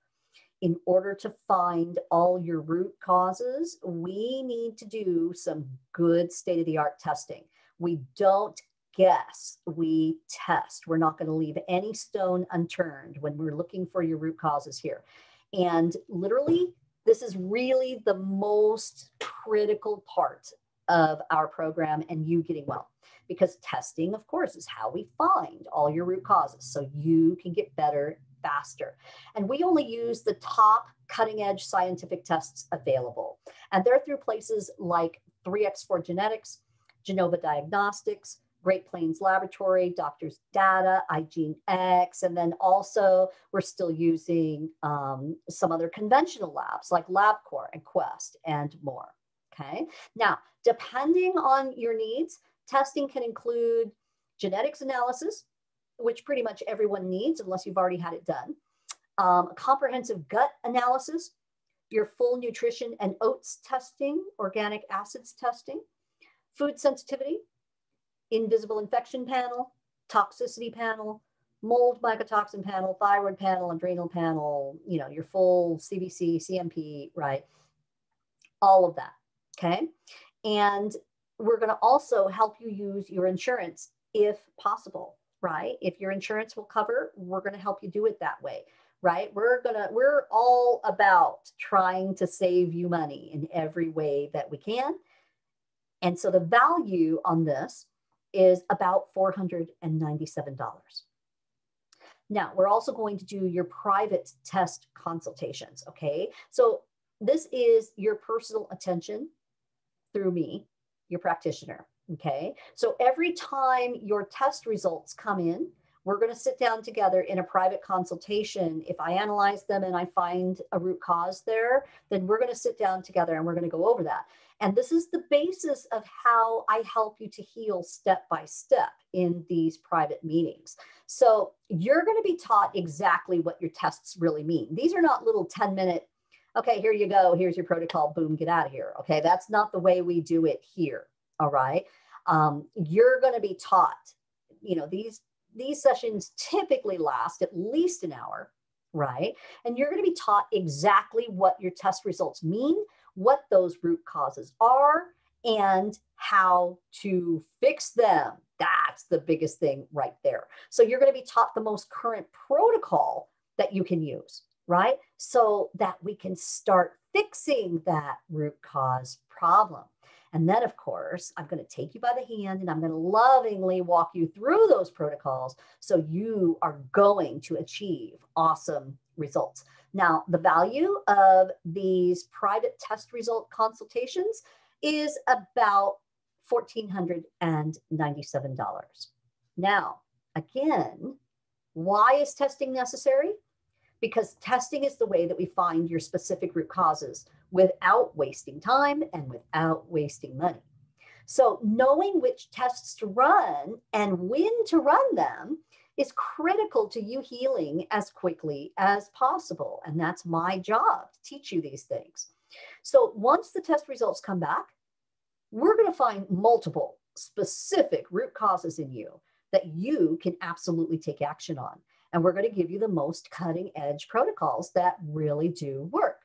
In order to find all your root causes, we need to do some good state-of-the-art testing. We don't guess, we test. We're not going to leave any stone unturned when we're looking for your root causes here. And literally, this is really the most critical part of our program and you getting well. Because testing, of course, is how we find all your root causes so you can get better faster. And we only use the top cutting edge scientific tests available. And they're through places like 3x4 Genetics, Genova Diagnostics, Great Plains Laboratory, Doctors Data, iGeneX, and then also we're still using some other conventional labs like LabCorp and Quest and more. Okay. Now, depending on your needs, testing can include genetics analysis, which pretty much everyone needs unless you've already had it done, comprehensive gut analysis, your full nutrition and oats testing, organic acids testing, food sensitivity, invisible infection panel, toxicity panel, mold mycotoxin panel, thyroid panel, adrenal panel, your full CBC, CMP, right? All of that, okay? And we're going to also help you use your insurance if possible, right? If your insurance will cover, we're going to help you do it that way. right? We're all about trying to save you money in every way that we can. And so the value on this is about $497. Now, we're also going to do your private test consultations, okay? So this is your personal attention through me, your practitioner, okay? So every time your test results come in, we're going to sit down together in a private consultation. If I analyze them and I find a root cause there, then we're going to sit down together and we're going to go over that. And this is the basis of how I help you to heal step by step in these private meetings. So you're going to be taught exactly what your tests really mean. These are not little 10-minute, okay, here you go, here's your protocol, boom, get out of here. Okay, that's not the way we do it here. All right. You're going to be taught, these sessions typically last at least an hour, right? And you're going to be taught exactly what your test results mean, what those root causes are, and how to fix them. That's the biggest thing right there. So you're going to be taught the most current protocol that you can use, right? So that we can start fixing that root cause problem. And then, of course, I'm going to take you by the hand and I'm going to lovingly walk you through those protocols so you are going to achieve awesome results. Now, the value of these private test result consultations is about $1,497. Now, again, why is testing necessary? Because testing is the way that we find your specific root causes without wasting time and without wasting money. So knowing which tests to run and when to run them is critical to you healing as quickly as possible. And that's my job, to teach you these things. So once the test results come back, we're going to find multiple specific root causes in you that you can absolutely take action on. And we're going to give you the most cutting edge protocols that really do work.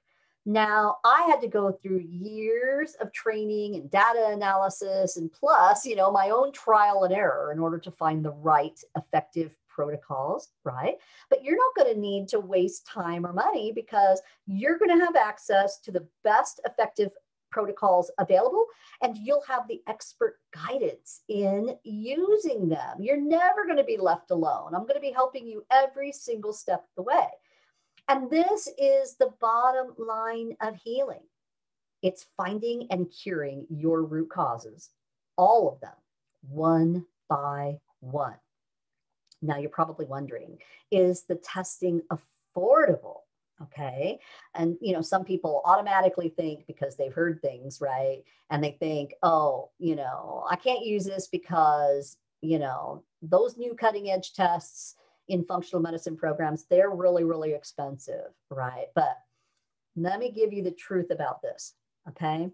Now, I had to go through years of training and data analysis and plus, my own trial and error in order to find the right effective protocols, right? But you're not going to need to waste time or money because you're going to have access to the best effective protocols available, and you'll have the expert guidance in using them. You're never going to be left alone. I'm going to be helping you every single step of the way. And this is the bottom line of healing. It's finding and curing your root causes, all of them, one by one. Now you're probably wondering, is the testing affordable? Okay. And, some people automatically think because they've heard things, right? And they think, oh, I can't use this because, those new cutting edge tests in functional medicine programs, they're really, really expensive, right? But let me give you the truth about this, okay?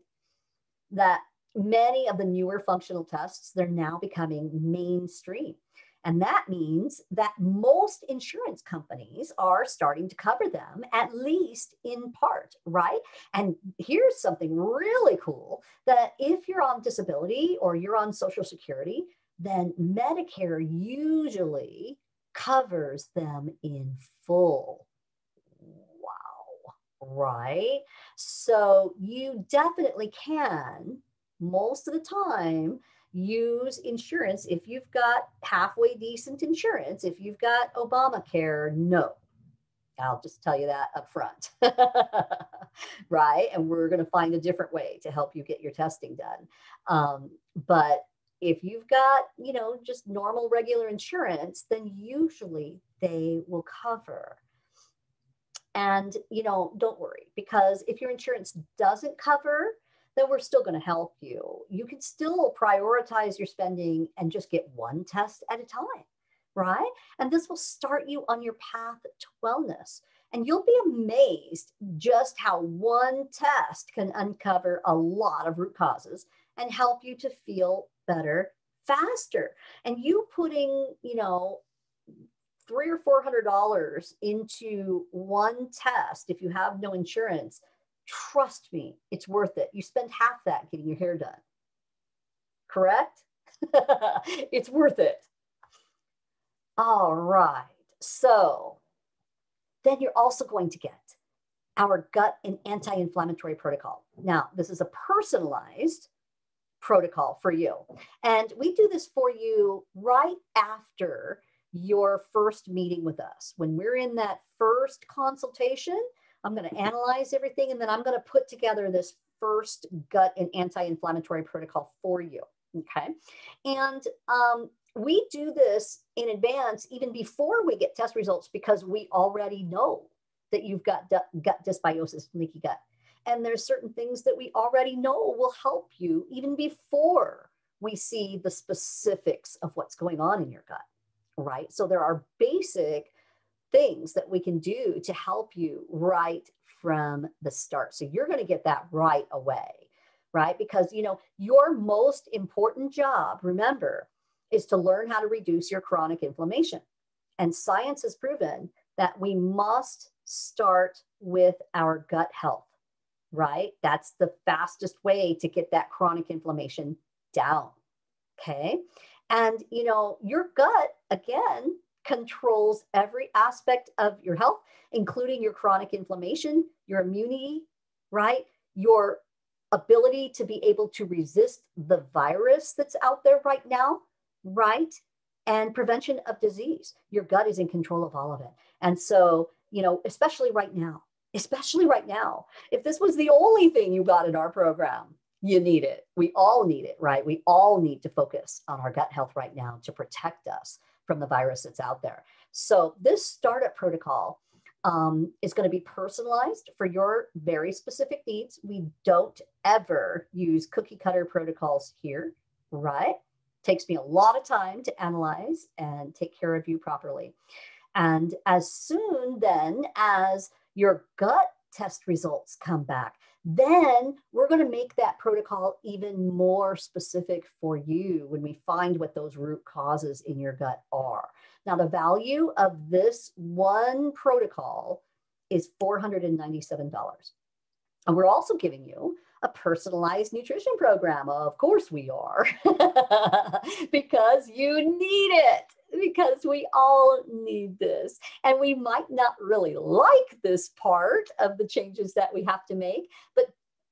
That many of the newer functional tests, they're now becoming mainstream. And that means that most insurance companies are starting to cover them, at least in part, right? And here's something really cool, that if you're on disability or you're on Social Security, then Medicare usually covers them in full. Wow, right? So you definitely can, most of the time, use insurance if you've got halfway decent insurance. If you've got Obamacare, no. I'll just tell you that up front, right? And we're going to find a different way to help you get your testing done. But if you've got, just normal regular insurance, then usually they will cover. And, don't worry, because if your insurance doesn't cover, then we're still going to help you. You can still prioritize your spending and just get one test at a time, right? And this will start you on your path to wellness. And you'll be amazed just how one test can uncover a lot of root causes and help you to feel better faster. And you putting, $300 or $400 into one test, if you have no insurance, trust me, it's worth it. You spend half that getting your hair done. Correct? It's worth it. All right. So then you're also going to get our gut and anti-inflammatory protocol. Now, this is a personalized protocol for you. And we do this for you right after your first meeting with us. When we're in that first consultation, I'm going to analyze everything, and then I'm going to put together this first gut and anti-inflammatory protocol for you. Okay. And we do this in advance, even before we get test results, because we already know that you've got gut dysbiosis, leaky gut. And there's certain things that we already know will help you even before we see the specifics of what's going on in your gut, right? So there are basic things that we can do to help you right from the start. So you're going to get that right away, right? Because, you know, your most important job, remember, is to learn how to reduce your chronic inflammation. And science has proven that we must start with our gut health, right? That's the fastest way to get that chronic inflammation down. Okay. And, you know, your gut, again, controls every aspect of your health, including your chronic inflammation, your immunity, right? Your ability to be able to resist the virus that's out there right now, right? And prevention of disease. Your gut is in control of all of it. And so, you know, especially right now, if this was the only thing you got in our program, you need it. We all need it, right? We all need to focus on our gut health right now to protect us from the virus that's out there. So this startup protocol is going to be personalized for your very specific needs. We don't ever use cookie cutter protocols here, right? Takes me a lot of time to analyze and take care of you properly. And as soon then as your gut test results come back, then we're going to make that protocol even more specific for you when we find what those root causes in your gut are. Now, the value of this one protocol is $497. And we're also giving you a personalized nutrition program. Of course we are, because you need it, because we all need this. And we might not really like this part of the changes that we have to make, but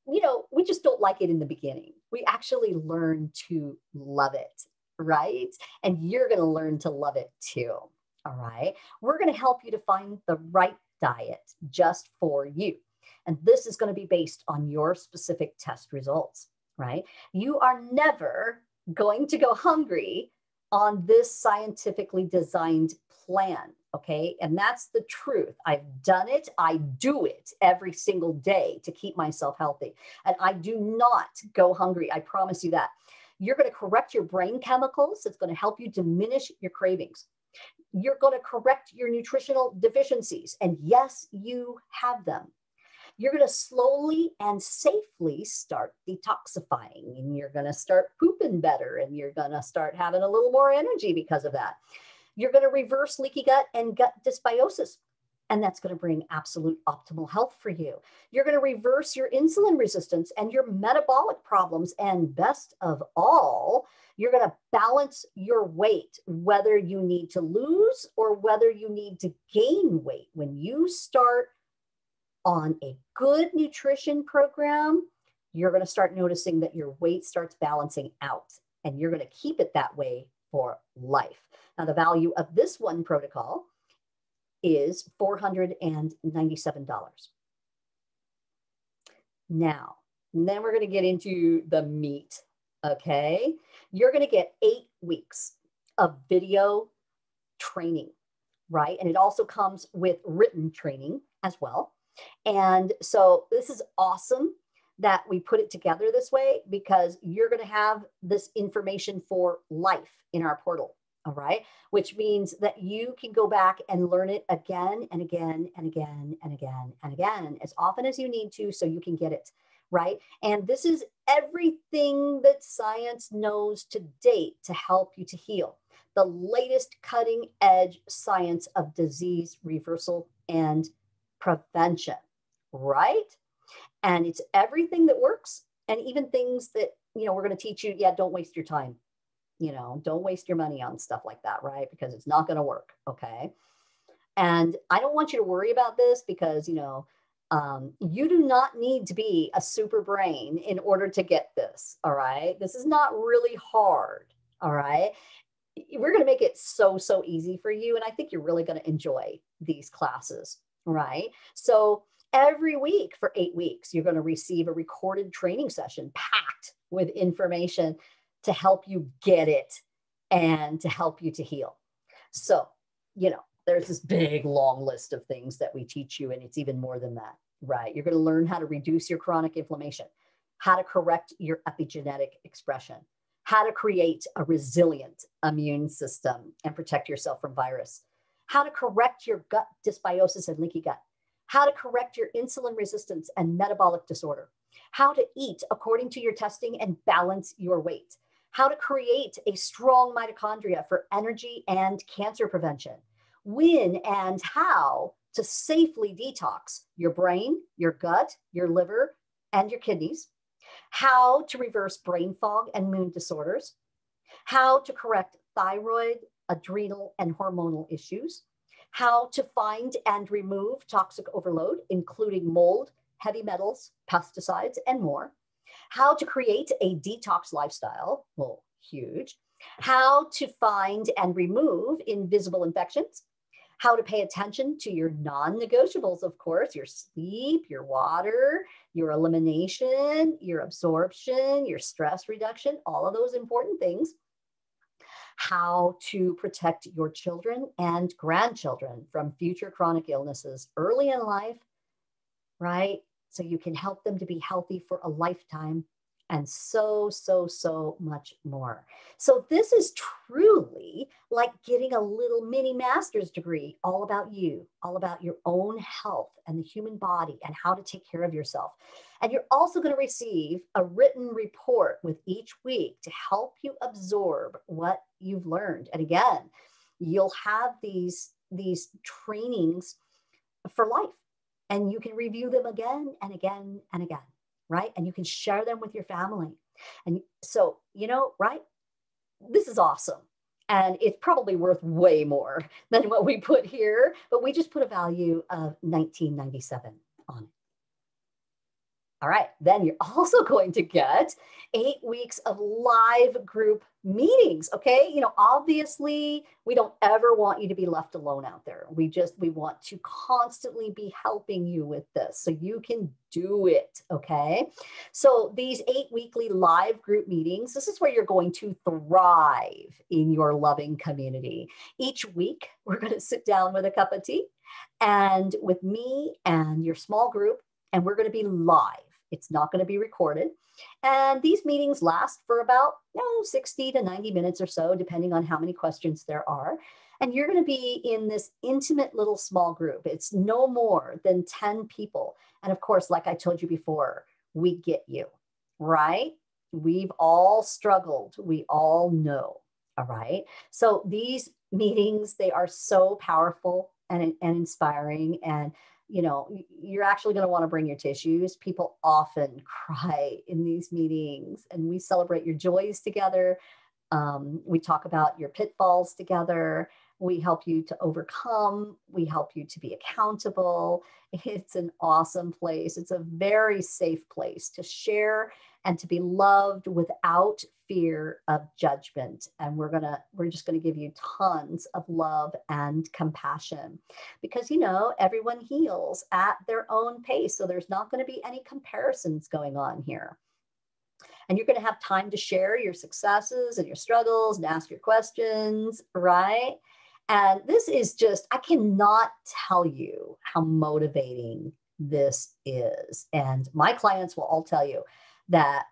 you know, we just don't like it in the beginning. We actually learn to love it, right? And you're going to learn to love it too. All right. We're going to help you to find the right diet just for you. And this is going to be based on your specific test results, right? You are never going to go hungry on this scientifically designed plan, okay? And that's the truth. I've done it. I do it every single day to keep myself healthy. And I do not go hungry. I promise you that. You're going to correct your brain chemicals. It's going to help you diminish your cravings. You're going to correct your nutritional deficiencies. And yes, you have them. You're going to slowly and safely start detoxifying, and you're going to start pooping better, and you're going to start having a little more energy because of that. You're going to reverse leaky gut and gut dysbiosis, and that's going to bring absolute optimal health for you. You're going to reverse your insulin resistance and your metabolic problems, and best of all, you're going to balance your weight, whether you need to lose or whether you need to gain weight. When you start on a good nutrition program, you're going to start noticing that your weight starts balancing out, and you're going to keep it that way for life. Now, the value of this one protocol is $497. Now, then we're going to get into the meat, okay? You're going to get 8 weeks of video training, right? And it also comes with written training as well. And so this is awesome that we put it together this way, because you're going to have this information for life in our portal. All right. Which means that you can go back and learn it again and again and again and again and again, as often as you need to, so you can get it. Right. And this is everything that science knows to date to help you to heal. The latest cutting edge science of disease reversal and prevention, right? And it's everything that works, and even things that, you know, we're going to teach you. Yeah, don't waste your time. You know, don't waste your money on stuff like that, right? Because it's not going to work. Okay. And I don't want you to worry about this because, you do not need to be a super brain in order to get this. All right. This is not really hard. All right. We're going to make it so easy for you. And I think you're really going to enjoy these classes. Right. So every week for 8 weeks, you're going to receive a recorded training session packed with information to help you get it and to help you to heal. So, there's this big long list of things that we teach you, and it's even more than that, right? You're going to learn how to reduce your chronic inflammation, how to correct your epigenetic expression, how to create a resilient immune system and protect yourself from virus, how to correct your gut dysbiosis and leaky gut, how to correct your insulin resistance and metabolic disorder, how to eat according to your testing and balance your weight, how to create a strong mitochondria for energy and cancer prevention, when and how to safely detox your brain, your gut, your liver, and your kidneys, how to reverse brain fog and mood disorders, how to correct thyroid, adrenal, and hormonal issues, how to find and remove toxic overload, including mold, heavy metals, pesticides, and more, how to create a detox lifestyle, well, huge, how to find and remove invisible infections, how to pay attention to your non-negotiables, of course, your sleep, your water, your elimination, your absorption, your stress reduction, all of those important things, how to protect your children and grandchildren from future chronic illnesses early in life, right? So you can help them to be healthy for a lifetime, and so much more. So this is truly like getting a little mini master's degree all about you, all about your own health and the human body and how to take care of yourself. And you're also going to receive a written report with each week to help you absorb what you've learned. And again, you'll have these trainings for life, and you can review them again and again and again. Right? And you can share them with your family. And so, right? This is awesome. And it's probably worth way more than what we put here, but we just put a value of $19.97 on it. All right, then you're also going to get 8 weeks of live group meetings, okay? Obviously, we don't ever want you to be left alone out there. We want to constantly be helping you with this so you can do it, okay? So these 8 weekly live group meetings, this is where you're going to thrive in your loving community. Each week, we're going to sit down with a cup of tea and with me and your small group, and we're going to be live. It's not going to be recorded. And these meetings last for about 60 to 90 minutes or so, depending on how many questions there are. And you're going to be in this intimate little small group. It's no more than 10 people. And of course, like I told you before, we get you, right? We've all struggled. We all know, all right? So these meetings, they are so powerful and inspiring, and you're actually going to want to bring your tissues. People often cry in these meetings, and we celebrate your joys together. We talk about your pitfalls together. We help you to overcome. We help you to be accountable. It's an awesome place. It's a very safe place to share and to be loved without fear of judgment. And we're just going to give you tons of love and compassion, because everyone heals at their own pace. So there's not going to be any comparisons going on here. And you're going to have time to share your successes and your struggles and ask your questions, right? And this is just, I cannot tell you how motivating this is. And my clients will all tell you that,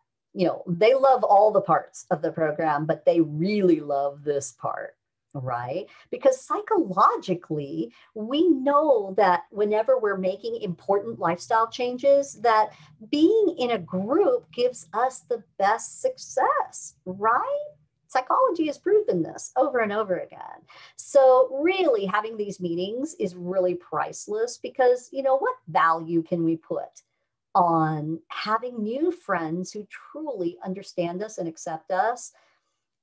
they love all the parts of the program, but they really love this part, right? Because psychologically, we know that whenever we're making important lifestyle changes, that being in a group gives us the best success, right? Psychology has proven this over and over again. So really having these meetings is really priceless, because what value can we put on having new friends who truly understand us and accept us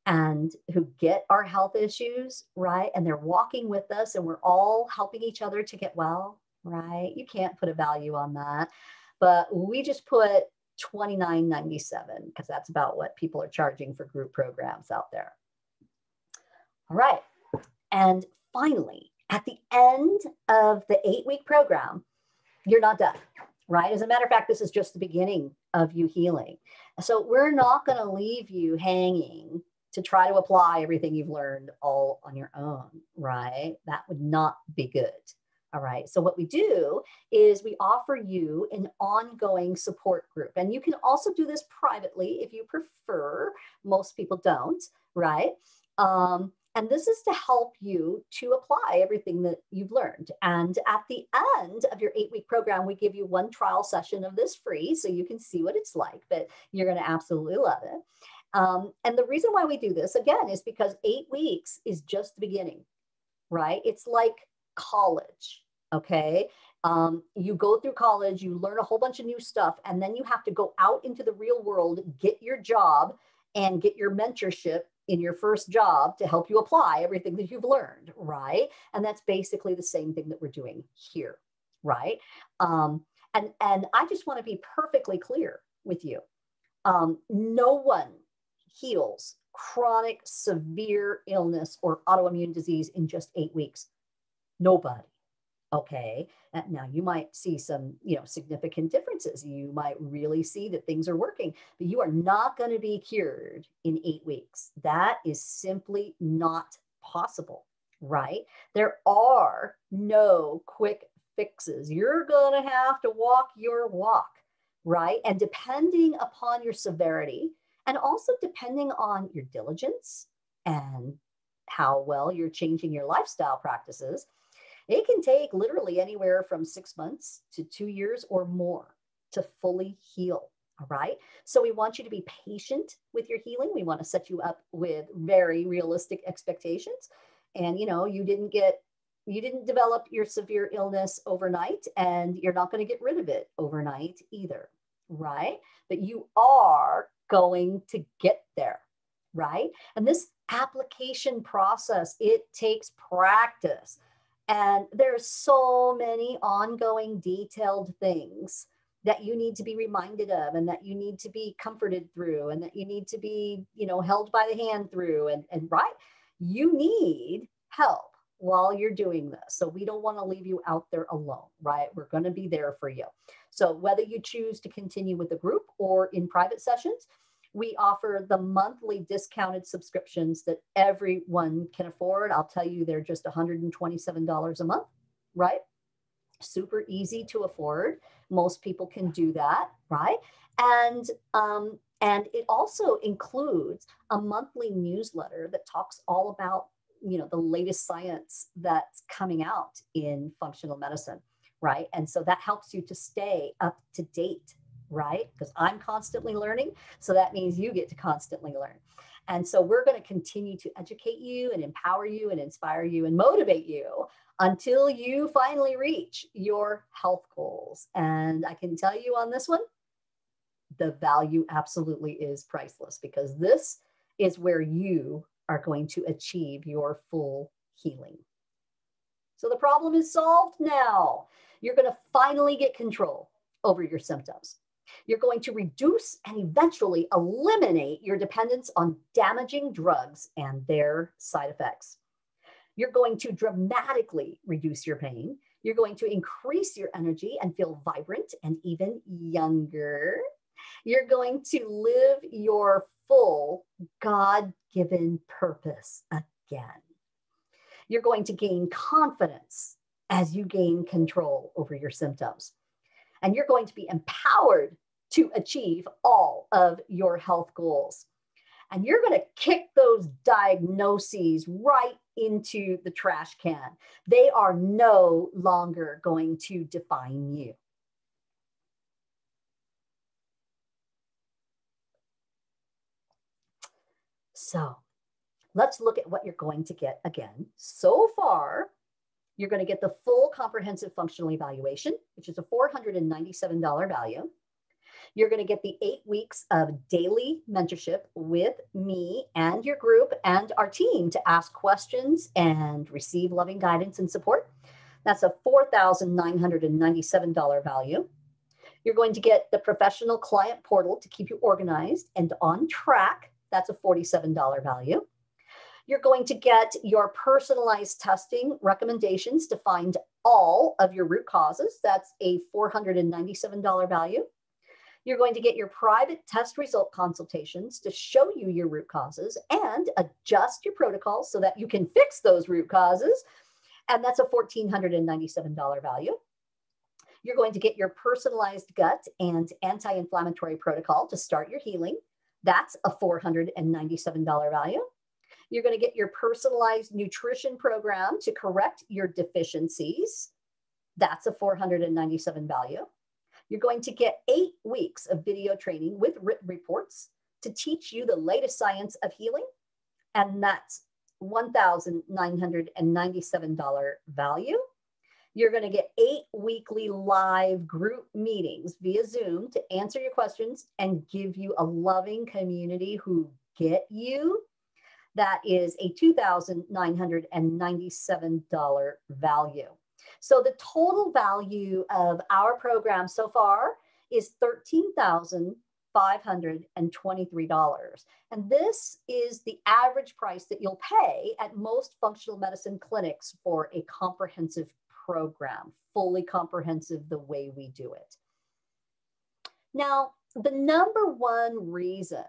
and who get our health issues, right? And they're walking with us and we're all helping each other to get well, right? You can't put a value on that. But we just put $29.97 because that's about what people are charging for group programs out there. All right. And finally, at the end of the 8-week program, you're not done, right? As a matter of fact, this is just the beginning of you healing. So we're not going to leave you hanging to try to apply everything you've learned all on your own, right? That would not be good. All right. So what we do is we offer you an ongoing support group. And you can also do this privately if you prefer. Most people don't, right? And this is to help you to apply everything that you've learned. And at the end of your 8-week program, we give you one trial session of this free so you can see what it's like, but you're going to absolutely love it. And the reason why we do this, again, is because 8 weeks is just the beginning, right? It's like college, okay? You go through college, you learn a whole bunch of new stuff, and then you have to go out into the real world, get your job, and get your mentorship in your first job to help you apply everything that you've learned, right? And that's basically the same thing that we're doing here, right? And I just want to be perfectly clear with you. No one heals chronic severe illness or autoimmune disease in just 8 weeks. Nobody. Okay. Now you might see some, significant differences. You might really see that things are working, but you are not going to be cured in 8 weeks. That is simply not possible, right? There are no quick fixes. You're going to have to walk your walk, right? And depending upon your severity and also depending on your diligence and how well you're changing your lifestyle practices, it can take literally anywhere from 6 months to 2 years or more to fully heal. All right. So we want you to be patient with your healing. We want to set you up with very realistic expectations. And, you didn't develop your severe illness overnight, and you're not going to get rid of it overnight either. Right. But you are going to get there. Right. And this application process, it takes practice. And there's so many ongoing detailed things that you need to be reminded of, and that you need to be comforted through, and that you need to be, held by the hand through. And right, you need help while you're doing this. So we don't want to leave you out there alone, right? We're going to be there for you. So whether you choose to continue with the group or in private sessions, we offer the monthly discounted subscriptions that everyone can afford. I'll tell you, they're just $127 a month, right? Super easy to afford. Most people can do that, right? And it also includes a monthly newsletter that talks all about, the latest science that's coming out in functional medicine, right? And so that helps you to stay up to date, right? Because I'm constantly learning. So that means you get to constantly learn. And so we're going to continue to educate you and empower you and inspire you and motivate you until you finally reach your health goals. And I can tell you on this one, the value absolutely is priceless, because this is where you are going to achieve your full healing. So the problem is solved now. You're going to finally get control over your symptoms. You're going to reduce and eventually eliminate your dependence on damaging drugs and their side effects. You're going to dramatically reduce your pain. You're going to increase your energy and feel vibrant and even younger. You're going to live your full God-given purpose again. You're going to gain confidence as you gain control over your symptoms. And you're going to be empowered to achieve all of your health goals. And you're going to kick those diagnoses right into the trash can. They are no longer going to define you. So let's look at what you're going to get again. So far, you're going to get the full comprehensive functional evaluation, which is a $497 value. You're going to get the 8 weeks of daily mentorship with me and your group and our team to ask questions and receive loving guidance and support. That's a $4,997 value. You're going to get the professional client portal to keep you organized and on track. That's a $47 value. You're going to get your personalized testing recommendations to find all of your root causes. That's a $497 value. You're going to get your private test result consultations to show you your root causes and adjust your protocols so that you can fix those root causes. And that's a $1,497 value. You're going to get your personalized gut and anti-inflammatory protocol to start your healing. That's a $497 value. You're going to get your personalized nutrition program to correct your deficiencies. That's a $497 value. You're going to get 8 weeks of video training with written reports to teach you the latest science of healing. And that's $1,997 value. You're going to get 8 weekly live group meetings via Zoom to answer your questions and give you a loving community who get you. That is a $2,997 value. So the total value of our program so far is $13,523. And this is the average price that you'll pay at most functional medicine clinics for a comprehensive program, fully comprehensive the way we do it. Now, the number one reason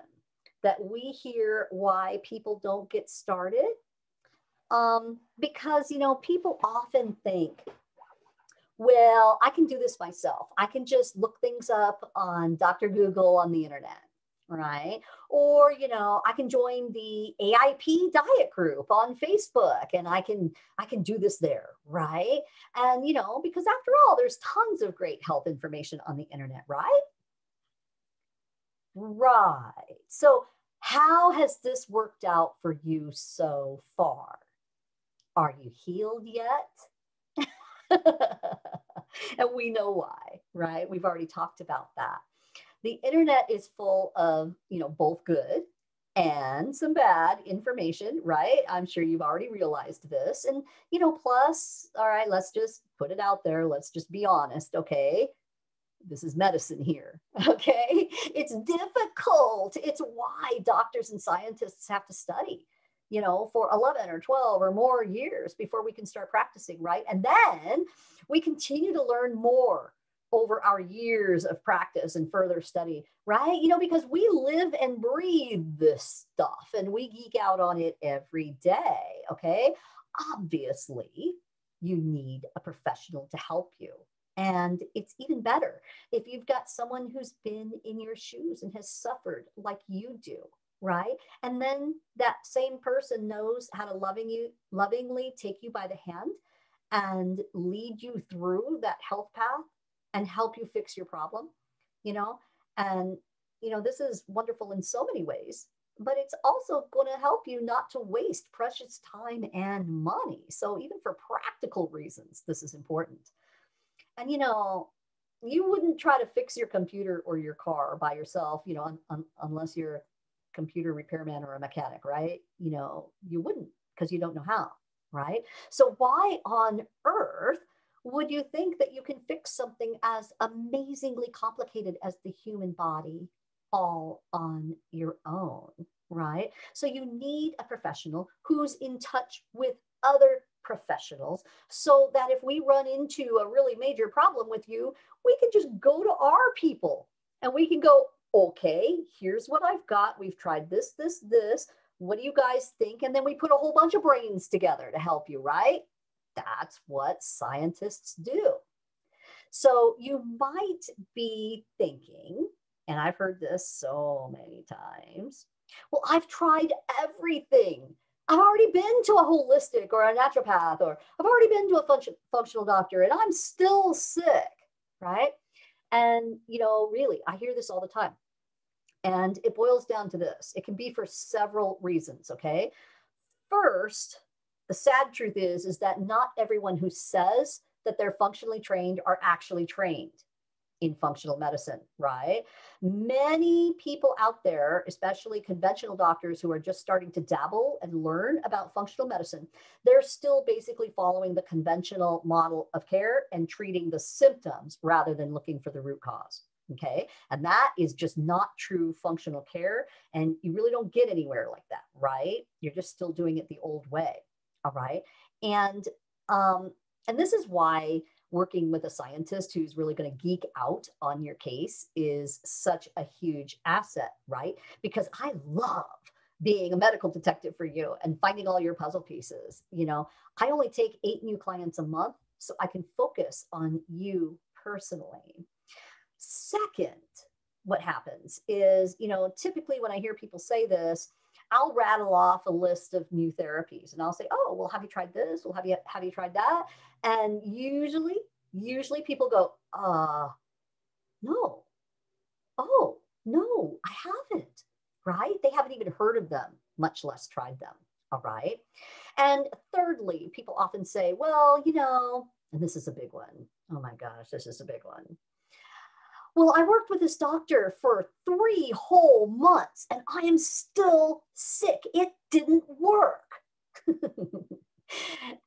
that we hear why people don't get started, because, people often think, well, I can do this myself. I can just look things up on Dr. Google on the internet, right? Or, I can join the AIP diet group on Facebook and I can do this there, right? And, because after all, there's tons of great health information on the internet, right? Right. So how has this worked out for you so far? Are you healed yet? And we know why, right? We've already talked about that. The internet is full of, both good and some bad information, right? I'm sure you've already realized this. And, plus, all right, let's just put it out there. Let's just be honest, okay? This is medicine here, okay? It's difficult. It's why doctors and scientists have to study, for 11 or 12 or more years before we can start practicing, right? And then we continue to learn more over our years of practice and further study, right? Because we live and breathe this stuff and we geek out on it every day, okay? Obviously, you need a professional to help you. And it's even better if you've got someone who's been in your shoes and has suffered like you do, right? And then that same person knows how to lovingly take you by the hand and lead you through that health path and help you fix your problem, and, this is wonderful in so many ways, but it's also going to help you not to waste precious time and money. So even for practical reasons, this is important. And, you wouldn't try to fix your computer or your car by yourself, unless you're a computer repairman or a mechanic, right? You wouldn't, because you don't know how, right? So why on earth would you think that you can fix something as amazingly complicated as the human body all on your own, right? So you need a professional who's in touch with other professionals so that if we run into a really major problem with you, we can just go to our people and we can go, okay, here's what I've got. We've tried this. What do you guys think? And then we put a whole bunch of brains together to help you, right? That's what scientists do. So you might be thinking, and I've heard this so many times, well, I've tried everything. I've already been to a holistic or a naturopath, or I've already been to a functional doctor and I'm still sick, right? And, really, I hear this all the time. And it boils down to this. It can be for several reasons, okay? First, the sad truth is that not everyone who says that they're functionally trained are actually trained in functional medicine, right? Many people out there, especially conventional doctors who are just starting to dabble and learn about functional medicine, they're still basically following the conventional model of care and treating the symptoms rather than looking for the root cause. Okay. And that is just not true functional care. And you really don't get anywhere like that, right? You're just still doing it the old way. All right. And, and this is why working with a scientist who's really going to geek out on your case is such a huge asset, right? Because I love being a medical detective for you and finding all your puzzle pieces. You know, I only take 8 new clients a month, so I can focus on you personally. Second, what happens is, you know, typically when I hear people say this, I'll rattle off a list of new therapies and I'll say, oh, well, have you tried this? Well, have you tried that? And usually people go, no. Oh, no, I haven't, right? They haven't even heard of them, much less tried them. All right. And thirdly, people often say, well, you know, and this is a big one. Oh my gosh, this is a big one. Well, I worked with this doctor for 3 whole months and I am still sick. It didn't work.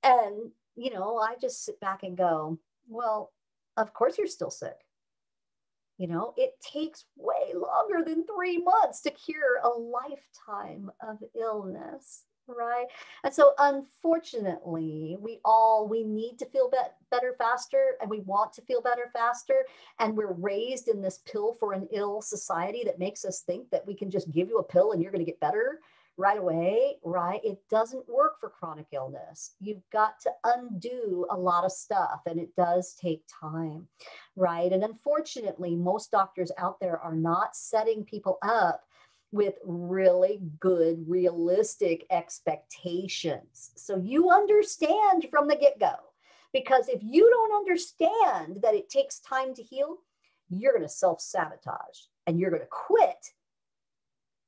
And, you know, I just sit back and go, well, of course you're still sick. You know, it takes way longer than 3 months to cure a lifetime of illness. Right. And so unfortunately, we need to feel better faster, and we want to feel better faster. And we're raised in this pill for an ill society that makes us think that we can just give you a pill and you're going to get better right away. Right. It doesn't work for chronic illness. You've got to undo a lot of stuff, and it does take time. Right. And unfortunately, most doctors out there are not setting people up with really good, realistic expectations. So you understand from the get-go, because if you don't understand that it takes time to heal, you're going to self-sabotage and you're going to quit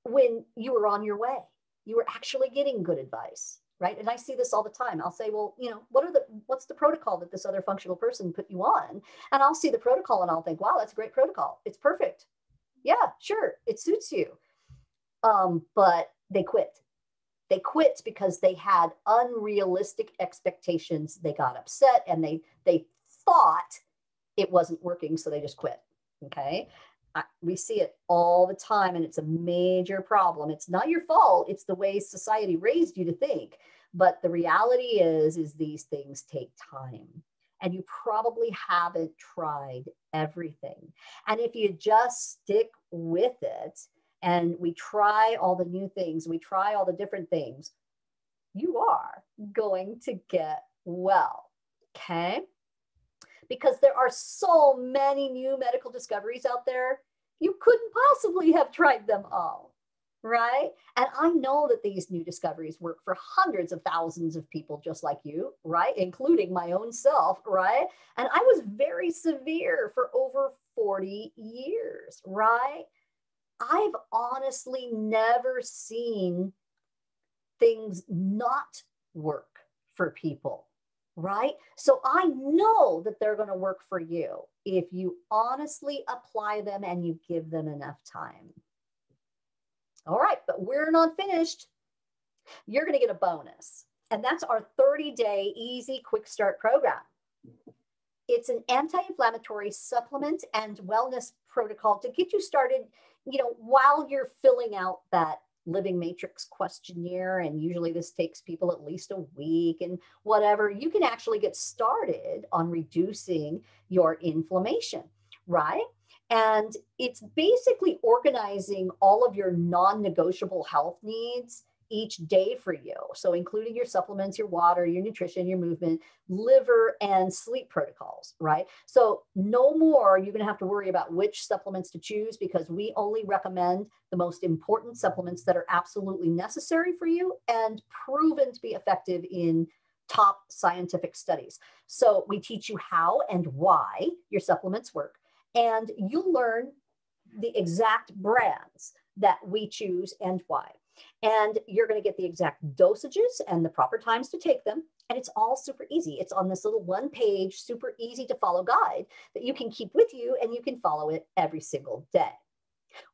when you were on your way. You were actually getting good advice, right? And I see this all the time. I'll say, well, you know, what's the protocol that this other functional person put you on? And I'll see the protocol and I'll think, wow, that's a great protocol. It's perfect. Yeah, sure. It suits you. But they quit. They quit because they had unrealistic expectations. They got upset and they thought it wasn't working, so they just quit. Okay. We see it all the time, and it's a major problem. It's not your fault. It's the way society raised you to think. But the reality is these things take time. And you probably haven't tried everything. And if you just stick with it, and we try all the new things, we try all the different things, you are going to get well, okay? Because there are so many new medical discoveries out there, you couldn't possibly have tried them all, right? And I know that these new discoveries work for hundreds of thousands of people just like you, right? Including my own self, right? And I was very severe for over 40 years, right? I've honestly never seen things not work for people, right? So I know that they're going to work for you if you honestly apply them and you give them enough time. All right, but we're not finished. You're going to get a bonus, and that's our 30-day easy quick start program. It's an anti-inflammatory supplement and wellness protocol to get you started, you know, while you're filling out that living matrix questionnaire. And usually this takes people at least a week and whatever. You can actually get started on reducing your inflammation, right? And it's basically organizing all of your non-negotiable health needs each day for you. So including your supplements, your water, your nutrition, your movement, liver, and sleep protocols, right? So no more you're going to have to worry about which supplements to choose, because we only recommend the most important supplements that are absolutely necessary for you and proven to be effective in top scientific studies. So we teach you how and why your supplements work, and you'll learn the exact brands that we choose and why. And you're going to get the exact dosages and the proper times to take them. And it's all super easy. It's on this little one-page, super easy to follow guide that you can keep with you, and you can follow it every single day.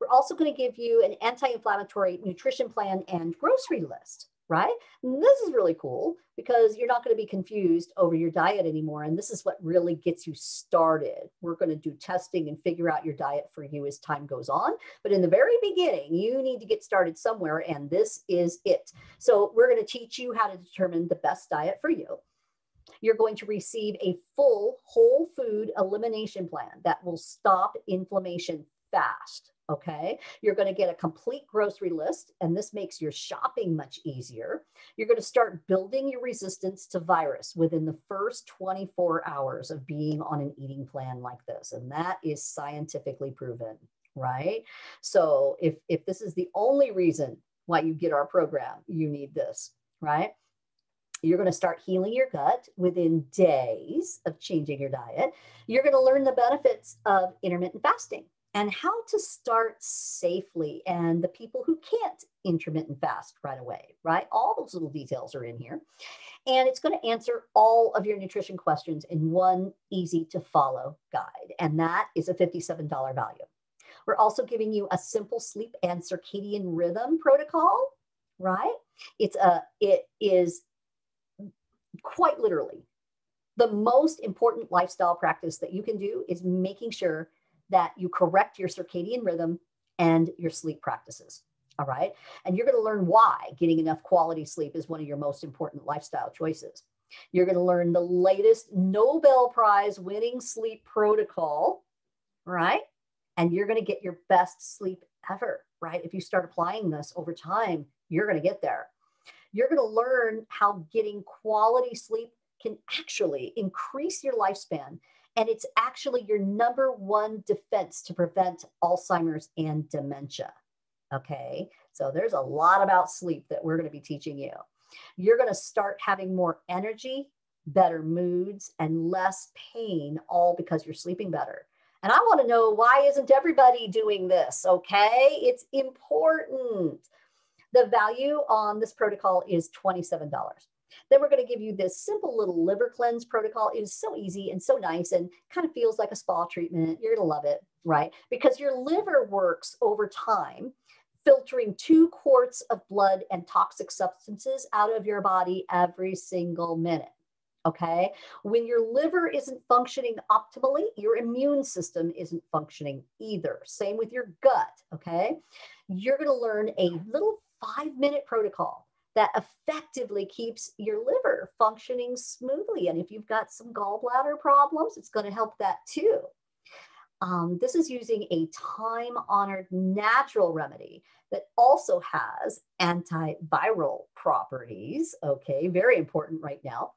We're also going to give you an anti-inflammatory nutrition plan and grocery list, right? And this is really cool because you're not going to be confused over your diet anymore. And this is what really gets you started. We're going to do testing and figure out your diet for you as time goes on. But in the very beginning, you need to get started somewhere, and this is it. So we're going to teach you how to determine the best diet for you. You're going to receive a full whole food elimination plan that will stop inflammation fast. Okay, you're going to get a complete grocery list, and this makes your shopping much easier. You're going to start building your resistance to virus within the first 24 hours of being on an eating plan like this. And that is scientifically proven, right? So if this is the only reason why you get our program, you need this, right? You're going to start healing your gut within days of changing your diet. You're going to learn the benefits of intermittent fasting and how to start safely, and the people who can't intermittent fast right away, right? All those little details are in here. And it's going to answer all of your nutrition questions in one easy to follow guide. And that is a $57 value. We're also giving you a simple sleep and circadian rhythm protocol, right? It is quite literally the most important lifestyle practice that you can do is making sure that you correct your circadian rhythm and your sleep practices. All right. And you're going to learn why getting enough quality sleep is one of your most important lifestyle choices. You're going to learn the latest Nobel Prize winning sleep protocol, right? And you're going to get your best sleep ever, right? If you start applying this over time, you're going to get there. You're going to learn how getting quality sleep can actually increase your lifespan. And it's actually your number one defense to prevent Alzheimer's and dementia. Okay, so there's a lot about sleep that we're going to be teaching you. You're going to start having more energy, better moods, and less pain, all because you're sleeping better. And I want to know, why isn't everybody doing this? Okay, it's important. The value on this protocol is $27. Then we're going to give you this simple little liver cleanse protocol. It is so easy and so nice and kind of feels like a spa treatment. You're going to love it, right? Because your liver works over time, filtering 2 quarts of blood and toxic substances out of your body every single minute. Okay. When your liver isn't functioning optimally, your immune system isn't functioning either. Same with your gut. Okay. You're going to learn a little 5-minute protocol that effectively keeps your liver functioning smoothly. And if you've got some gallbladder problems, it's going to help that too. This is using a time-honored natural remedy that also has antiviral properties. Okay, very important right now.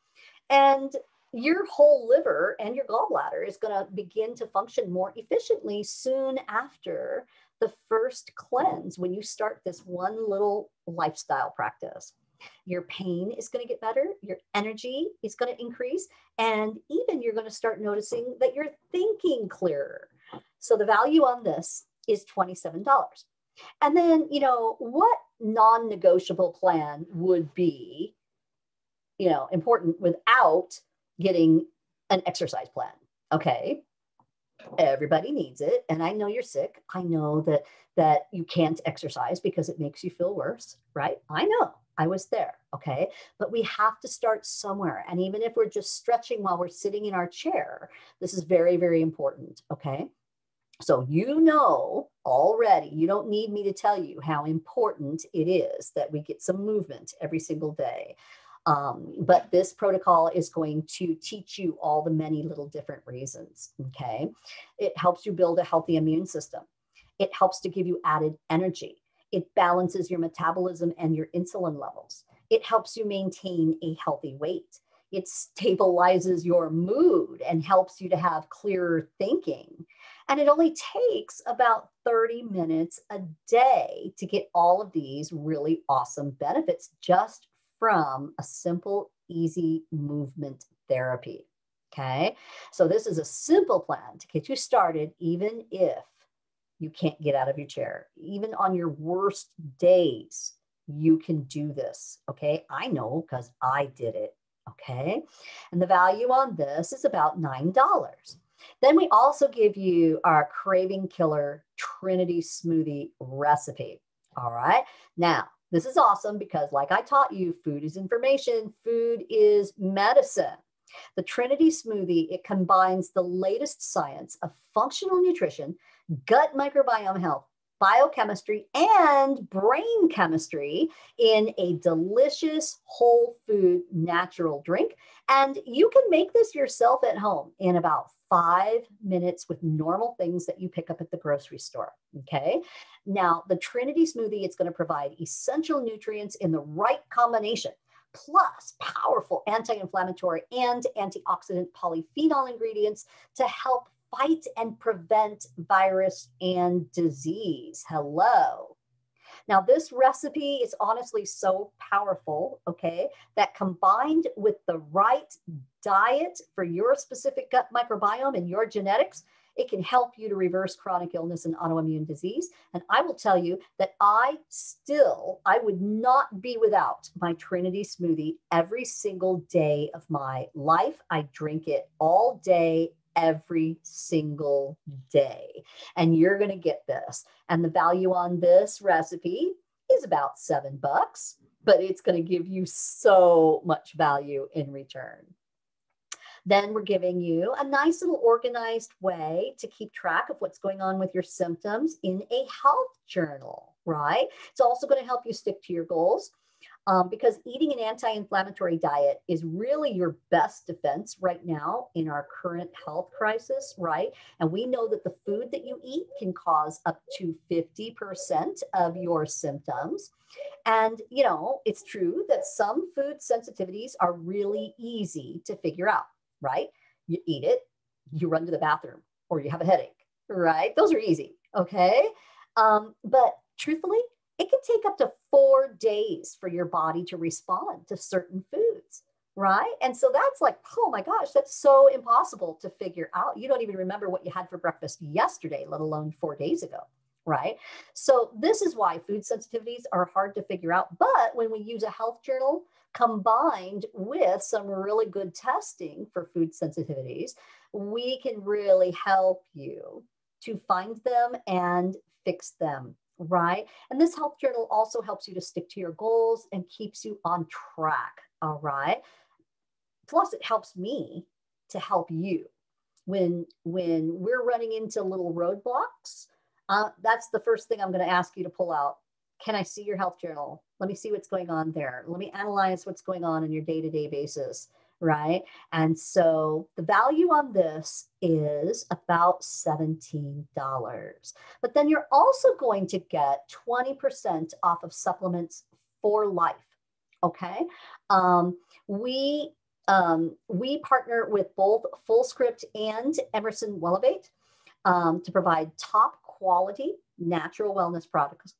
And your whole liver and your gallbladder is going to begin to function more efficiently soon after the first cleanse when you start this one little lifestyle practice. Your pain is going to get better, your energy is going to increase, and even you're going to start noticing that you're thinking clearer. So the value on this is $27. And then, you know, what non-negotiable plan would be, you know, important without getting an exercise plan? Okay. Everybody needs it. And I know you're sick. I know that you can't exercise because it makes you feel worse, right? I know. I was there. Okay. But we have to start somewhere. And even if we're just stretching while we're sitting in our chair, this is very, very important. Okay. So you know already, you don't need me to tell you how important it is that we get some movement every single day. But this protocol is going to teach you all the many little different reasons, okay? It helps you build a healthy immune system. It helps to give you added energy. It balances your metabolism and your insulin levels. It helps you maintain a healthy weight. It stabilizes your mood and helps you to have clearer thinking. And it only takes about 30 minutes a day to get all of these really awesome benefits just from a simple, easy movement therapy. Okay. So this is a simple plan to get you started, even if you can't get out of your chair. Even on your worst days, you can do this. Okay. I know because I did it. Okay. And the value on this is about $9. Then we also give you our craving killer Trinity smoothie recipe. All right. Now, this is awesome because, like I taught you, food is information, food is medicine. The Trinity smoothie, it combines the latest science of functional nutrition, gut microbiome health, biochemistry, and brain chemistry in a delicious whole food natural drink. And you can make this yourself at home in about 5 minutes with normal things that you pick up at the grocery store. Okay. Now, the Trinity smoothie, it's going to provide essential nutrients in the right combination, plus powerful anti-inflammatory and antioxidant polyphenol ingredients to help fight and prevent virus and disease. Hello. Now, this recipe is honestly so powerful, okay, that combined with the right diet for your specific gut microbiome and your genetics, it can help you to reverse chronic illness and autoimmune disease. And I will tell you that I would not be without my Trinity smoothie every single day of my life. I drink it all day, every single day. And you're going to get this. And the value on this recipe is about $7, but it's going to give you so much value in return. Then we're giving you a nice little organized way to keep track of what's going on with your symptoms in a health journal, right? It's also going to help you stick to your goals. Because eating an anti-inflammatory diet is really your best defense right now in our current health crisis, right? And we know that the food that you eat can cause up to 50% of your symptoms. And, you know, it's true that some food sensitivities are really easy to figure out, right? You eat it, you run to the bathroom, or you have a headache, right? Those are easy, okay? But truthfully, it can take up to 4 days for your body to respond to certain foods, right? And so that's like, oh my gosh, that's so impossible to figure out. You don't even remember what you had for breakfast yesterday, let alone 4 days ago, right? So this is why food sensitivities are hard to figure out. But when we use a health journal combined with some really good testing for food sensitivities, we can really help you to find them and fix them. Right. And this health journal also helps you to stick to your goals and keeps you on track. All right. Plus, it helps me to help you when we're running into little roadblocks. That's the first thing I'm going to ask you to pull out. Can I see your health journal? Let me see what's going on there. Let me analyze what's going on your day-to-day basis. Right. And so the value on this is about $17. But then you're also going to get 20% off of supplements for life. Okay. We partner with both FullScript and Emerson Wellevate to provide top quality natural wellness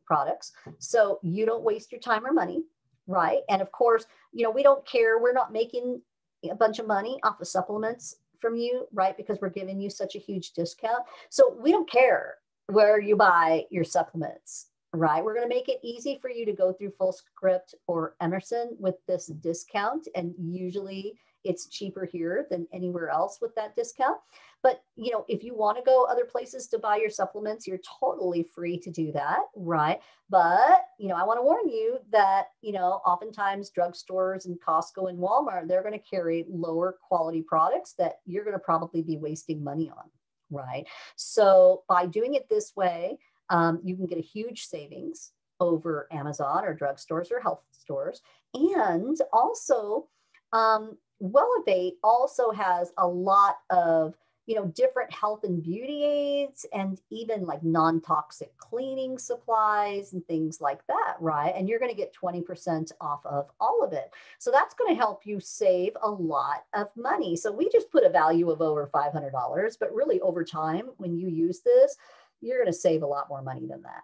products. So you don't waste your time or money. Right. And of course, you know, we don't care. We're not making a bunch of money off of supplements from you, right? Because we're giving you such a huge discount. So we don't care where you buy your supplements, right? We're going to make it easy for you to go through FullScript or Emerson with this discount. And usually it's cheaper here than anywhere else with that discount. But, you know, if you want to go other places to buy your supplements, you're totally free to do that, right? But, you know, I want to warn you that, you know, oftentimes drugstores and Costco and Walmart, they're going to carry lower quality products that you're going to probably be wasting money on, right? So by doing it this way, you can get a huge savings over Amazon or drugstores or health stores. And also, Wellevate also has a lot of, you know, different health and beauty aids and even like non-toxic cleaning supplies and things like that, right? And you're going to get 20% off of all of it. So that's going to help you save a lot of money. So we just put a value of over $500, but really over time, when you use this, you're going to save a lot more money than that.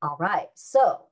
All right. So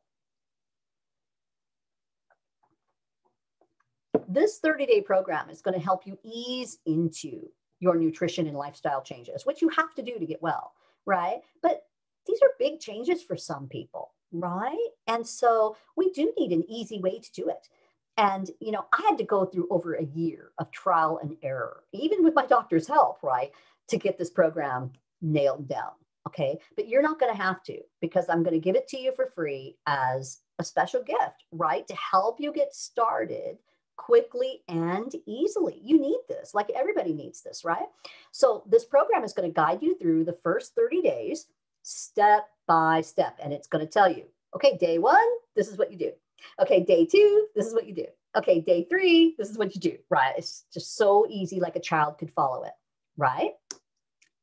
this 30-day program is going to help you ease into your nutrition and lifestyle changes, which you have to do to get well, right? But these are big changes for some people, right? And so we do need an easy way to do it. And, I had to go through over a year of trial and error, even with my doctor's help, right, to get this program nailed down. Okay. But you're not going to have to, because I'm going to give it to you for free as a special gift, right, to help you get started quickly and easily. You need this, like everybody needs this, right? So, this program is going to guide you through the first 30 days, step by step. And it's going to tell you, okay, day one, this is what you do. Okay, day two, this is what you do. Okay, day three, this is what you do, right? It's just so easy, like a child could follow it, right?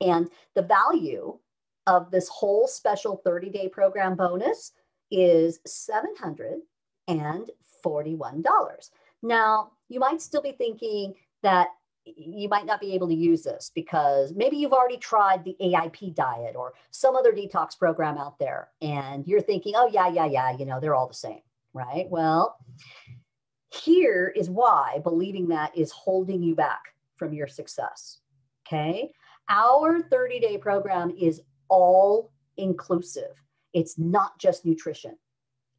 And the value of this whole special 30-day program bonus is $741. Now, you might still be thinking that you might not be able to use this because maybe you've already tried the AIP diet or some other detox program out there, and you're thinking, oh, yeah, they're all the same, right? Well, here is why believing that is holding you back from your success, okay? Our 30-day program is all inclusive. It's not just nutrition.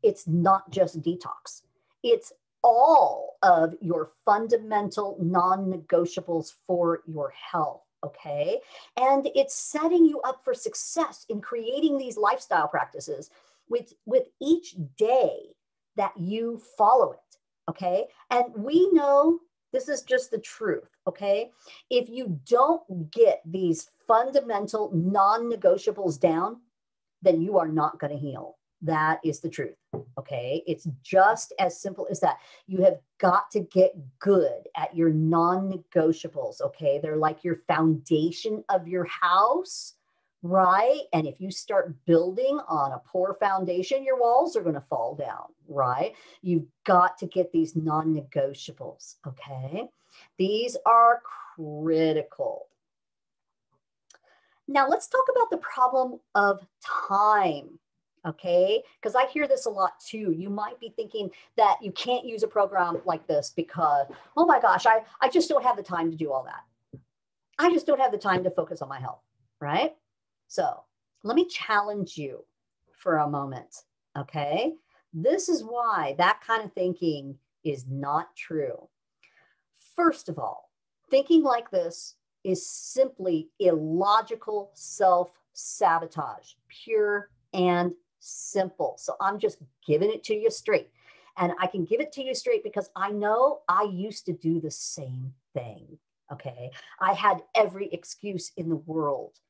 It's not just detox. It's all of your fundamental non-negotiables for your health, okay? And it's setting you up for success in creating these lifestyle practices with each day that you follow it, okay? And we know this is just the truth, okay? If you don't get these fundamental non-negotiables down, then you are not going to heal. That is the truth, okay? It's just as simple as that. You have got to get good at your non-negotiables, okay? They're like your foundation of your house, right? And if you start building on a poor foundation, your walls are going to fall down, right? You've got to get these non-negotiables, okay? These are critical. Now, let's talk about the problem of time, okay? Because I hear this a lot too. You might be thinking that you can't use a program like this because, oh my gosh, I just don't have the time to do all that. I just don't have the time to focus on my health, right? So let me challenge you for a moment, okay? This is why that kind of thinking is not true. First of all, thinking like this is simply illogical self-sabotage, pure and simple. So I'm just giving it to you straight. And I can give it to you straight because I know I used to do the same thing, okay? I had every excuse in the world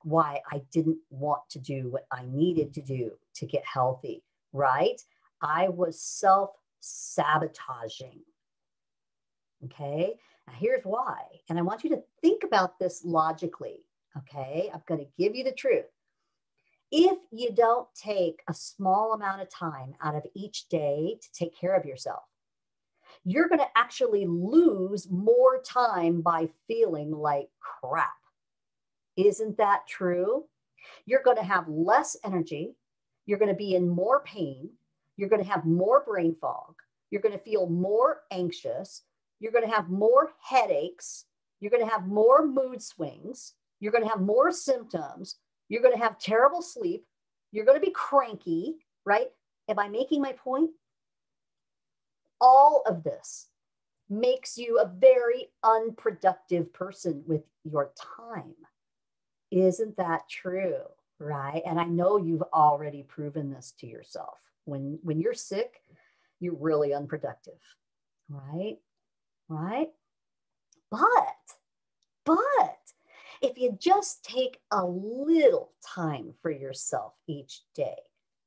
why I didn't want to do what I needed to do to get healthy, right? I was self-sabotaging, okay? Now here's why. And I want you to think about this logically, okay? I'm going to give you the truth. If you don't take a small amount of time out of each day to take care of yourself, you're going to actually lose more time by feeling like crap. Isn't that true? You're going to have less energy. You're going to be in more pain. You're going to have more brain fog. You're going to feel more anxious. You're going to have more headaches. You're going to have more mood swings. You're going to have more symptoms. You're going to have terrible sleep. You're going to be cranky, right? Am I making my point? All of this makes you a very unproductive person with your time. Isn't that true, right? And I know you've already proven this to yourself. When you're sick, you're really unproductive, right? Right? But if you just take a little time for yourself each day,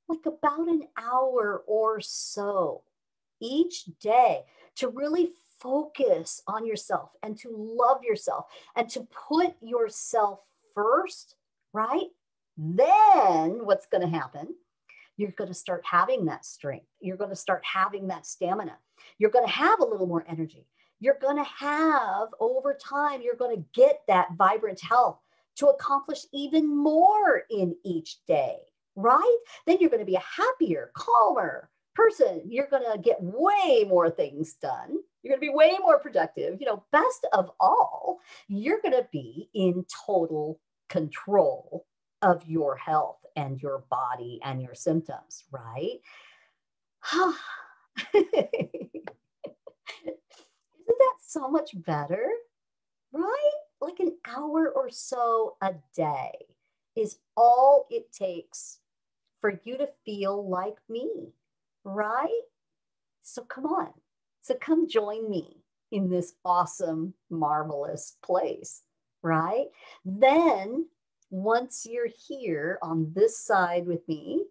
like about an hour or so each day, to really focus on yourself and to love yourself and to put yourself first, right? Then what's going to happen? You're going to start having that strength. You're going to start having that stamina. You're going to have a little more energy. You're going to have, over time, you're going to get that vibrant health to accomplish even more in each day, right? Then you're going to be a happier, calmer person. You're going to get way more things done. You're going to be way more productive. Best of all, you're going to be in total control of your health and your body and your symptoms, right? Isn't that so much better, right? Like an hour or so a day is all it takes for you to feel like me, right? So come on. So come join me in this awesome, marvelous place, right? Then, once you're here on this side with me,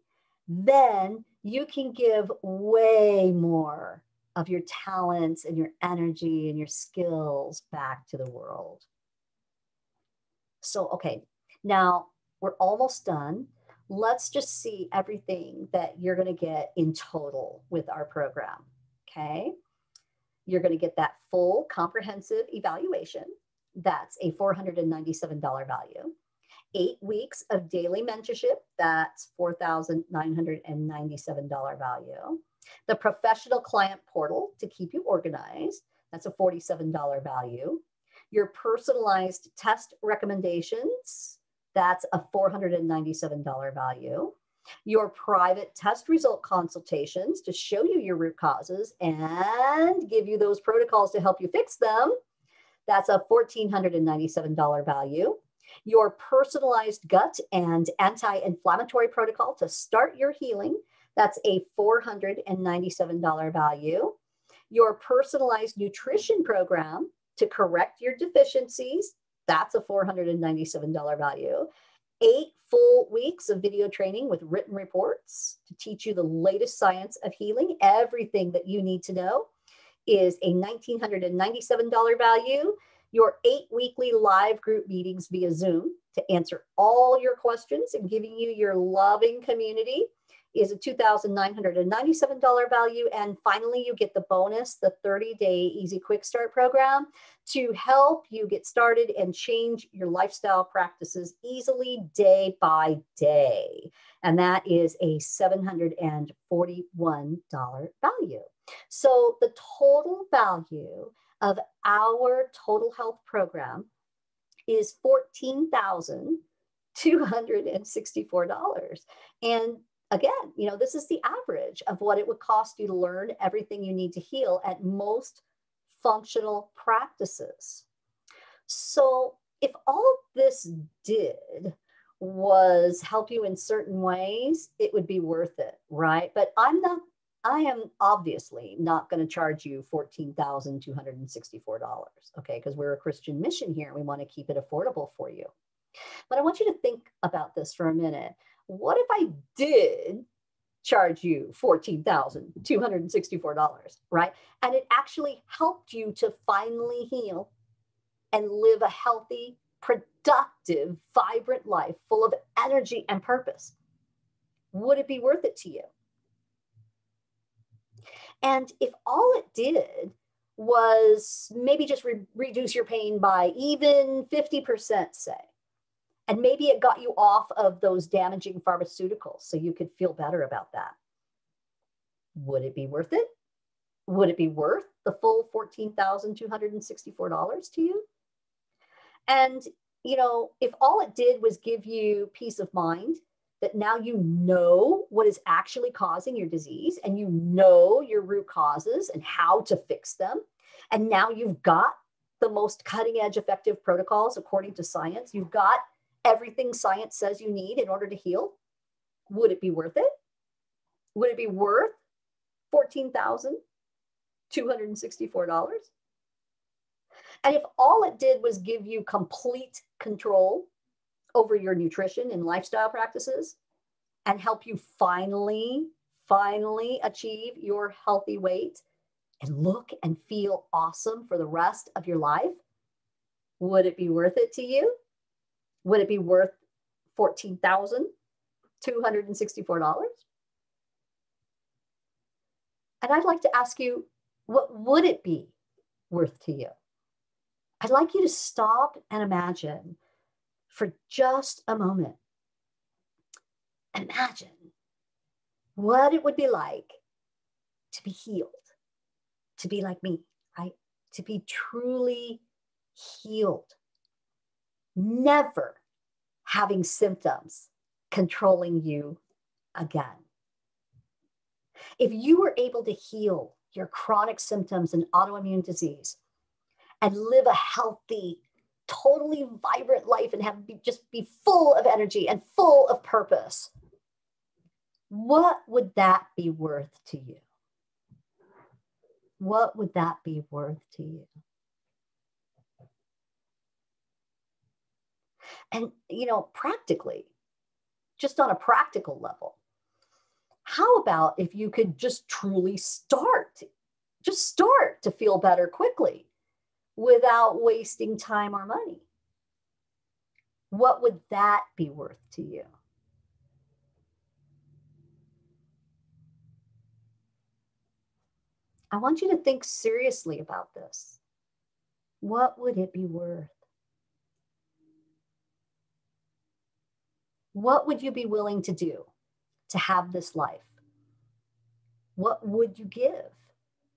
then you can give way more of your talents and your energy and your skills back to the world. So, okay, now we're almost done. Let's just see everything that you're going to get in total with our program. Okay. You're going to get that full comprehensive evaluation. That's a $497 value. 8 weeks of daily mentorship. That's $4,997 value. The professional client portal to keep you organized. That's a $47 value. Your personalized test recommendations. That's a $497 value. Your private test result consultations to show you your root causes and give you those protocols to help you fix them. That's a $1,497 value. Your personalized gut and anti-inflammatory protocol to start your healing. That's a $497 value. Your personalized nutrition program to correct your deficiencies. That's a $497 value. 8 full weeks of video training with written reports to teach you the latest science of healing. Everything that you need to know is a $1,997 value. Your 8 weekly live group meetings via Zoom to answer all your questions and giving you your loving community is a $2,997 value. And finally, you get the bonus, the 30-day Easy Quick Start program to help you get started and change your lifestyle practices easily day by day. And that is a $741 value. So the total value of our total health program is $14,264. And again, this is the average of what it would cost you to learn everything you need to heal at most functional practices. So if all this did was help you in certain ways, it would be worth it, right? But I am obviously not going to charge you $14,264, okay? Because we're a Christian mission here and we want to keep it affordable for you. But I want you to think about this for a minute. What if I did charge you $14,264, right? And it actually helped you to finally heal and live a healthy, productive, vibrant life full of energy and purpose? Would it be worth it to you? And if all it did was maybe just reduce your pain by even 50%, say, and maybe it got you off of those damaging pharmaceuticals so you could feel better about that, would it be worth it? Would it be worth the full $14,264 to you? And, if all it did was give you peace of mind, that now you know what is actually causing your disease and you know your root causes and how to fix them. And now you've got the most cutting edge effective protocols according to science. You've got everything science says you need in order to heal. Would it be worth it? Would it be worth $14,264? And if all it did was give you complete control over your nutrition and lifestyle practices and help you finally achieve your healthy weight and look and feel awesome for the rest of your life, would it be worth it to you? Would it be worth $14,264? And I'd like to ask you, what would it be worth to you? I'd like you to stop and imagine for just a moment. Imagine what it would be like to be healed, to be like me, right? To be truly healed. Never having symptoms controlling you again. If you were able to heal your chronic symptoms and autoimmune disease and live a healthy, totally vibrant life and just be full of energy and full of purpose, what would that be worth to you? What would that be worth to you? And, practically, just on a practical level, how about if you could just truly start to feel better quickly without wasting time or money? What would that be worth to you? I want you to think seriously about this. What would it be worth? What would you be willing to do to have this life? What would you give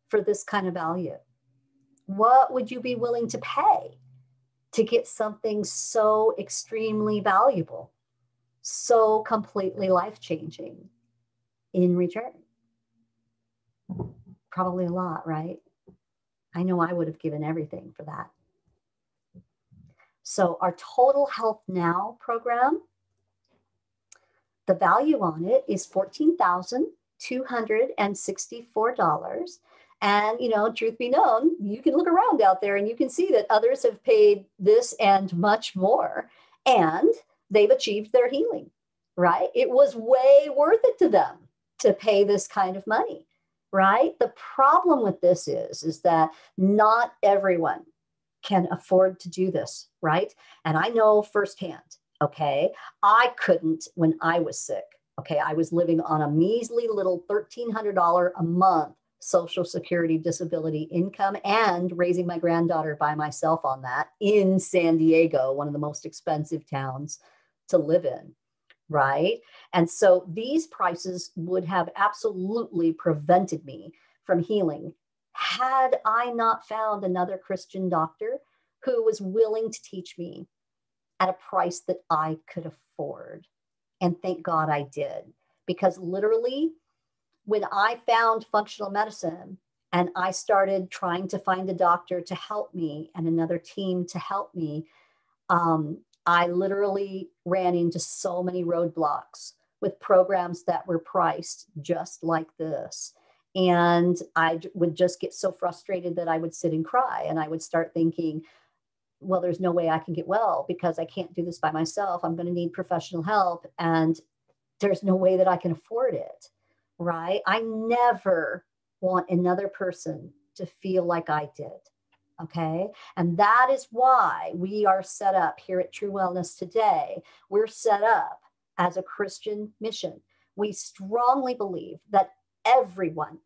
for this kind of value? What would you be willing to pay to get something so extremely valuable, so completely life-changing in return? Probably a lot, right? I know I would have given everything for that. So our Total Health Now program, the value on it is $14,264. And, truth be known, you can look around out there and you can see that others have paid this and much more, and they've achieved their healing, right? It was way worth it to them to pay this kind of money, right? The problem with this is that not everyone can afford to do this, right? And I know firsthand, okay, I couldn't when I was sick. Okay, I was living on a measly little $1,300 a month Social Security disability income and raising my granddaughter by myself on that in San Diego, one of the most expensive towns to live in, right? And so these prices would have absolutely prevented me from healing had I not found another Christian doctor who was willing to teach me at a price that I could afford. And thank God I did, because literally when I found functional medicine and I started trying to find a doctor to help me and another team to help me, I literally ran into so many roadblocks with programs that were priced just like this. And I would just get so frustrated that I would sit and cry, and I would start thinking, well, there's no way I can get well because I can't do this by myself. I'm going to need professional help, and there's no way that I can afford it, right? I never want another person to feel like I did, okay? And that is why we are set up here at True Wellness today. We're set up as a Christian mission. We strongly believe that everyone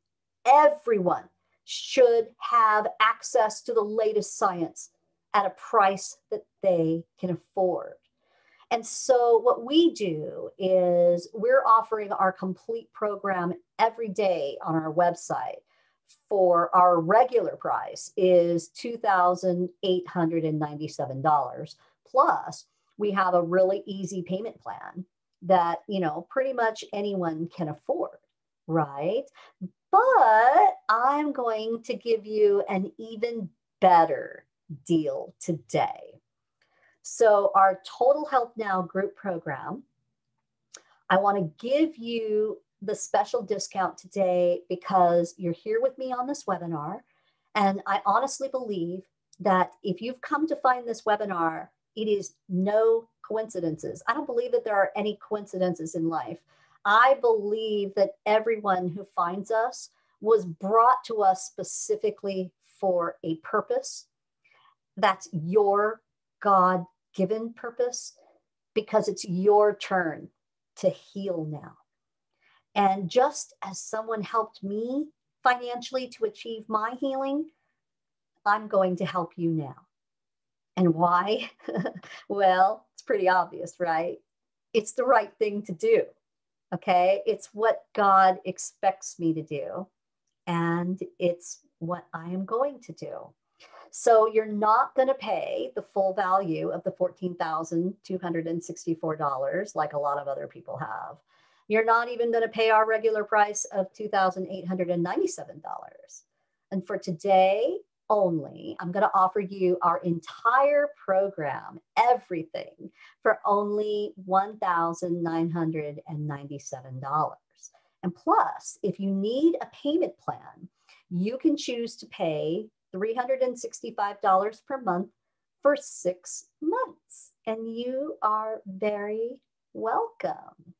should have access to the latest science at a price that they can afford. And so what we do is we're offering our complete program every day on our website. For our regular price is $2,897. Plus, we have a really easy payment plan that, pretty much anyone can afford, right? But I'm going to give you an even better deal today. So our Total Health Now group program, I want to give you the special discount today because you're here with me on this webinar. And I honestly believe that if you've come to find this webinar, it is no coincidences. I don't believe that there are any coincidences in life. I believe that everyone who finds us was brought to us specifically for a purpose. That's your God-given purpose, because it's your turn to heal now. And just as someone helped me financially to achieve my healing, I'm going to help you now. And why? Well, it's pretty obvious, right? It's the right thing to do, okay? It's what God expects me to do, and it's what I am going to do. So you're not going to pay the full value of the $14,264 like a lot of other people have. You're not even going to pay our regular price of $2,897. And for today only, I'm going to offer you our entire program, everything, for only $1,997. And plus, if you need a payment plan, you can choose to pay $365 per month for 6 months. And you are very welcome.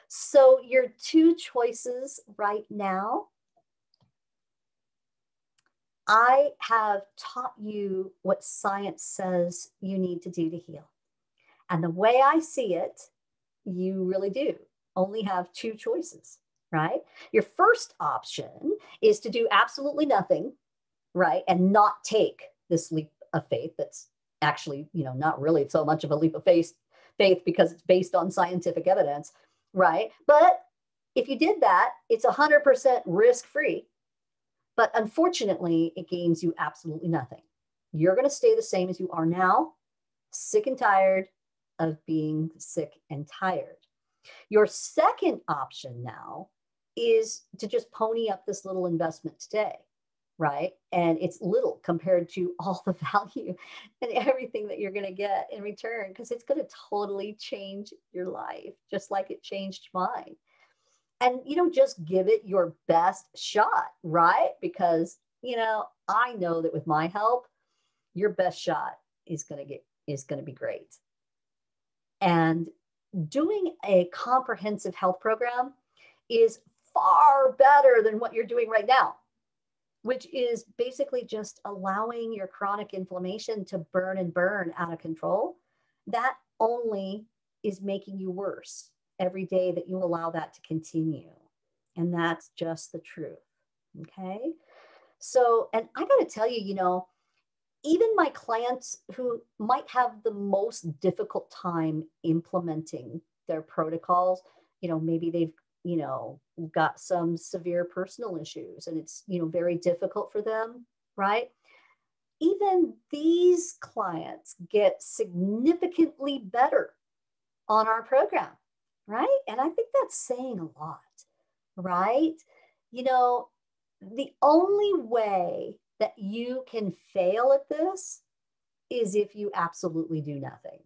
So your two choices right now, I have taught you what science says you need to do to heal. And the way I see it, you really do only have two choices, right? Your first option is to do absolutely nothing, right? And not take this leap of faith that's actually, not really so much of a leap of faith because it's based on scientific evidence, right? But if you did that, it's 100% risk-free. But unfortunately, it gains you absolutely nothing. You're going to stay the same as you are now, sick and tired of being sick and tired. Your second option now is to just pony up this little investment today, right? And it's little compared to all the value and everything that you're going to get in return, because it's going to totally change your life, just like it changed mine. And, just give it your best shot, right? Because, I know that with my help, your best shot is going to be great. And doing a comprehensive health program is far better than what you're doing right now, which is basically just allowing your chronic inflammation to burn and burn out of control. That only is making you worse every day that you allow that to continue. And that's just the truth. Okay. So, and I got to tell you, even my clients who might have the most difficult time implementing their protocols, maybe they've, got some severe personal issues and it's, very difficult for them, right? Even these clients get significantly better on our program, right? And I think that's saying a lot, right? The only way that you can fail at this is if you absolutely do nothing.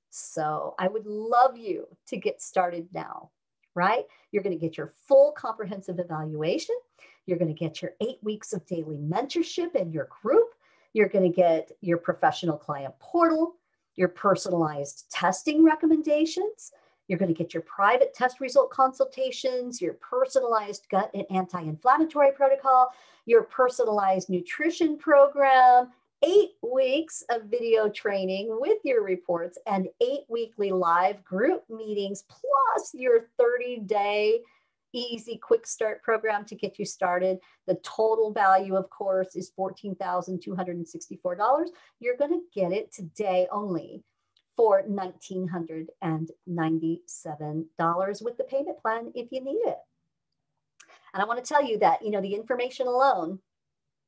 So I would love you to get started now, right? You're going to get your full comprehensive evaluation. You're going to get your 8 weeks of daily mentorship in your group. You're going to get your professional client portal, your personalized testing recommendations. You're going to get your private test result consultations, your personalized gut and anti-inflammatory protocol, your personalized nutrition program, 8 weeks of video training with your reports, and 8 weekly live group meetings, plus your 30-day easy quick start program to get you started. The total value, of course, is $14,264. You're going to get it today only for $1,997 with the payment plan if you need it. And I want to tell you that, the information alone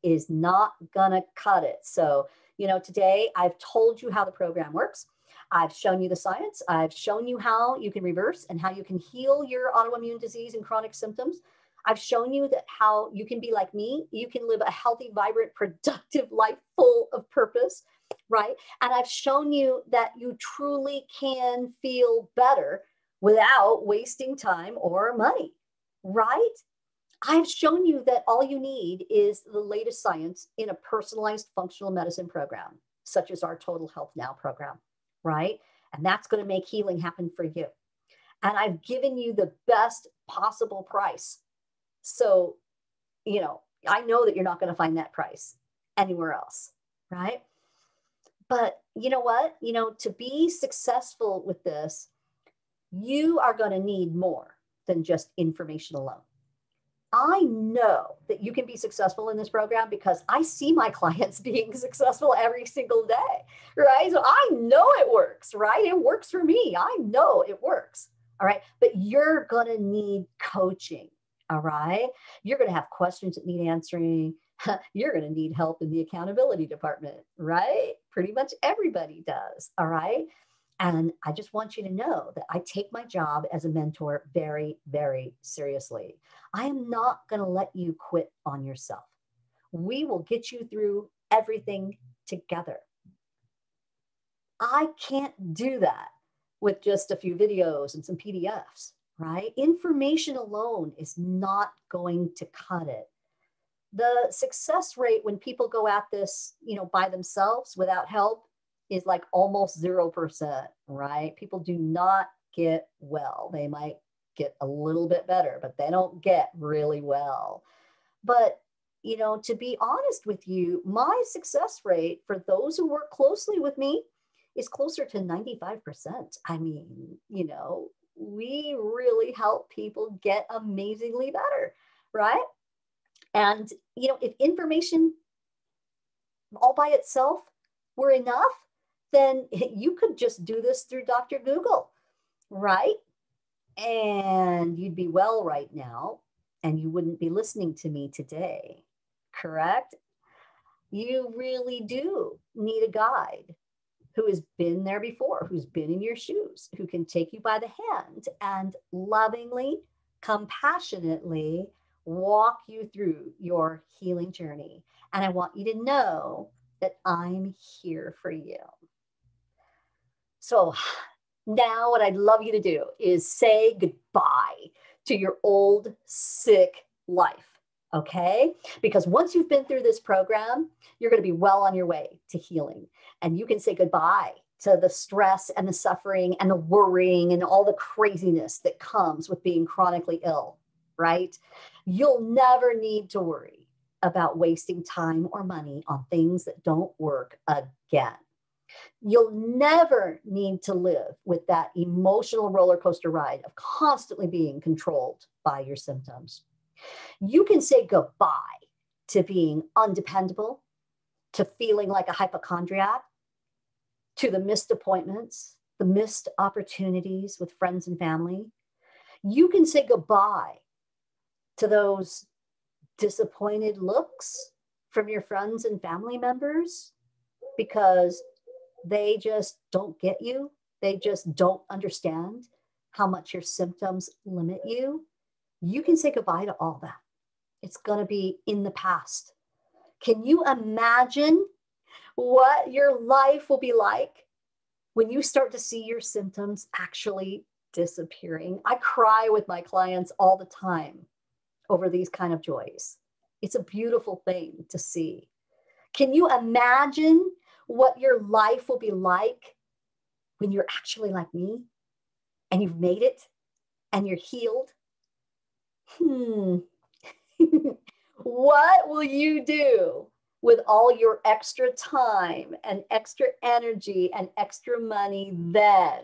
is not gonna cut it. So, today I've told you how the program works. I've shown you the science. I've shown you how you can reverse and how you can heal your autoimmune disease and chronic symptoms. I've shown you that how you can be like me. You can live a healthy, vibrant, productive life full of purpose, right? And I've shown you that you truly can feel better without wasting time or money, right? I've shown you that all you need is the latest science in a personalized functional medicine program, such as our Total Health Now program, right? And that's going to make healing happen for you. And I've given you the best possible price. So, I know that you're not going to find that price anywhere else, right? But you know what? To be successful with this, you are going to need more than just information alone. I know that you can be successful in this program because I see my clients being successful every single day, right? So I know it works, right? It works for me. I know it works, all right? But you're going to need coaching, all right? You're going to have questions that need answering. you're going to need help in the accountability department, right? Pretty much everybody does. All right. And I just want you to know that I take my job as a mentor very, very seriously. I am not going to let you quit on yourself. We will get you through everything together. I can't do that with just a few videos and some PDFs, right? Information alone is not going to cut it. The success rate when people go at this, by themselves without help is like almost 0%, right? People do not get well. They might get a little bit better, but they don't get really well. But, to be honest with you, my success rate for those who work closely with me is closer to 95%. I mean, we really help people get amazingly better, right? And, if information all by itself were enough, then you could just do this through Dr. Google, right? And you'd be well right now, and you wouldn't be listening to me today, correct? You really do need a guide who has been there before, who's been in your shoes, who can take you by the hand and lovingly, compassionately walk you through your healing journey. And I want you to know that I'm here for you. So now what I'd love you to do is say goodbye to your old sick life. Okay? Because once you've been through this program, you're going to be well on your way to healing. And you can say goodbye to the stress and the suffering and the worrying and all the craziness that comes with being chronically ill, right? You'll never need to worry about wasting time or money on things that don't work again. You'll never need to live with that emotional roller coaster ride of constantly being controlled by your symptoms. You can say goodbye to being undependable, to feeling like a hypochondriac, to the missed appointments, the missed opportunities with friends and family. You can say goodbye to those disappointed looks from your friends and family members because they just don't get you. They just don't understand how much your symptoms limit you. You can say goodbye to all that. It's going to be in the past. Can you imagine what your life will be like when you start to see your symptoms actually disappearing? I cry with my clients all the time over these kind of joys. It's a beautiful thing to see. Can you imagine what your life will be like when you're actually like me and you've made it and you're healed? What will you do with all your extra time and extra energy and extra money then?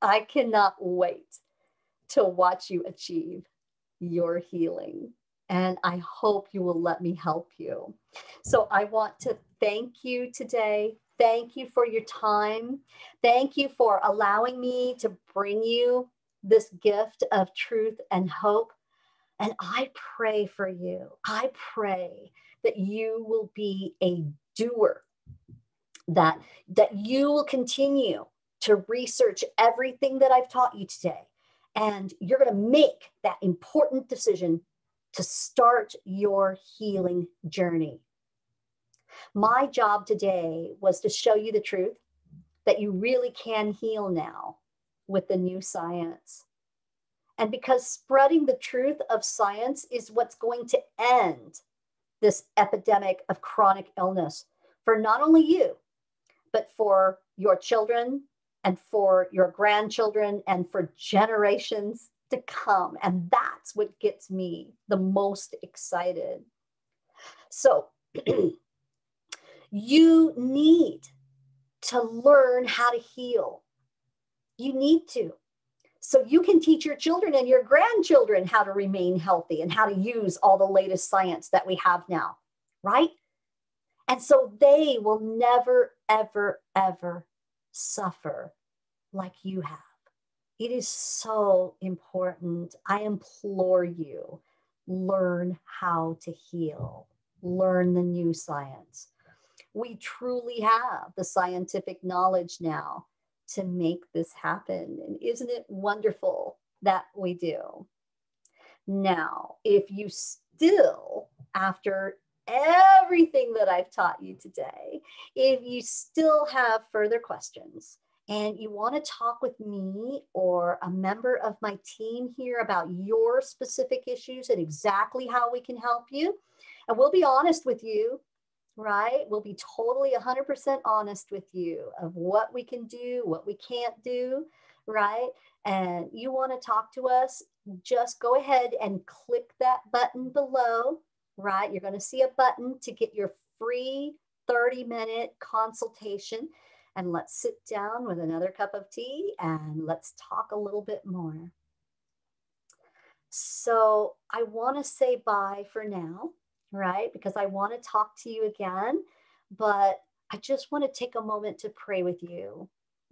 I cannot wait to watch you achieve your healing. And I hope you will let me help you. So I want to thank you today. Thank you for your time. Thank you for allowing me to bring you this gift of truth and hope. And I pray for you. I pray that you will be a doer, that you will continue to research everything that I've taught you today. And you're going to make that important decision to start your healing journey. My job today was to show you the truth that you really can heal now with the new science. And because spreading the truth of science is what's going to end this epidemic of chronic illness for not only you, but for your children and for your grandchildren and for generations to come. And that's what gets me the most excited. So you need to learn how to heal. You need to. So you can teach your children and your grandchildren how to remain healthy and how to use all the latest science that we have now, right? And so they will never, ever, ever suffer like you have. It is so important. I implore you learn how to heal, learn the new science. We truly have the scientific knowledge now to make this happen. And isn't it wonderful that we do? Now, if you still, after everything that I've taught you today, if you still have further questions and you want to talk with me or a member of my team here about your specific issues and exactly how we can help you, and we'll be honest with you, right? We'll be totally 100% honest with you of what we can do, what we can't do, right? And you want to talk to us, just go ahead and click that button below, right? You're going to see a button to get your free 30-minute consultation. And let's sit down with another cup of tea and let's talk a little bit more. So I want to say bye for now, right? Because I want to talk to you again, but I just want to take a moment to pray with you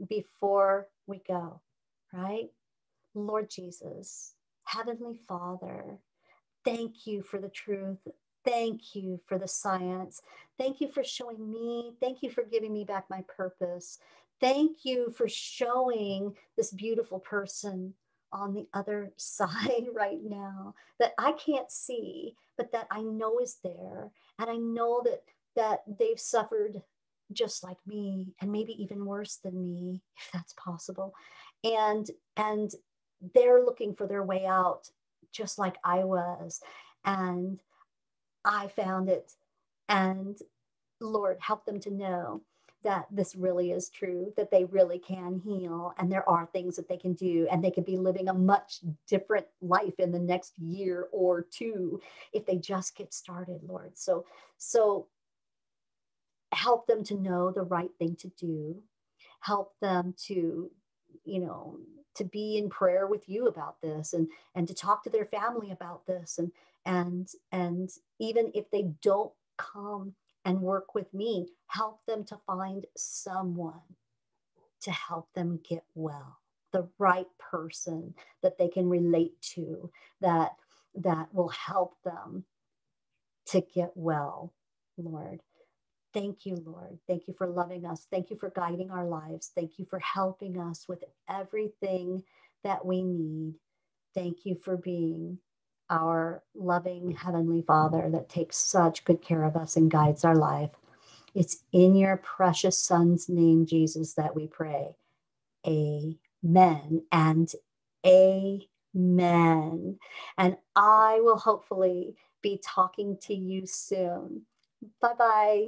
before we go, right? Lord Jesus, Heavenly Father, thank you for the truth. Thank you for the science. Thank you for showing me. Thank you for giving me back my purpose. Thank you for showing this beautiful person on the other side right now that I can't see, but that I know is there. And I know that they've suffered just like me, and maybe even worse than me, if that's possible. And they're looking for their way out, just like I was. And I found it. And Lord, help them to know that this really is true, that they really can heal, and there are things that they can do, and they could be living a much different life in the next year or two if they just get started, Lord. So help them to know the right thing to do. Help them to, to be in prayer with you about this, and to talk to their family about this, and even if they don't come and work with me, help them to find someone to help them get well, the right person that they can relate to, that will help them to get well, Lord. Thank you, Lord. Thank you for loving us. Thank you for guiding our lives. Thank you for helping us with everything that we need. Thank you for being our loving Heavenly Father that takes such good care of us and guides our life. It's in your precious Son's name, Jesus, that we pray. Amen and amen. And I will hopefully be talking to you soon. Bye-bye.